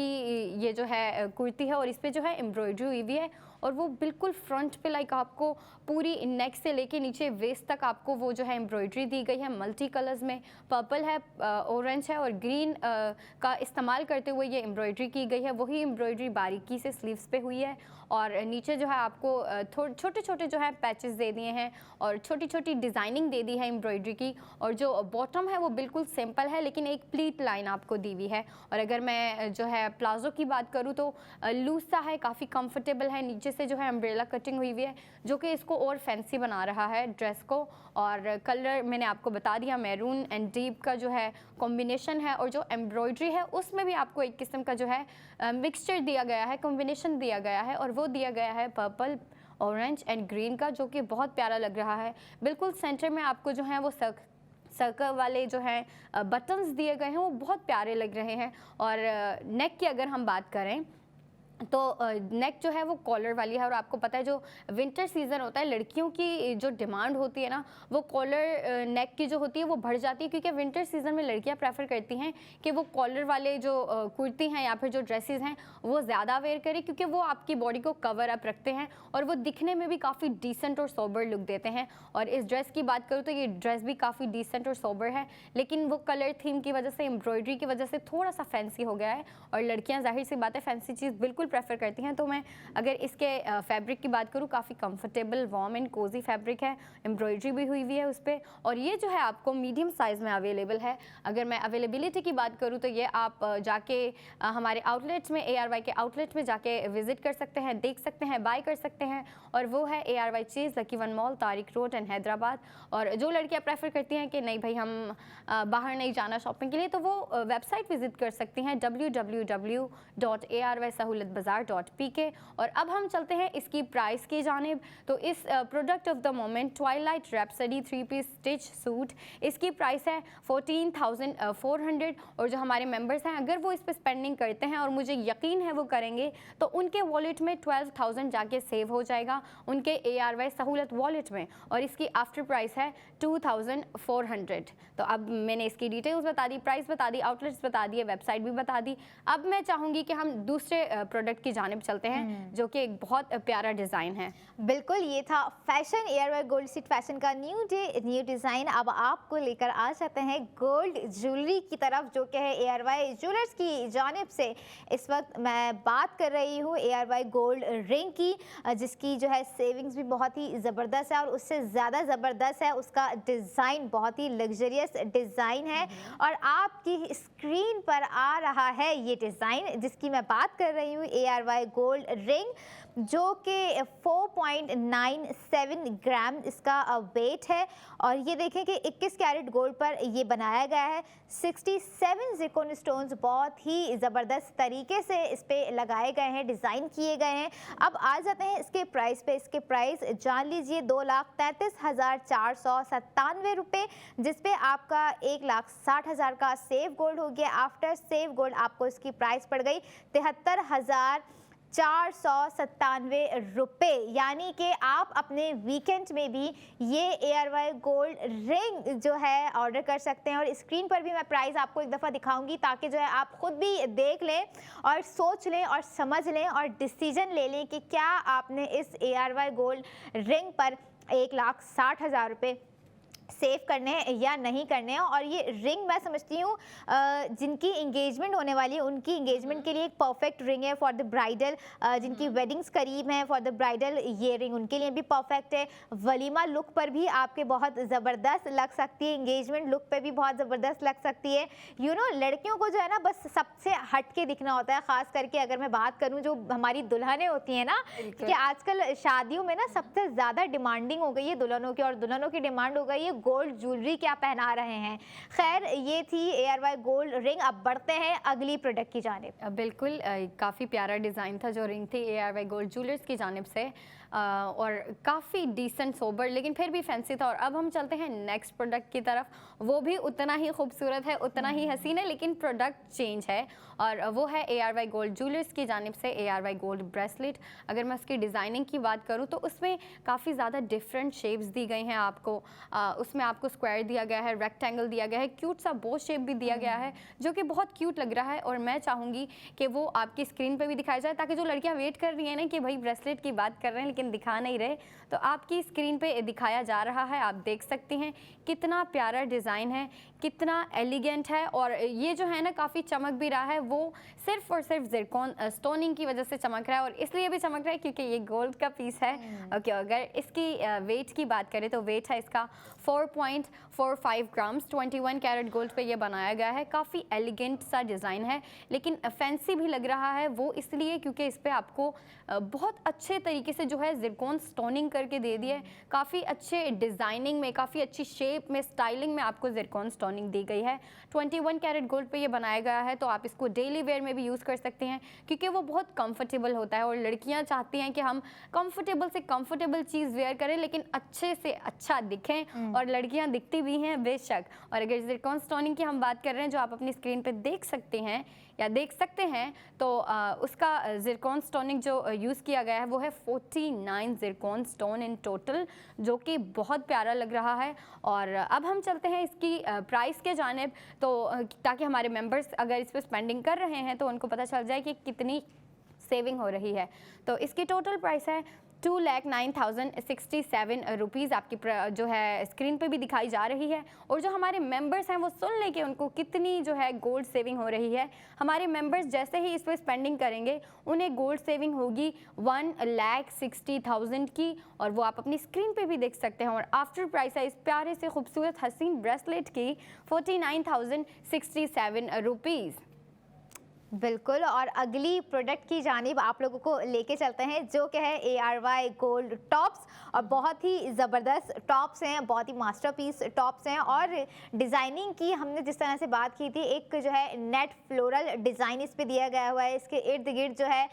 ये जो है कुर्ती है और इस पे जो है एम्ब्रॉयडरी हुई हुई है और वो बिल्कुल फ्रंट पे लाइक आपको पूरी नेक से लेके नीचे वेस्ट तक आपको वो जो है एम्ब्रॉयडरी दी गई है मल्टी कलर्स में। पर्पल है, ऑरेंज है और ग्रीन का इस्तेमाल करते हुए ये एम्ब्रॉयडरी की गई है। वही एम्ब्रॉयडरी बारीकी से स्लीव्स पे हुई है और नीचे जो है आपको छोटे छोटे जो है पैचेस दे दिए हैं और छोटी छोटी डिज़ाइनिंग दे दी है एम्ब्रॉयडरी की। और जो बॉटम है वो बिल्कुल सिंपल है लेकिन एक प्लीट लाइन आपको दी हुई है। और अगर मैं जो है प्लाजो की बात करूँ तो लूज सा है, काफ़ी कंफर्टेबल है। नीचे से जो है अम्ब्रेला कटिंग हुई हुई है जो कि इसको और फैंसी बना रहा है ड्रेस को। और कलर मैंने आपको बता दिया, मैरून एंड डीप का जो है कॉम्बिनेशन है और जो एम्ब्रॉयडरी है उसमें भी आपको एक किस्म का जो है मिक्सचर दिया गया है, कॉम्बिनेशन दिया गया है और वो दिया गया है पर्पल, ऑरेंज एंड ग्रीन का, जो कि बहुत प्यारा लग रहा है। बिल्कुल सेंटर में आपको जो है वो सर्कल वाले जो हैं बटन्स दिए गए हैं, वो बहुत प्यारे लग रहे हैं। और नेक की अगर हम बात करें तो नेक जो है वो कॉलर वाली है। और आपको पता है जो विंटर सीज़न होता है, लड़कियों की जो डिमांड होती है ना, वो कॉलर नेक की जो होती है वो बढ़ जाती है, क्योंकि विंटर सीज़न में लड़कियां प्रेफर करती हैं कि वो कॉलर वाले जो कुर्ती हैं या फिर जो ड्रेसेस हैं वो ज़्यादा वेयर करें, क्योंकि वो आपकी बॉडी को कवर अप रखते हैं और वो दिखने में भी काफ़ी डिसेंट और सोबर लुक देते हैं। और इस ड्रेस की बात करूँ तो ये ड्रेस भी काफ़ी डिसेंट और सोबर है, लेकिन वो कलर थीम की वजह से, एम्ब्रॉयडरी की वजह से थोड़ा सा फैंसी हो गया है। और लड़कियाँ जाहिर सी बात है फैंसी चीज़ बिल्कुल प्रेफर करती हैं। तो मैं अगर इसके फैब्रिक की बात करूँ, काफ़ी comfortable warm and cosy fabric है, एम्ब्रॉयडरी भी हुई हुई है उस पर। और ये जो है आपको मीडियम साइज़ में अवेलेबल है। अगर मैं अवेलेबिलिटी की बात करूँ तो ये आप जाके हमारे आउटलेट्स में, ARY के आउटलेट में जाके विजिट कर सकते हैं, देख सकते हैं, बाय कर सकते हैं। और वो है ARY cheese, lucky One Mall, Tariq Road and Hyderabad. और जो लड़कियाँ प्रेफर करती हैं कि नहीं भाई हम बाहर नहीं जाना शॉपिंग के लिए, तो वो वेबसाइट विजिट कर सकती हैं www.arysahoolatbazaar.pk। और अब हम चलते हैं इसकी प्राइस की जानिब। तो इस product of the moment twilight rhapsody 3 piece stitch suit, इसकी प्राइस है 14,400। और जो हमारे मेंबर्स हैं अगर वो इस पर स्पेंडिंग करते हैं, और मुझे यकीन है वो करेंगे, तो उनके वॉलेट में 12,000 जाके सेव हो जाएगा उनके ARY सहूलत वॉलेट में। और इसकी आफ्टर प्राइस है 2,400। तो अब मैंने इसकी डिटेल्स बता दी, प्राइस बता दी, आउटलेट्स बता दिए, वेबसाइट भी बता दी। अब मैं चाहूँगी कि हम दूसरे प्रोडक्ट की जानिब चलते हैं जो कि एक बहुत प्यारा डिज़ाइन है। बिल्कुल, ये था fashion ARY gold street fashion का न्यू डे न्यू डिज़ाइन। अब आपको लेकर आ जाते हैं गोल्ड ज्वेलरी की तरफ, जो कि है ARY ज्वेलर्स की जानिब से। इस वक्त मैं बात कर रही हूँ ARY गोल्ड रिंग की, जिसकी जो है सेविंग्स भी बहुत ही ज़बरदस्त है और उससे ज़्यादा ज़बरदस्त है उसका डिज़ाइन, बहुत ही लग्जरियस डिज़ाइन है। और आपकी स्क्रीन पर आ रहा है ये डिज़ाइन जिसकी मैं बात कर रही हूँ, ARY गोल्ड रिंग, जो कि 4.97 ग्राम इसका वेट है। और ये देखें कि 21 कैरेट गोल्ड पर ये बनाया गया है। 67 ज़िरकोन स्टोन्स बहुत ही ज़बरदस्त तरीके से इस पे लगाए गए हैं, डिज़ाइन किए गए हैं। अब आ जाते हैं इसके प्राइस पे। इसके प्राइस जान लीजिए 2,33,497 रुपये, जिसपे आपका 1,60,000 का सेव गोल्ड हो गया। आफ्टर सेव गोल्ड आपको इसकी प्राइस पड़ गई 73,497 रुपये। यानी कि आप अपने वीकेंड में भी ये ARY गोल्ड रिंग जो है ऑर्डर कर सकते हैं। और स्क्रीन पर भी मैं प्राइस आपको एक दफ़ा दिखाऊंगी ताकि जो है आप खुद भी देख लें और सोच लें और समझ लें और डिसीजन ले लें कि क्या आपने इस ARY गोल्ड रिंग पर 1,60,000 रुपये सेव करने हैं या नहीं करने हैं। और ये रिंग मैं समझती हूँ जिनकी इंगेजमेंट होने वाली है उनकी इंगेजमेंट के लिए एक परफेक्ट रिंग है। फॉर द ब्राइडल, जिनकी वेडिंग्स करीब हैं, फॉर द ब्राइडल ये रिंग उनके लिए भी परफेक्ट है। वलीमा लुक पर भी आपके बहुत ज़बरदस्त लग सकती है, इंगेजमेंट लुक पे भी बहुत ज़बरदस्त लग सकती है। लड़कियों को जो है ना बस सबसे हट के दिखना होता है। ख़ास करके अगर मैं बात करूँ जो हमारी दुल्हनें होती हैं ना, कि आजकल शादियों में ना सबसे ज़्यादा डिमांडिंग हो गई है दुल्हनों की, और दुल्हनों की डिमांड हो गई है गोल्ड ज्वेलरी क्या पहना रहे हैं। खैर ये थी ARY गोल्ड रिंग। अब बढ़ते हैं अगली प्रोडक्ट की जानिब। बिल्कुल काफ़ी प्यारा डिज़ाइन था जो रिंग थी ARY गोल्ड ज्वेलर्स की जानिब से, और काफ़ी डिसेंट सोबर लेकिन फिर भी फैंसी था। और अब हम चलते हैं नेक्स्ट प्रोडक्ट की तरफ। वो भी उतना ही खूबसूरत है, उतना ही हसीन है, लेकिन प्रोडक्ट चेंज है, और वो है ARY गोल्ड ज्वेलर्स की जानिब से ARY गोल्ड ब्रेसलेट। अगर मैं उसकी डिज़ाइनिंग की बात करूँ तो उसमें काफ़ी ज़्यादा डिफरेंट शेप्स दी गई हैं आपको। उसमें आपको स्क्वायर दिया गया है, रेक्टेंगल दिया गया है, क्यूट सा बो शेप भी दिया गया है जो कि बहुत क्यूट लग रहा है। और मैं चाहूँगी कि वो आपकी स्क्रीन पे भी दिखाया जाए, ताकि जो लड़कियाँ वेट कर रही हैं ना कि भाई ब्रेसलेट की बात कर रहे हैं लेकिन दिखा नहीं रहे, तो आपकी स्क्रीन पे दिखाया जा रहा है। आप देख सकती हैं कितना प्यारा डिज़ाइन है, कितना एलिगेंट है, और ये जो है ना काफ़ी चमक भी रहा है। वो सिर्फ और सिर्फ ज़िरकॉन स्टोनिंग की वजह से चमक रहा है, और इसलिए भी चमक रहा है क्योंकि ये गोल्ड का पीस है। ओके, अगर इसकी वेट की बात करें तो वेट है इसका 4.45 ग्राम्स। 21 कैरेट गोल्ड पे ये बनाया गया है। काफ़ी एलिगेंट सा डिज़ाइन है, लेकिन फैंसी भी लग रहा है। वो इसलिए क्योंकि इस पर आपको बहुत अच्छे तरीके से जो है ज़िरकॉन स्टोनिंग करके दे दिया है। काफ़ी अच्छे डिज़ाइनिंग में, काफ़ी अच्छी शेप में, स्टाइलिंग में आपको ज़िरकॉन स्टोनिंग दी गई है। 21 कैरेट गोल्ड पे ये बनाया गया है, तो आप इसको डेली वेयर में भी यूज़ कर सकते हैं क्योंकि वो बहुत कंफर्टेबल होता है। और लड़कियां चाहती हैं कि हम कंफर्टेबल से कंफर्टेबल चीज़ वेयर करें लेकिन अच्छे से अच्छा दिखें, और लड़कियां दिखती भी हैं बेशक। और अगर ज़िरकॉन स्टोनिंग की हम बात कर रहे हैं जो आप अपनी स्क्रीन पे देख सकते हैं या देख सकते हैं, तो उसका ज़िरकॉन स्टोनिंग जो यूज़ किया गया है वो है 49 ज़िरकॉन स्टोन इन टोटल, जो कि बहुत प्यारा लग रहा है। और अब हम चलते हैं इसकी प्राइस के जानिब, तो ताकि हमारे मेंबर्स अगर इस पर स्पेंडिंग कर रहे हैं तो उनको पता चल जाए कि कितनी सेविंग हो रही है। तो इसकी टोटल प्राइस है 2,09,067 रुपीज़। आपकी जो है स्क्रीन पे भी दिखाई जा रही है। और जो हमारे मेंबर्स हैं वो सुन लें कि उनको कितनी जो है गोल्ड सेविंग हो रही है। हमारे मेंबर्स जैसे ही इस पर स्पेंडिंग करेंगे उन्हें गोल्ड सेविंग होगी 1,60,000 की, और वो आप अपनी स्क्रीन पे भी देख सकते हैं। और आफ्टर प्राइस है इस प्यारे से खूबसूरत हसीन ब्रेसलेट की 49,067 रुपीज़। बिल्कुल, और अगली प्रोडक्ट की जानिब आप लोगों को लेके चलते हैं जो कि है ARY गोल्ड टॉप्स। और बहुत ही ज़बरदस्त टॉप्स हैं, बहुत ही मास्टरपीस टॉप्स हैं। और डिज़ाइनिंग की हमने जिस तरह से बात की थी, एक जो है नेट फ्लोरल डिज़ाइन इस पे दिया गया हुआ है। इसके इर्द गिर्द जो है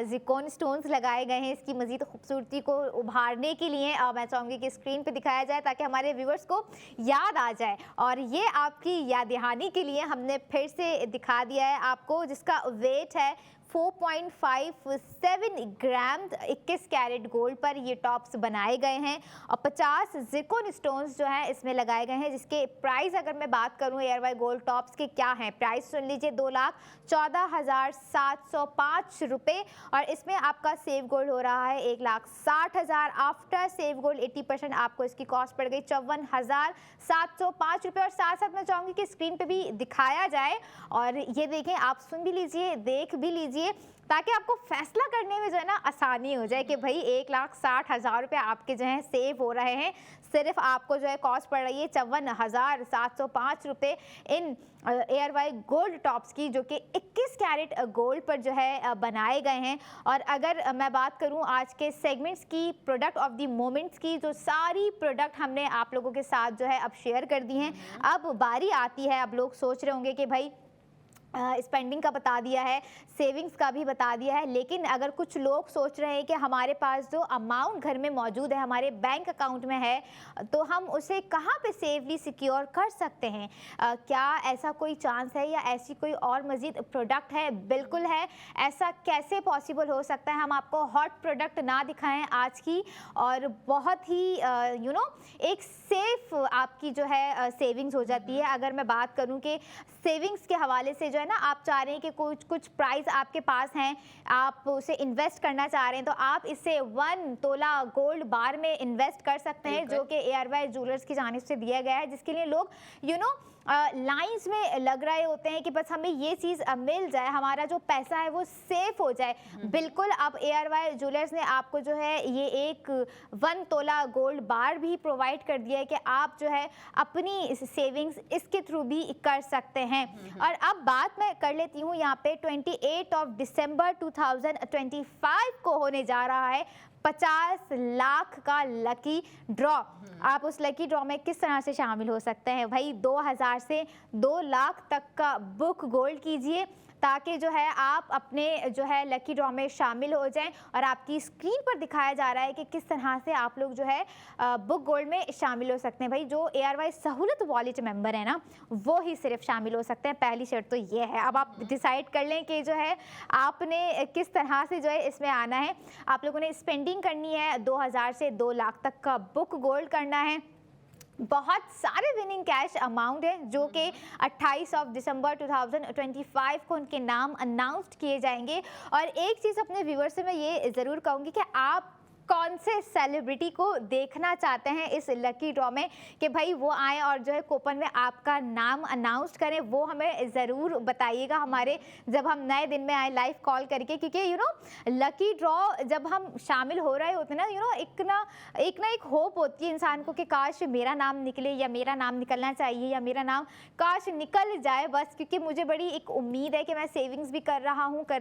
ज़िरकॉन स्टोन्स लगाए गए हैं इसकी मज़ीद खूबसूरती को उभारने के लिए। मैं चाहूँगी कि स्क्रीन पे दिखाया जाए ताकि हमारे व्यूवर्स को याद आ जाए। और ये आपकी याद दहानी के लिए हमने फिर से दिखा दिया है आपको, जिसका वेट है 4.57 ग्राम। 21 कैरेट गोल्ड पर ये टॉप्स बनाए गए हैं, और 50 ज़िरकॉन स्टोन्स जो है इसमें लगाए गए हैं। जिसके प्राइस अगर मैं बात करूं ARY गोल्ड टॉप्स के क्या हैं, प्राइस सुन लीजिए 2,14,705 रुपये। और इसमें आपका सेव गोल्ड हो रहा है 1,60,000। आफ्टर सेव गोल्ड 80% आपको इसकी कॉस्ट पड़ गई 54,705 रुपये। और साथ साथ मैं चाहूँगी कि स्क्रीन पे भी दिखाया जाए, और ये देखें, आप सुन भी लीजिए, देख भी लीजिए, ताकि आपको फैसला करने में जो है ना आसानी हो जाए कि भाई 1,60,000 रुपये आपके जो हैं सेव हो रहे हैं। सिर्फ आपको जो है कॉस्ट पड़ रही है 54,705 रुपये इन ARY गोल्ड टॉप्स की, जो कि 21 कैरेट गोल्ड पर जो है बनाए गए हैं। और अगर मैं बात करूं आज के सेगमेंट्स की, प्रोडक्ट ऑफ द मोमेंट्स की, जो सारी प्रोडक्ट हमने आप लोगों के साथ जो है अब शेयर कर दी हैं। अब बारी आती है, अब लोग सोच रहे होंगे कि भाई स्पेंडिंग का बता दिया है, सेविंग्स का भी बता दिया है, लेकिन अगर कुछ लोग सोच रहे हैं कि हमारे पास जो अमाउंट घर में मौजूद है, हमारे बैंक अकाउंट में है, तो हम उसे कहाँ पे सेफली सिक्योर कर सकते हैं, क्या ऐसा कोई चांस है या ऐसी कोई और मज़ीद प्रोडक्ट है? बिल्कुल है। ऐसा कैसे पॉसिबल हो सकता है हम आपको हॉट प्रोडक्ट ना दिखाएं आज की, और बहुत ही एक सेफ आपकी जो है सेविंग्स हो जाती है। अगर मैं बात करूं कि सेविंग्स के हवाले से जो है ना, आप चाह रहे हैं कि कुछ प्राइस आपके पास हैं, आप उसे इन्वेस्ट करना चाह रहे हैं, तो आप इसे 1 तोला गोल्ड बार में इन्वेस्ट कर सकते हैं, जो कि ARY ज्वेलर्स की जानिब से दिया गया है, जिसके लिए लोग लाइंस में लग रहे होते हैं कि बस हमें ये चीज़ मिल जाए, हमारा जो पैसा है वो सेफ हो जाए। बिल्कुल, अब ARY ज्वेलर्स ने आपको जो है ये एक 1 तोला गोल्ड बार भी प्रोवाइड कर दिया है कि आप जो है अपनी सेविंग्स इसके थ्रू भी कर सकते हैं। और अब बात मैं कर लेती हूँ यहाँ पे 28 दिसंबर 2025 को होने जा रहा है 50 लाख का लकी ड्रॉ। आप उस लकी ड्रॉ में किस तरह से शामिल हो सकते हैं भाई? 2000 से 2 लाख तक का बुक गोल्ड कीजिए ताकि जो है आप अपने जो है लकी ड्रॉ में शामिल हो जाएं। और आपकी स्क्रीन पर दिखाया जा रहा है कि किस तरह से आप लोग जो है बुक गोल्ड में शामिल हो सकते हैं। भाई जो ARY सहूलत वॉलेट मेंबर है ना, वो ही सिर्फ शामिल हो सकते हैं। पहली शर्त तो ये है। अब आप डिसाइड कर लें कि जो है आपने किस तरह से जो है इसमें आना है। आप लोगों ने स्पेंडिंग करनी है, 2000 से 2 लाख तक का बुक गोल्ड करना है। बहुत सारे विनिंग कैश अमाउंट है जो कि 28 दिसंबर 2025 को उनके नाम अनाउंस्ड किए जाएंगे। और एक चीज़ अपने व्यूअर्स से मैं ये ज़रूर कहूँगी कि आप कौन से सेलिब्रिटी को देखना चाहते हैं इस लकी ड्रॉ में, कि भाई वो आए और जो है कूपन में आपका नाम अनाउंस करें, वो हमें ज़रूर बताइएगा हमारे जब हम नए दिन में आए लाइव कॉल करके। क्योंकि लकी ड्रॉ जब हम शामिल हो रहे होते हैं ना, एक होप होती है इंसान को कि काश मेरा नाम निकले या मेरा नाम निकलना चाहिए या मेरा नाम काश निकल जाए बस। क्योंकि मुझे बड़ी एक उम्मीद है कि मैं सेविंग्स भी कर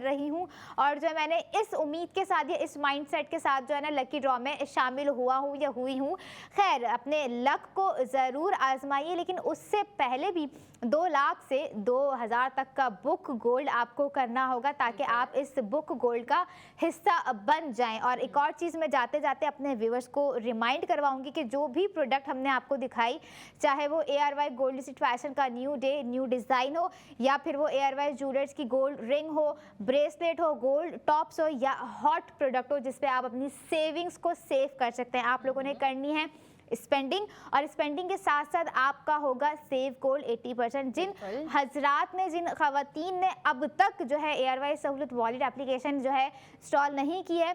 रही हूँ और जो है मैंने इस उम्मीद के साथ या इस माइंडसेट के साथ जो है ना लकी ड्रॉ में शामिल हुआ हूँ या हुई हूँ। खैर अपने लक को ज़रूर आजमाइए, लेकिन उससे पहले भी 2 लाख से 2000 तक का बुक गोल्ड आपको करना होगा ताकि आप इस बुक गोल्ड का हिस्सा बन जाएं। और एक और चीज़ मैं जाते जाते अपने व्यूअर्स को रिमाइंड करवाऊंगी कि जो भी प्रोडक्ट हमने आपको दिखाई, चाहे वो ARY गोल्ड स्ट्रीट फैशन का न्यू डे न्यू डिज़ाइन हो या फिर वो ARY ज्वेलर्स की गोल्ड रिंग हो, ब्रेसलेट हो, गोल्ड टॉप्स हो या हॉट प्रोडक्ट हो जिसपे आप अपनी सेविंग्स को सेव कर सकते हैं, आप लोगों ने करनी है स्पेंडिंग। और स्पेंडिंग के साथ साथ आपका होगा सेव गोल्ड 80%। जिन हजरात ने, जिन खवातीन ने अब तक जो है ARY सहूलत वॉलेट एप्लीकेशन जो है इंस्टॉल नहीं की है,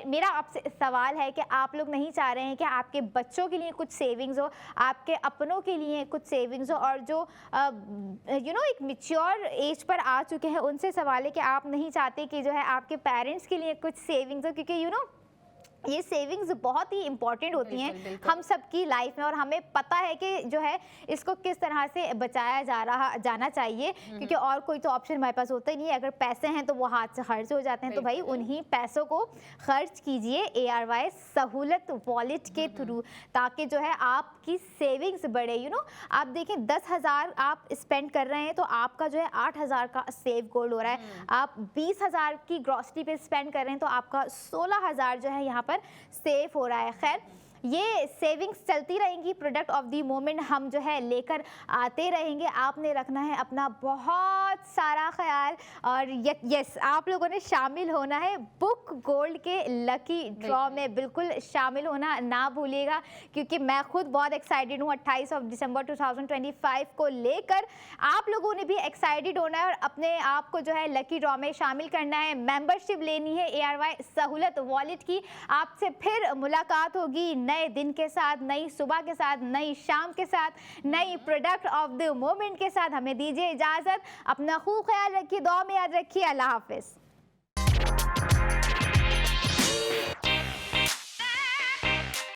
मेरा आपसे सवाल है कि आप लोग नहीं चाह रहे हैं कि आपके बच्चों के लिए कुछ सेविंग्स हो, आपके अपनों के लिए कुछ सेविंग्स हो, और जो एक मैच्योर एज पर आ चुके हैं उनसे सवाल है कि आप नहीं चाहते कि जो है आपके पेरेंट्स के लिए कुछ सेविंग्स हो। क्योंकि ये सेविंग्स बहुत ही इंपॉर्टेंट होती हैं हम सबकी लाइफ में, और हमें पता है कि जो है इसको किस तरह से बचाया जाना चाहिए। क्योंकि और कोई तो ऑप्शन हमारे पास होता ही नहीं है। अगर पैसे हैं तो वो हाथ से खर्च हो जाते हैं, तो भाई उन्हीं पैसों को खर्च कीजिए ARY सहूलत वॉलेट के थ्रू, ताकि जो है आपकी सेविंग्स बढ़े। आप देखें 10,000 आप स्पेंड कर रहे हैं तो आपका जो है 8,000 का सेव गोल्ड हो रहा है। आप 20,000 की ग्रॉसरी पे स्पेंड कर रहे हैं तो आपका 16,000 जो है यहाँ पर सेव हो रहा है। खैर ये सेविंग्स चलती रहेंगी, प्रोडक्ट ऑफ द मोमेंट हम जो है लेकर आते रहेंगे। आपने रखना है अपना बहुत सारा ख्याल, और यस आप लोगों ने शामिल होना है बुक गोल्ड के लकी ड्रॉ में, बिल्कुल शामिल होना ना भूलिएगा। क्योंकि मैं खुद बहुत एक्साइटेड हूँ 28 दिसंबर 2025 को लेकर। आप लोगों ने भी एक्साइटेड होना है और अपने आप को जो है लकी ड्रॉ में शामिल करना है, मेंबरशिप लेनी है ARY सहूलत वॉलेट की। आपसे फिर मुलाकात होगी नए दिन के साथ, नई सुबह के साथ, नई शाम के साथ, नई प्रोडक्ट ऑफ द मोमेंट के साथ। हमें दीजिए इजाज़त, अपना खूब ख्याल रखिए, दुआ में याद रखिए। अल्लाह हाफिज़।